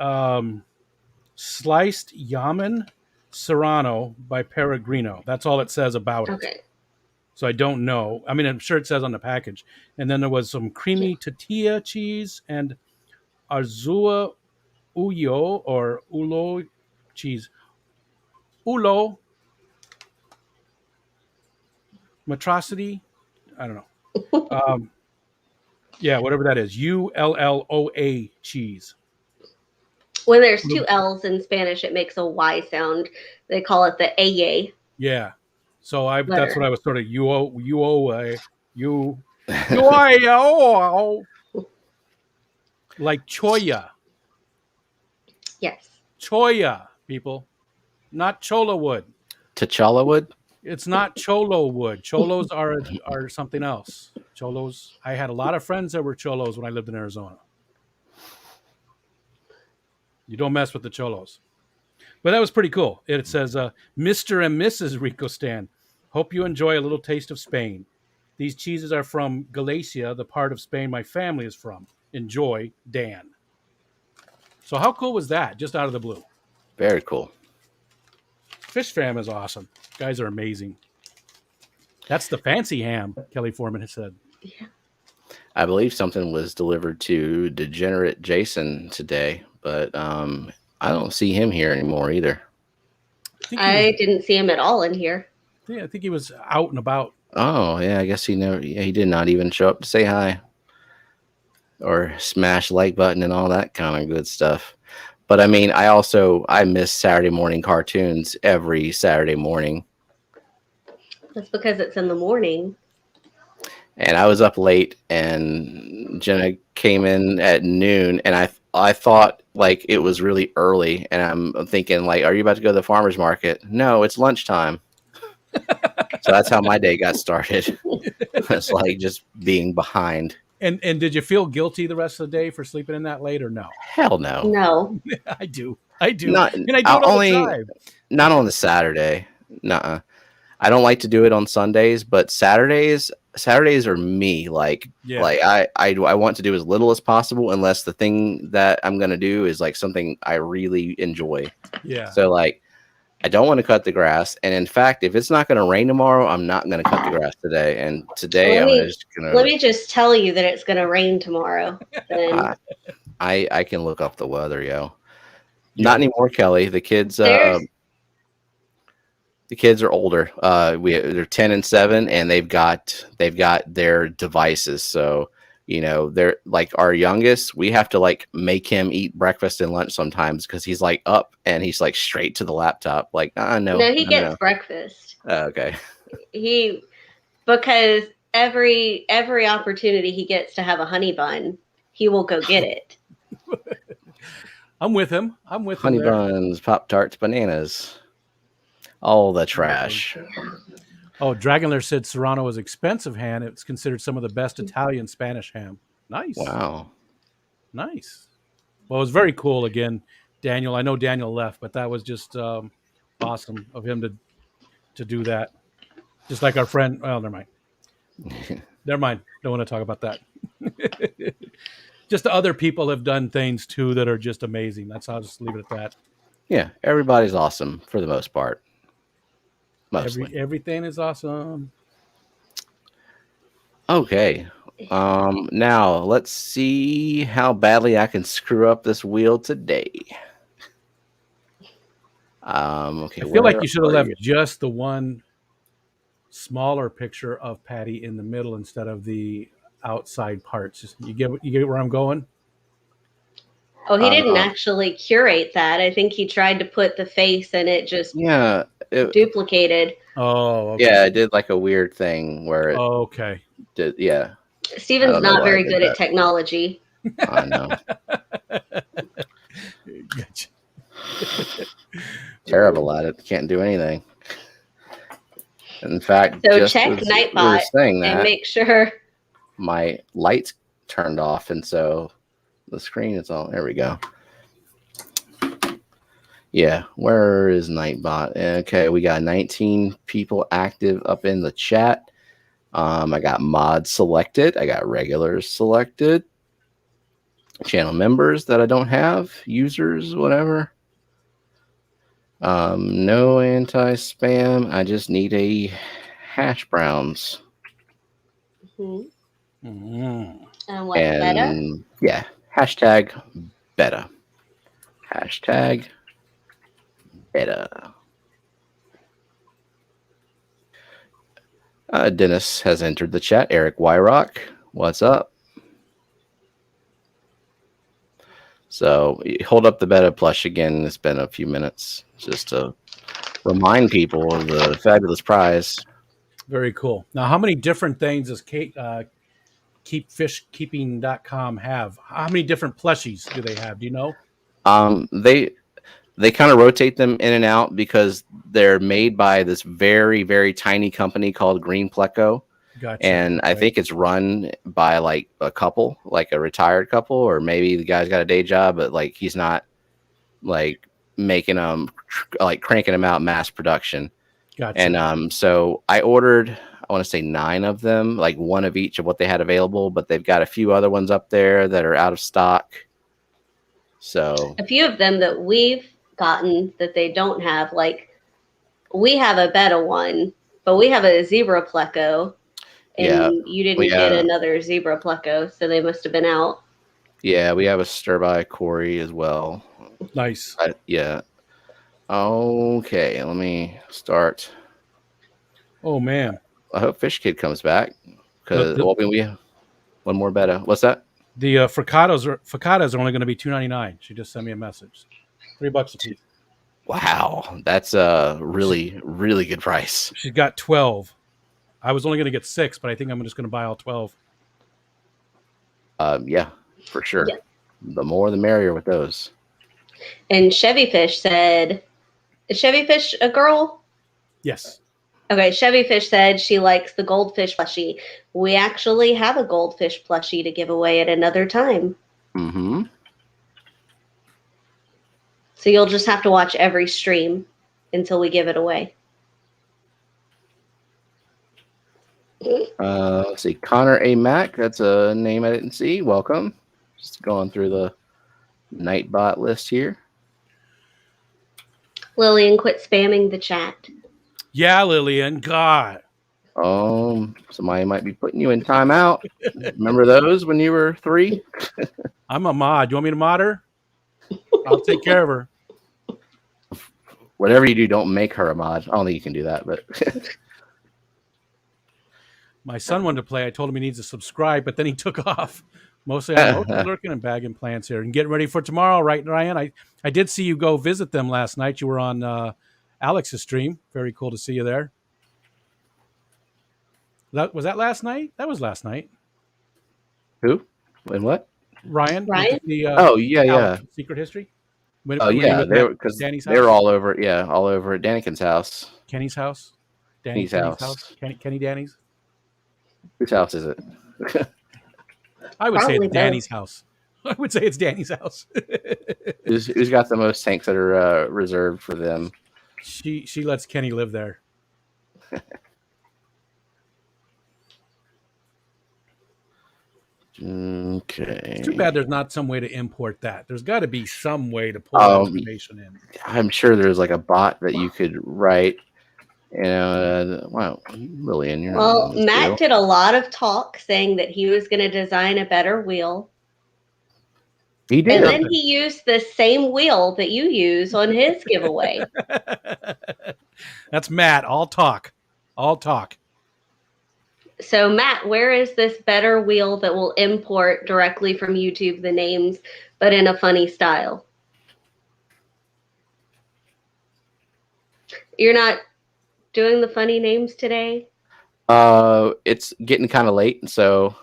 sliced yaman serrano by Peregrino. That's all it says about it. Okay. So I don't know. I mean, I'm sure it says on the package. And then there was some creamy tortilla cheese and Arzua Uyo or Ulo cheese. Ulo Matrosity. I don't know. Yeah, whatever that is. ULLOA cheese. When there's two L's in Spanish, it makes a Y sound. They call it the AY. Yeah. So that's Letter. what I was sort of like choya. Yes. Choya, people. Not chola wood. T'Challa wood? It's not cholo wood. Cholos are something else. Cholos. I had a lot of friends that were cholos when I lived in Arizona. You don't mess with the cholos. But that was pretty cool. It says, Mr. and Mrs. Rico Stan, hope you enjoy a little taste of Spain. These cheeses are from Galicia, the part of Spain my family is from. Enjoy, Dan. So how cool was that? Just out of the blue. Very cool. Fish Fam is awesome. Guys are amazing. That's the fancy ham, Kelly Foreman has said. Yeah. I believe something was delivered to Degenerate Jason today, but I don't see him here anymore either. I didn't see him at all in here. Yeah, I think he was out and about. Oh, yeah, I guess he never. Yeah, he did not even show up to say hi or smash like button and all that kind of good stuff. But I mean, I miss Saturday morning cartoons every Saturday morning. That's because it's in the morning. And I was up late, and Jenna came in at noon, and I thought like it was really early, and I'm thinking like, are you about to go to the farmer's market? No, it's lunchtime. So that's how my day got started. It's like just being behind. And did you feel guilty the rest of the day for sleeping in that late or no? Hell no. No. I do. Not, and I do it all the time. Not on the Saturday. Nuh-uh. I don't like to do it on Sundays, but Saturdays are me. Like I want to do as little as possible unless the thing that I'm gonna do is like something I really enjoy. Yeah. So like I don't want to cut the grass, and in fact, if it's not going to rain tomorrow, I'm not going to cut the grass today. And today, let me just tell you that it's going to rain tomorrow. Then. I can look up the weather, yo. Not anymore, Kelly. The kids are older. They're 10 and 7, and they've got their devices. So they're like our youngest. We have to like make him eat breakfast and lunch sometimes because he's like up and he's like straight to the laptop. Like, no, he gets breakfast. Okay. Because every opportunity he gets to have a honey bun, he will go get it. I'm with him. Honey buns, Pop-Tarts, bananas, all the trash. Oh, Dragonler said Serrano is expensive ham. It's considered some of the best Italian Spanish ham. Nice. Wow. Nice. Well, it was very cool again, Daniel. I know Daniel left, but that was just awesome of him to do that. Just like our friend. Well, never mind. Never mind. Don't want to talk about that. Just other people have done things too that are just amazing. I'll just leave it at that. Yeah, everybody's awesome for the most part. Mostly. Everything is awesome. Okay. Now let's see how badly I can screw up this wheel today. Okay. I feel like you should have left just the one smaller picture of Patty in the middle instead of the outside parts. You get where I'm going? Oh, he didn't actually curate that. I think he tried to put the face and it just duplicated. Oh, okay. Yeah, it did like a weird thing where it okay. did, yeah. Steven's not very good at technology. I know. Gotcha. Terrible at it. Can't do anything. In fact, so check Nightbot and make sure my lights turned off, and so the screen is on. There we go. Yeah, where is Nightbot? Okay, we got 19 people active up in the chat. I got mods selected. I got regulars selected. Channel members that I don't have. Users, whatever. No anti-spam. I just need a hash browns. Hmm. Mm. And what, beta? And yeah, hashtag beta. Hashtag beta. Dennis has entered the chat. Eric Wyrock, what's up? So hold up the beta plush again. It's been a few minutes just to remind people of the fabulous prize. Very cool. Now, how many different things does keepfishkeeping.com have? How many different plushies do they have? Do you know? They kind of rotate them in and out because they're made by this very, very tiny company called Green Pleco. Gotcha. And I think it's run by like a couple, like a retired couple, or maybe the guy's got a day job, but like he's not like making them like cranking them out mass production. Gotcha. And so I ordered, I want to say 9 of them, like one of each of what they had available, but they've got a few other ones up there that are out of stock. So A few of them that we've gotten that they don't have, like we have a beta one, but we have a zebra pleco, and yeah, you didn't get another zebra pleco, so they must have been out. Yeah, we have a stir by Corey as well. Nice. Yeah. Okay, let me start. Oh man, I hope Fish Kid comes back because we have one more beta. What's that? the fricatas are only going to be $2.99. She just sent me a message. $3 a piece. Wow, that's a really, really good price. She's got 12. I was only going to get 6, but I think I'm just going to buy all 12. Yeah, for sure. Yeah. The more the merrier with those. And Chevy Fish said, is Chevy Fish a girl? Yes. Okay, Chevy Fish said she likes the goldfish plushie. We actually have a goldfish plushie to give away at another time. Mm-hmm. So you'll just have to watch every stream until we give it away. Let's see. Connor A. Mack. That's a name I didn't see. Welcome. Just going through the Nightbot list here. Lillian, quit spamming the chat. Yeah, Lillian. God. Somebody might be putting you in timeout. Remember those when you were 3? I'm a mod. You want me to mod her? I'll take care of her. Whatever you do, don't make her a mod. I don't think you can do that, but My son wanted to play. I told him he needs to subscribe, but then he took off. Mostly I'm lurking and bagging plants here and getting ready for tomorrow, right, Ryan? I did see you go visit them last night. You were on Alex's stream. Very cool to see you there. Was that last night? That was last night. Who? And what? Ryan? Oh, yeah. Secret History? They were because they were all over. Yeah, all over at Danikin's house. Kenny's house. Kenny's house. Kenny Danny's. Whose house is it? I would say it's Danny's house. I would say it's Danny's house. Who's got the most tanks that are reserved for them? She lets Kenny live there. Okay. It's too bad there's not some way to import that. There's got to be some way to pull information in. I'm sure there's like a bot that you could write. Wow, Lillian. Well, Matt did a lot of talk saying that he was going to design a better wheel. He did. And then he used the same wheel that you use on his giveaway. That's Matt. All talk. All talk. So, Matt, where is this better wheel that will import directly from YouTube the names, but in a funny style? You're not doing the funny names today? It's getting kind of late, so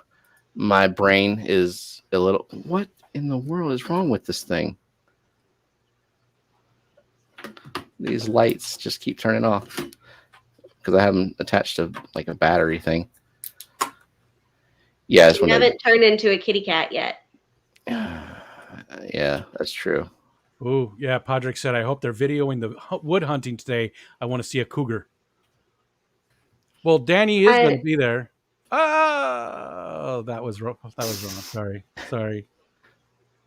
my brain is a little. What in the world is wrong with this thing? These lights just keep turning off because I have them attached to like a battery thing. Yeah, you haven't turned into a kitty cat yet. Yeah, that's true. Oh, yeah. Podrick said, I hope they're videoing the wood hunting today. I want to see a cougar. Well, Danny is going to be there. Oh, that was wrong. That was wrong. Sorry.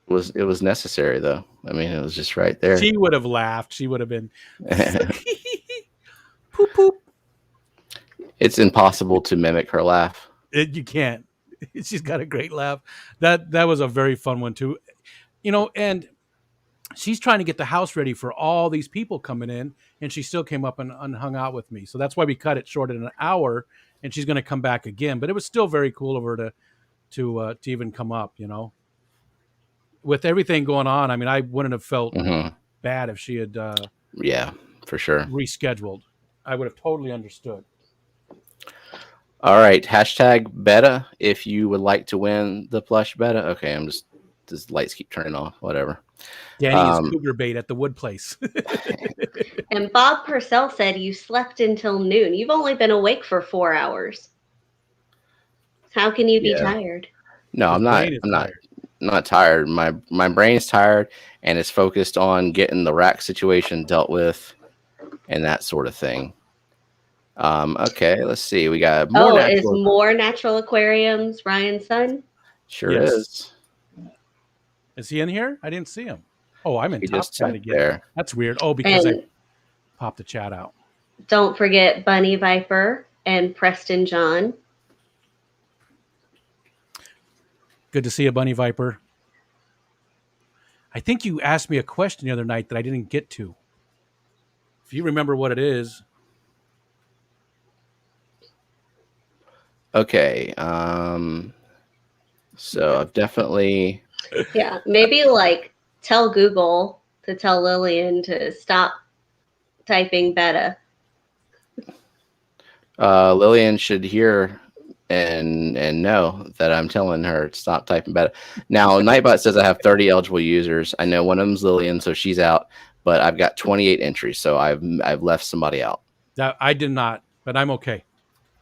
It was necessary though. I mean, it was just right there. She would have laughed. She would have been poop poop. It's impossible to mimic her laugh. You can't. She's got a great laugh. That was a very fun one too. And she's trying to get the house ready for all these people coming in, and she still came up and hung out with me. So that's why we cut it short in an hour, and she's going to come back again. But it was still very cool of her to even come up. With everything going on, I mean, I wouldn't have felt bad if she had yeah, for sure, rescheduled. I would have totally understood. All right, hashtag beta if you would like to win the plush beta. Okay, these lights keep turning off. Whatever. Danny is cougar bait at the wood place. And Bob Purcell said you slept until noon. You've only been awake for 4 hours. How can you be tired? No, I'm not. I'm not tired. My brain's tired, and it's focused on getting the rack situation dealt with, and that sort of thing. Okay, let's see. We got more. Is more natural aquariums Ryan's son? Sure is. Is he in here? I didn't see him. Oh, I'm in top chat again. There. That's weird. Oh, because I popped the chat out. Don't forget Bunny Viper and Preston John. Good to see you, Bunny Viper. I think you asked me a question the other night that I didn't get to. If you remember what it is. Okay. So I've definitely. Yeah, maybe tell Google to tell Lillian to stop typing beta. Lillian should hear and know that I'm telling her to stop typing beta. Now, Nightbot says I have 30 eligible users. I know one of them's Lillian, so she's out. But I've got 28 entries, so I've left somebody out. That I did not, but I'm okay.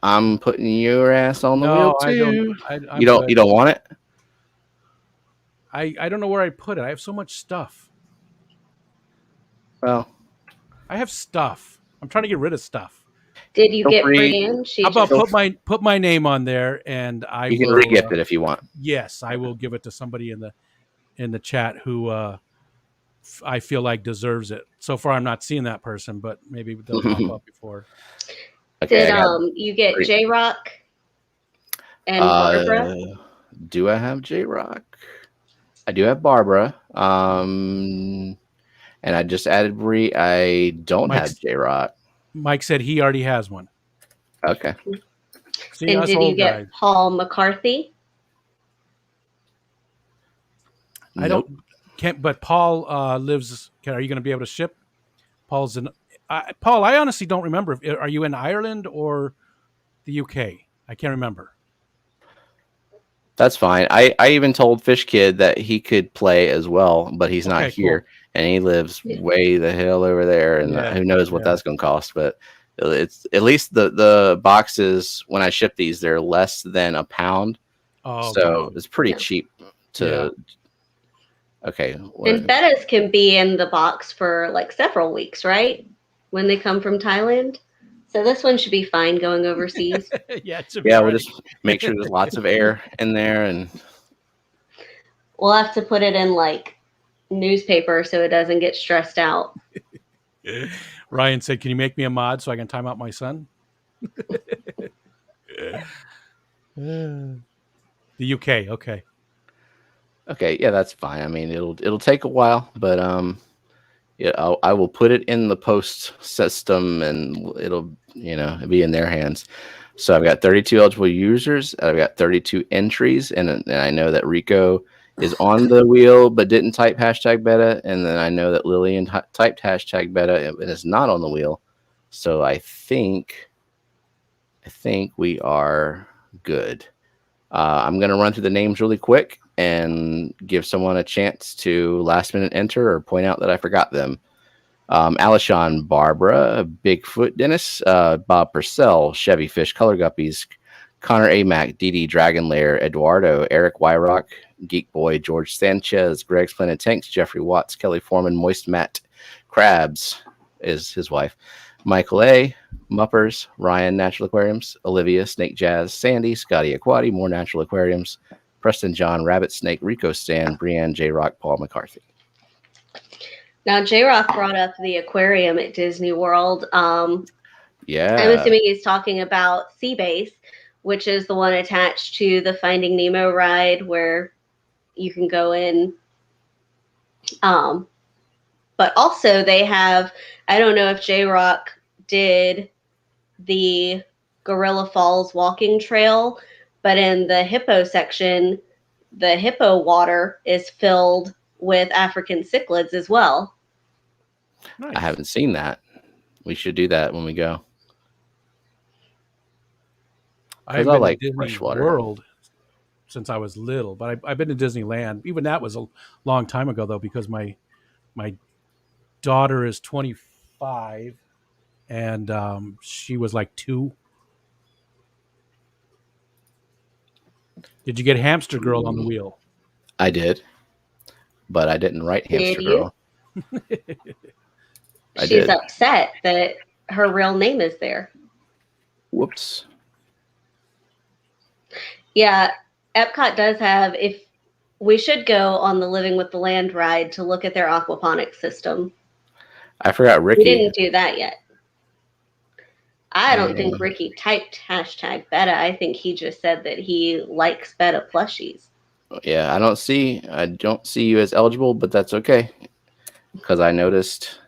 I'm putting your ass on the wheel too. You don't want it? I don't know where I put it. I have so much stuff. Well, I have stuff. I'm trying to get rid of stuff. Did you get Brian? How about put my name on there, and you can re-gift it if you want. Yes, I will give it to somebody in the chat who I feel like deserves it. So far, I'm not seeing that person, but maybe they'll pop up before. Okay, did you get J Rock and Barbara? Do I have J Rock? I do have Barbara. And I just added Bree. I don't have J Rock. Mike said he already has one. Okay. See, and did you get Paul McCarthy? Nope. But Paul lives. Are you going to be able to ship? Paul's in. Paul, I honestly don't remember. Are you in Ireland or the UK? I can't remember. That's fine. I even told Fish Kid that he could play as well, but he's not here, and he lives way the hell over there, and who knows what that's going to cost. But it's at least the boxes when I ship these, they're less than £1, so it's pretty cheap to. Okay. And bettas can be in the box for several weeks, right? When they come from Thailand. So this one should be fine going overseas. We'll just make sure there's lots of air in there, and we'll have to put it in newspaper so it doesn't get stressed out. Ryan said, "Can you make me a mod so I can time out my son?" The UK, okay. Okay, yeah, that's fine. I mean, it'll take a while, but I will put it in the post system, and it'll be in their hands. So I've got 32 eligible users. I've got 32 entries, and I know that Rico is on the wheel but didn't type hashtag beta, and then I know that Lillian typed hashtag beta and is not on the wheel. So I think we are good. I'm going to run through the names really quick and give someone a chance to last minute enter or point out that I forgot them. Alishon, Barbara, Bigfoot Dennis, Bob Purcell, Chevy Fish, Color Guppies, Connor Amac, DD Dragon Lair, Eduardo, Eric Wyrock, Geek Boy, George Sanchez, Greg's Planet Tanks, Jeffrey Watts, Kelly Foreman, Moist Matt, Krabs is his wife, Michael A, Muppers, Ryan Natural Aquariums, Olivia Snake Jazz, Sandy, Scotty Aquati, More Natural Aquariums, Preston John, Rabbit Snake, Rico Stan, Brianne J Rock, Paul McCarthy. Now, J-Rock brought up the aquarium at Disney World. Yeah. I'm assuming he's talking about Seabase, which is the one attached to the Finding Nemo ride where you can go in. But also they have, I don't know if J-Rock did the Gorilla Falls walking trail, but in the hippo section, the hippo water is filled with African cichlids as well. Nice. I haven't seen that. We should do that when we go. I've I been like to Disney freshwater. World since I was little, but I've been to Disneyland. Even that was a long time ago, though, because my daughter is 25 and she was like 2. Did you get Hamster Girl on the wheel? I did, but I didn't write Hamster Did you? Girl. I She's did. upset that her real name is there. Whoops. Yeah, Epcot does have, if we should go on the Living with the Land ride to look at their aquaponics system. I forgot We Ricky. didn't do that yet. I don't Yeah. think Ricky typed hashtag beta. I think he just said that he likes beta plushies. Yeah, I don't see you as eligible, but that's okay. Because I noticed.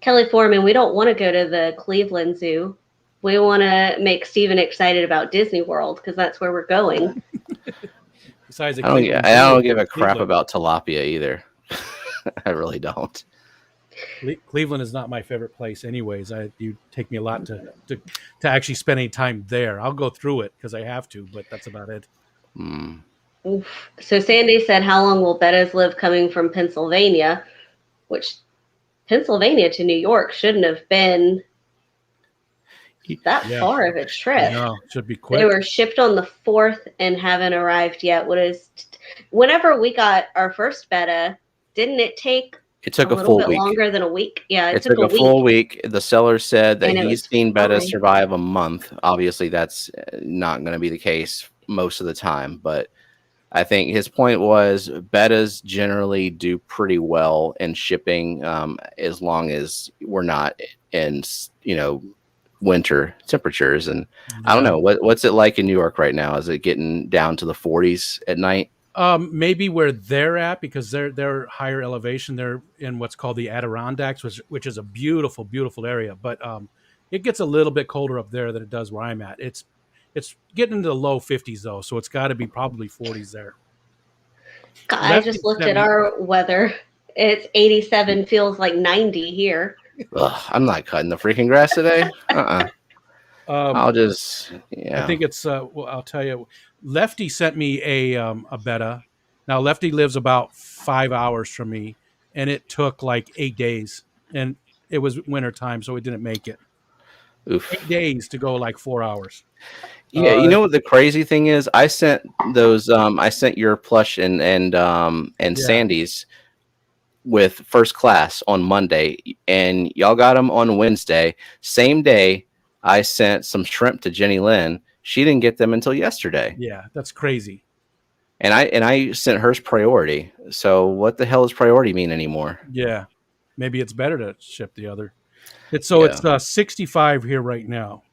Kelly Foreman, we don't want to go to the Cleveland Zoo. We want to make Steven excited about Disney World because that's where we're going. Besides, I don't give a crap about tilapia either. I really don't. Cleveland is not my favorite place, anyways. You take me a lot to actually spend any time there. I'll go through it because I have to, but that's about it. Mm. Oof. So Sandy said, how long will bettas live coming from Pennsylvania? Which Pennsylvania to New York shouldn't have been that far of a trip. No, should be quick. They were shipped on the 4th and haven't arrived yet. Whenever we got our first betta, didn't it take It took a a little full bit week. longer than a week? Yeah, It took a full week. The seller said that And it he's was seen bettas fine. survive a month. Obviously, that's not going to be the case most of the time, but I think his point was bettas generally do pretty well in shipping as long as we're not in, winter temperatures. And I don't know, what's it like in New York right now? Is it getting down to the 40s at night? Maybe where they're at, because they're higher elevation. They're in what's called the Adirondacks, which is a beautiful, beautiful area. But it gets a little bit colder up there than it does where I'm at. It's getting into the low 50s though, so it's got to be probably 40s there. God, I just looked at our weather. It's 87, feels like 90 here. Ugh, I'm not cutting the freaking grass today. I'll just, I think it's. Well, I'll tell you. Lefty sent me a betta. Now Lefty lives about 5 hours from me, and it took like 8 days, and it was winter time, so it didn't make it. Oof. 8 days to go like 4 hours. Yeah, you know what the crazy thing is? I sent those. I sent your plush and Sandy's with first class on Monday, and y'all got them on Wednesday. Same day, I sent some shrimp to Jenny Lynn. She didn't get them until yesterday. Yeah, that's crazy. And I sent hers priority. So what the hell does priority mean anymore? Yeah, maybe it's better to ship the other. It's 65 here right now.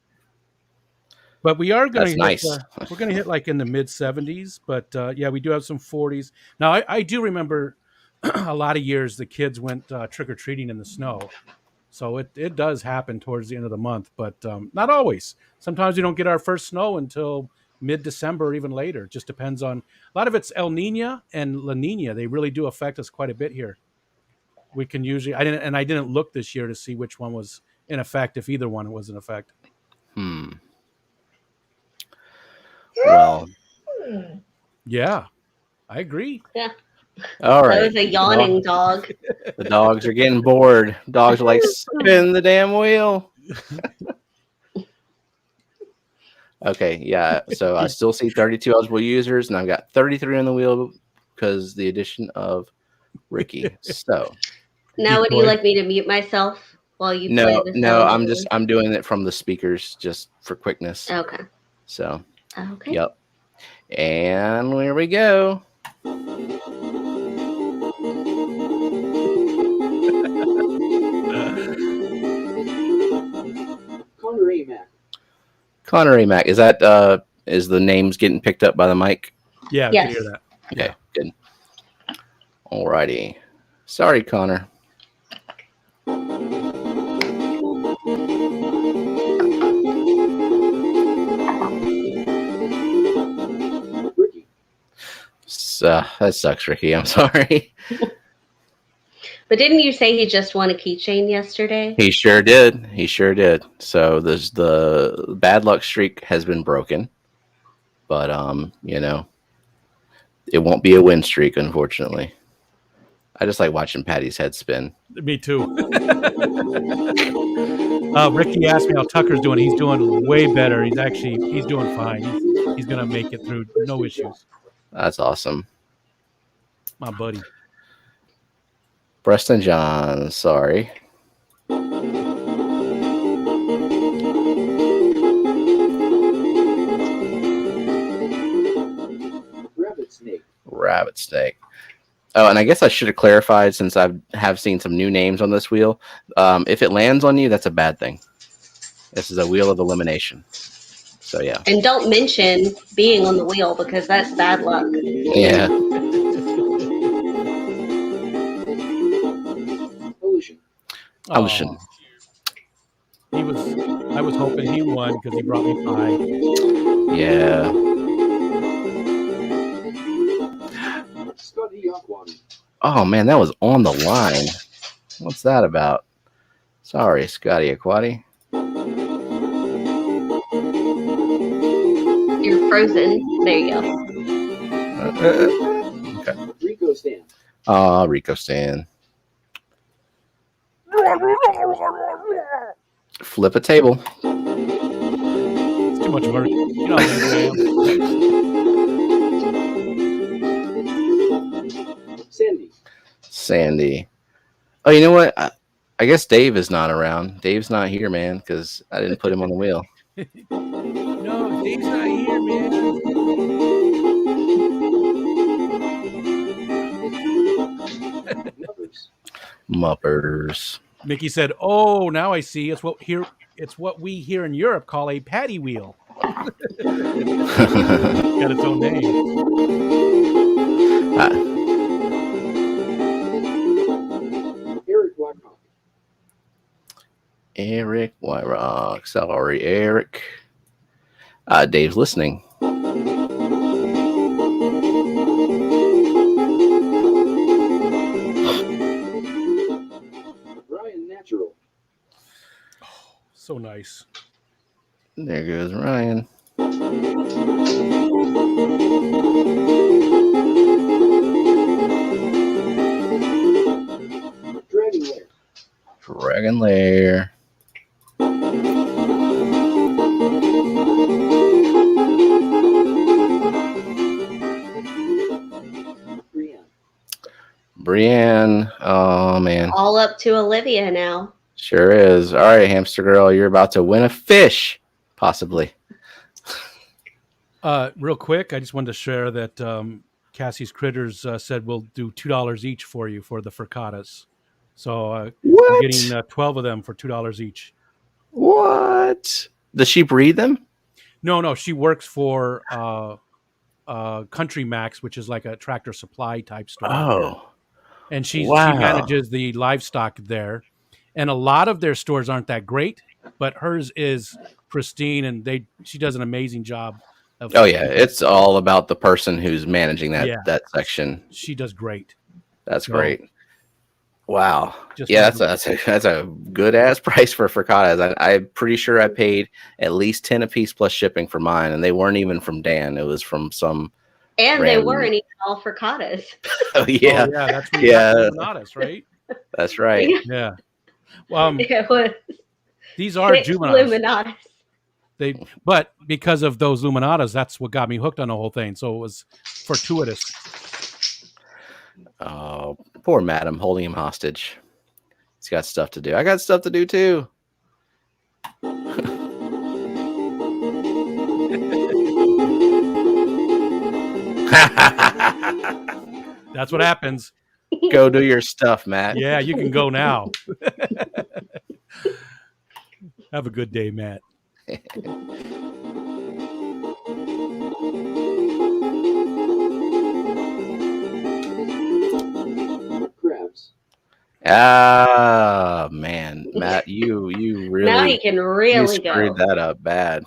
But we are going to hit, nice. We're going to hit like in the mid 70s. But yeah, we do have some 40s. Now, I do remember a lot of years the kids went trick-or-treating in the snow. So it does happen towards the end of the month, but not always. Sometimes we don't get our first snow until mid-December or even later. It just depends on, a lot of it's El Nino and La Nina. They really do affect us quite a bit here. We can usually, I didn't look this year to see which one was in effect, if either one was in effect. Well, yeah, I agree. Yeah. All right. That was a yawning dog. The dogs are getting bored. Dogs are like, spin the damn wheel. Okay, yeah. So I still see 32 eligible users, and I've got 33 on the wheel because the addition of Ricky. So Now, would you Decoy. like me to mute myself while you play no, the no, sound? I'm doing it from the speakers just for quickness. Okay. So, Okay. yep. And here we go. Connor A. Mac. Is that is the names getting picked up by the mic? Yeah, I Yes. can hear that. Okay, good. Alrighty. Sorry, Connor. That sucks, Ricky. I'm sorry. But didn't you say he just won a keychain yesterday? He sure did. He sure did. So the bad luck streak has been broken. But it won't be a win streak, unfortunately. I just like watching Patty's head spin. Me too. Ricky asked me how Tucker's doing. He's doing way better. He's doing fine. He's gonna make it through, no issues. That's awesome. My buddy. Preston John, sorry. Rabbit snake. Oh, and I guess I should have clarified since I have seen some new names on this wheel. If it lands on you, that's a bad thing. This is a wheel of elimination. So yeah. And don't mention being on the wheel because that's bad luck. Yeah. Ocean. I was hoping he won because he brought me pie. Yeah. Oh man, that was on the line. What's that about? Sorry, Scotty Aquati. You're frozen. There you go. Okay. Rico Stan. Flip a table. It's too much work. You know how Sandy. Oh, you know what? I guess Dave is not around. Dave's not here, man, because I didn't put him on the wheel. No, Dave's not here, man. Muppers. Mickey said, "Oh, now I see. It's what we here in Europe call a paddy wheel." Got its own name. Eric Wyrock. Sorry, Eric. Dave's listening. Ryan Natural. So nice. There goes Ryan. Dragon Lair. Brienne. Oh man. All up to Olivia now. Sure is. All right, hamster girl, you're about to win a fish, possibly. Real quick, I just wanted to share that Cassie's Critters said we'll do $2 each for you for the fricatas. So I'm getting 12 of them for $2 each. What? Does she breed them? No. She works for Country Max, which is like a Tractor Supply type store. Oh. And she Wow. manages the livestock there. And a lot of their stores aren't that great, but hers is pristine, and she does an amazing job. Oh yeah, it's all about the person who's managing that section. She does great. That's great. Wow. Just Yeah, that's a good ass price for fricatas. I'm pretty sure I paid at least 10 a piece plus shipping for mine, and they weren't even from Dan. It was from some. And random... they weren't even all fricatas. Oh yeah. Oh, yeah, that's when you have juveniles, right? That's right. Yeah. Well, it was these are juveniles. Illuminatus. But because of those Luminatas, that's what got me hooked on the whole thing. So it was fortuitous. Oh, poor Matt. I'm holding him hostage. He's got stuff to do. I got stuff to do too. That's what happens. Go do your stuff, Matt. Yeah, you can go now. Have a good day, Matt. Crabs. Ah, man, Matt, you really Now he can really screwed go. that up bad.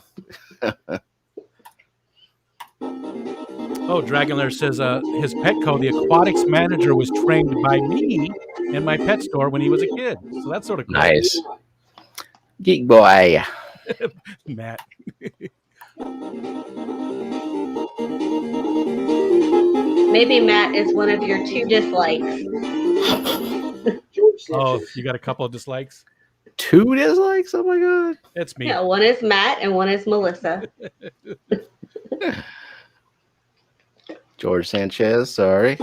Oh, Dragonlair says his Petco, the aquatics manager, was trained by me in my pet store when he was a kid. So that's sort of cool. Nice. Geek boy. Matt. Maybe Matt is one of your 2 dislikes. Oh, you got a couple of dislikes? 2 dislikes? Oh my god. It's me. Yeah, one is Matt and one is Melissa. George Sanchez, sorry.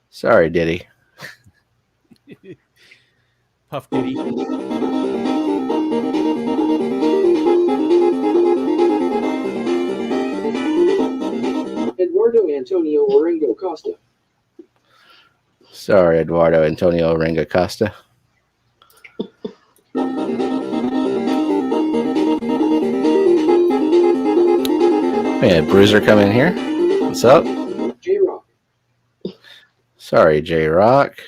Sorry, Diddy. Puff Diddy. Eduardo Antonio Orengo Costa. Sorry, Eduardo Antonio Ringa Costa. We had Bruiser come in here. What's up? J-Rock. Sorry, J Rock.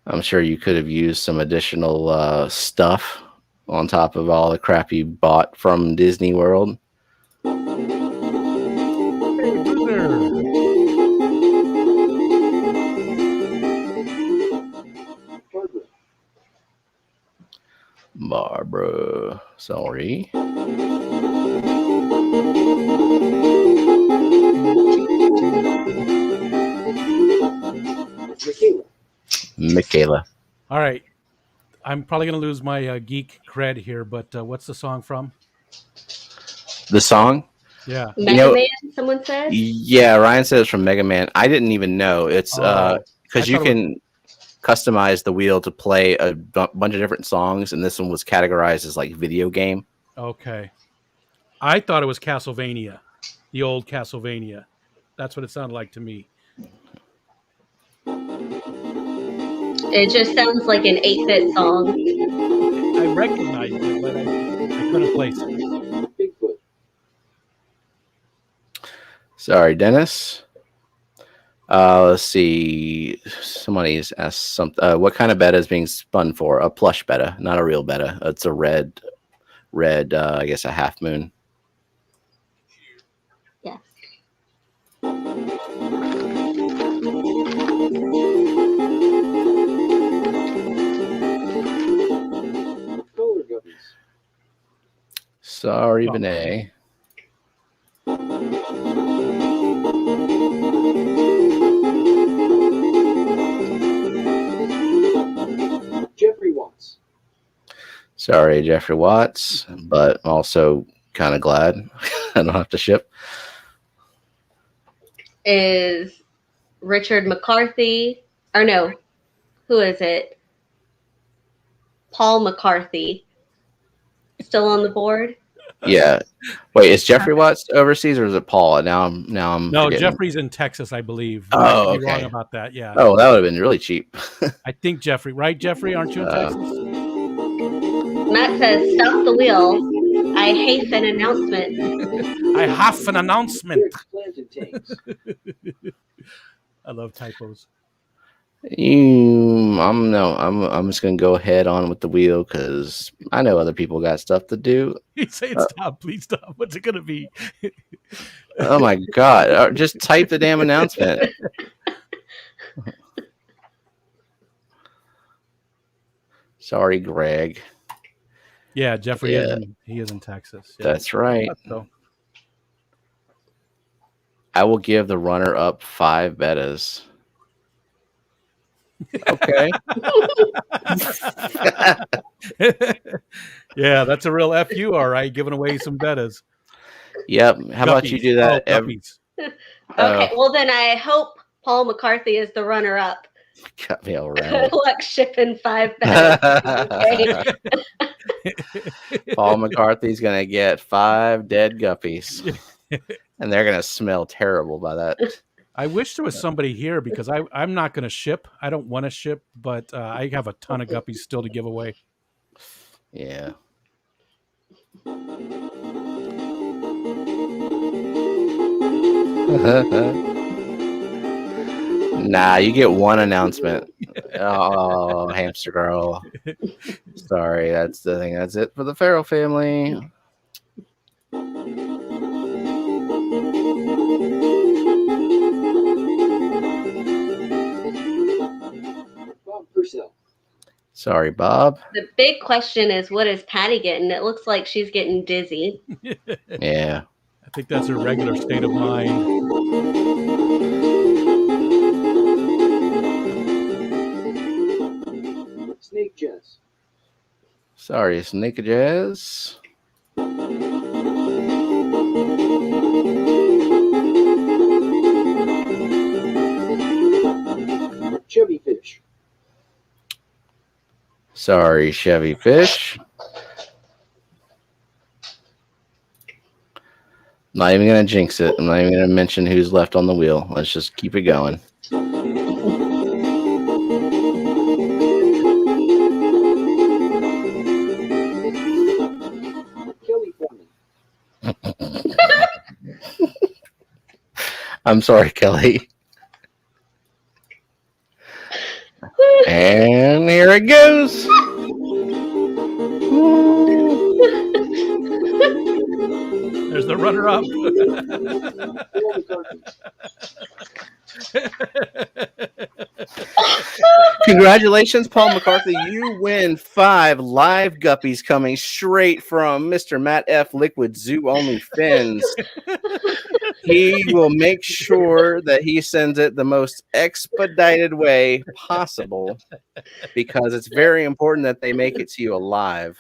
I'm sure you could have used some additional stuff on top of all the crap you bought from Disney World. Hey, Bruiser. Barbara, sorry. Michaela. All right. I'm probably going to lose my geek cred here, but what's the song from? The song? Yeah. Mega Man, someone said? Yeah, Ryan said it's from Mega Man. I didn't even know. It's because you can customize the wheel to play a bunch of different songs, and this one was categorized as like video game. Okay. I thought it was Castlevania, the old Castlevania. That's what it sounded like to me. It just sounds like an 8-bit song. I recognized it, but I couldn't place it. Bigfoot. Sorry, Dennis. Let's see. Somebody's asked something. What kind of betta is being spun for? A plush betta, not a real betta. It's a red. I guess a half moon. Yes. Color guppies. Sorry, Benet. Jeffrey Watts. Sorry, Jeffrey Watts, but also kind of glad I don't have to ship. Is Richard McCarthy, or no, who is it? Paul McCarthy still on the board? Yeah. Wait, is Jeffrey Watts overseas or is it Paul? Now I'm No, forgetting. Jeffrey's in Texas, I believe. Oh, I might be wrong okay. about that. Yeah. Oh, that would have been really cheap. I think Jeffrey, right? Jeffrey, aren't you in Texas? Matt says, stop the wheel. I hate an announcement. I have an announcement. Rick Planted Tanks. I love typos. I'm just gonna go head on with the wheel because I know other people got stuff to do. He's saying, stop, please stop. What's it going to be? Oh my god! Just type the damn announcement. Sorry, Greg. Yeah, Jeffrey is in Texas. Yeah. That's right. So, I will give the runner-up 5 betas. Okay. Yeah, that's a real FU, all right, giving away some betas. Yep. How about you Guppies. do that? Oh, guppies. Okay, well then I hope Paul McCarthy is the runner-up. Got me all Good right. luck shipping 5 betas. Okay. Paul McCarthy's gonna get 5 dead guppies, and they're gonna smell terrible by that. I wish there was somebody here because I'm not going to ship. I don't want to ship, but I have a ton of guppies still to give away. Yeah. Nah, you get one announcement. Oh, hamster girl. Sorry, that's the thing. That's it for the Farrell family. Bob Purcell. Sorry, Bob. The big question is, what is Patty getting? It looks like she's getting dizzy. Yeah. I think that's her regular state of mind. Snake Jazz. Sorry, Snake Jazz. Chevy Fish. Sorry, Chevy Fish. Not even gonna jinx it. I'm not even gonna mention who's left on the wheel. Let's just keep it going. Kelly Foreman. I'm sorry, Kelly. And here it goes. There's the runner-up. Paul McCarthy. Congratulations, Paul McCarthy. You win 5 live guppies coming straight from Mr. Matt F. Liquid Zoo Only Fins. He will make sure that he sends it the most expedited way possible because it's very important that they make it to you alive.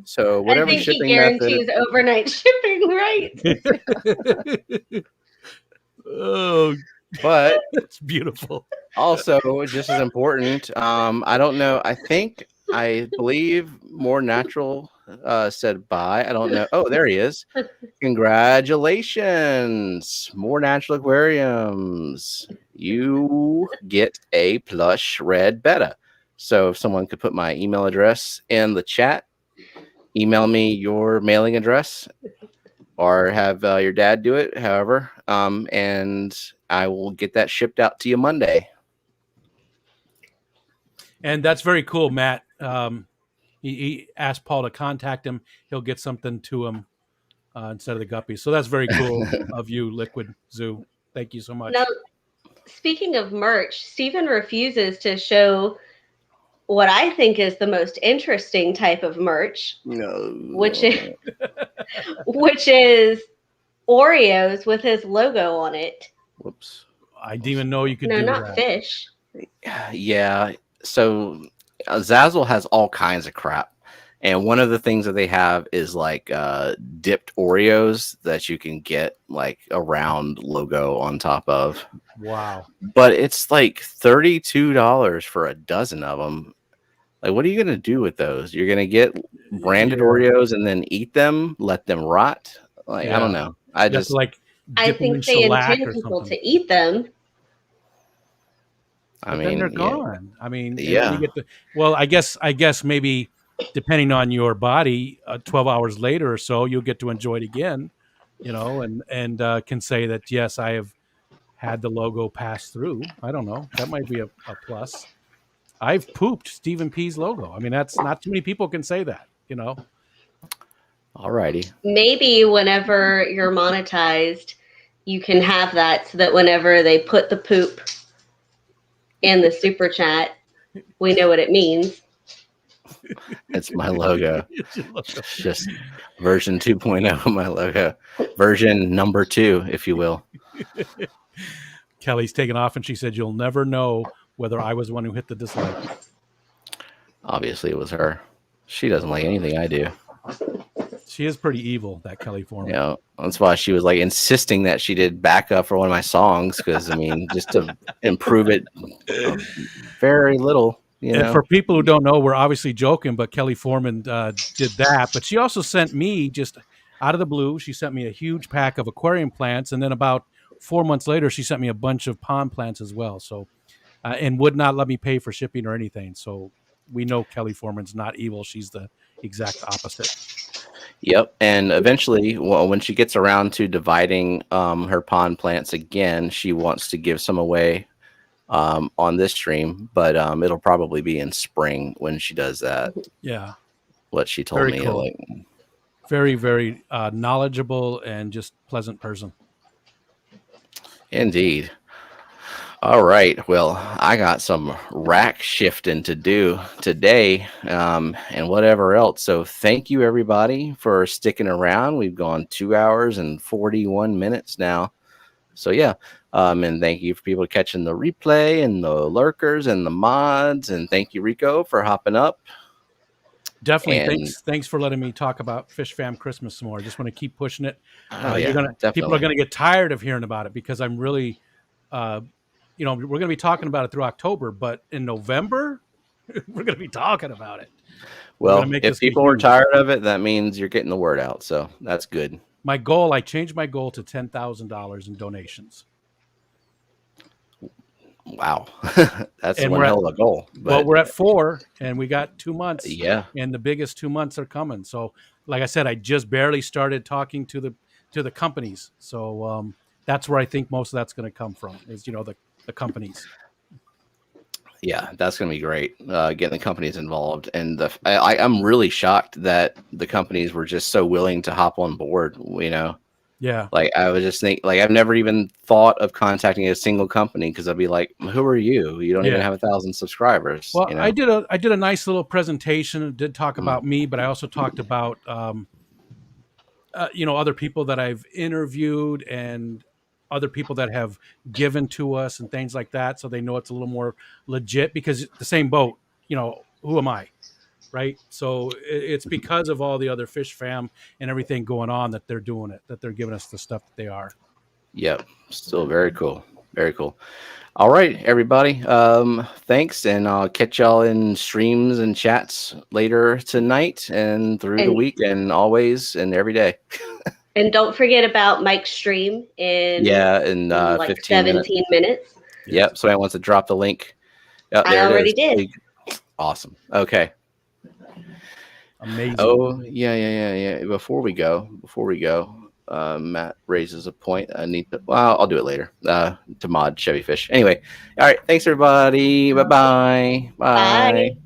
So I whatever think he shipping method. guarantees overnight shipping, right? Oh, But that's beautiful. also, just as important, I don't know. I believe More Natural said bye. I don't know. Oh, there he is. Congratulations, More Natural Aquariums. You get a plush red betta. So if someone could put my email address in the chat, email me your mailing address or have your dad do it, however, and I will get that shipped out to you Monday. And that's very cool, Matt. He asked Paul to contact him. He'll get something to him instead of the guppies. So that's very cool of you, Liquid Zoo. Thank you so much. Now, speaking of merch, Stephen refuses to show what I think is the most interesting type of merch, which is Oreos with his logo on it. Whoops. I didn't even know you could No, do not that. fish. Yeah. So Zazzle has all kinds of crap. And one of the things that they have is like dipped Oreos that you can get like a round logo on top of. Wow. But it's like $32 for a dozen of them. Like, what are you going to do with those? You're going to get branded Oreos and then eat them, let them rot? Like, I don't know. I Just just like I dip them in think they shellac intend or people something. to eat them. But mean, then they're yeah. gone. I mean, Yeah. You get the, well, I guess maybe depending on your body, 12 hours later or so, you'll get to enjoy it again, and can say that, yes, I have had the logo pass through. I don't know. That might be a plus. I've pooped Stephen P's logo. I mean, that's not too many people can say that, All righty. Maybe whenever you're monetized, you can have that so that whenever they put the poop in the super chat, we know what it means. It's my logo. It's just version 2.0 of my logo. Version number 2, if you will. Kelly's taken off, and she said, "You'll never know whether I was the one who hit the dislike." Obviously, it was her. She doesn't like anything I do. She is pretty evil, that Kelly Foreman. You know, that's why she was like insisting that she did backup for one of my songs because I mean, just to improve it very little. You And know, for people who don't know, we're obviously joking, but Kelly Foreman did that. But she also sent me, just out of the blue, she sent me a huge pack of aquarium plants, and then about 4 months later, she sent me a bunch of pond plants as well. So, and would not let me pay for shipping or anything. So we know Kelly Foreman's not evil; she's the exact opposite. Yep. And eventually, well, when she gets around to dividing her pond plants again, she wants to give some away on this stream, but it'll probably be in spring when she does that. Yeah. What she told Very me. cool. Like, very, very knowledgeable and just pleasant person. indeed. All right. Well, I got some rack shifting to do today and whatever else. So thank you, everybody, for sticking around. We've gone 2 hours and 41 minutes now. So, yeah. And thank you for people catching the replay and the lurkers and the mods. And thank you, Rico, for hopping up. Definitely. And, thanks for letting me talk about Fish Fam Christmas some more. I just want to keep pushing it. Definitely. People are going to get tired of hearing about it because I'm really, we're going to be talking about it through October, but in November, we're going to be talking about it. Well, if people are tired of it, that means you're getting the word out. So that's good. I changed my goal to $10,000 in donations. Wow. That's one hell of a goal. But we're at 4 and we got 2 months. Yeah. And the biggest 2 months are coming. So like I said, I just barely started talking to the companies. So that's where I think most of that's going to come from is, the companies. Yeah, that's going to be great. Getting the companies involved. And I'm really shocked that the companies were just so willing to hop on board, Yeah. Like I was just thinking, like I've never even thought of contacting a single company because I'd be like, "Who are you? You don't even have 1,000 subscribers." Well, I did a nice little presentation. It did talk about me, but I also talked about other people that I've interviewed and other people that have given to us and things like that, so they know it's a little more legit because the same boat. Who am I? Right. So it's because of all the other Fish Fam and everything going on that they're doing it, that they're giving us the stuff that they are. Yep. Still very cool. Very cool. All right, everybody. Thanks. And I'll catch y'all in streams and chats later tonight and through the week and always and every day. And don't forget about McStreamy in like 15 17 minutes. Yep. Somebody wants to drop the link. Yep, I already did. Awesome. Okay. Amazing. Oh, yeah. Before we go, Matt raises a point. I need to, I'll do it later to mod Chevy Fish. Anyway, all right. Thanks, everybody. Bye-bye. Bye. Bye.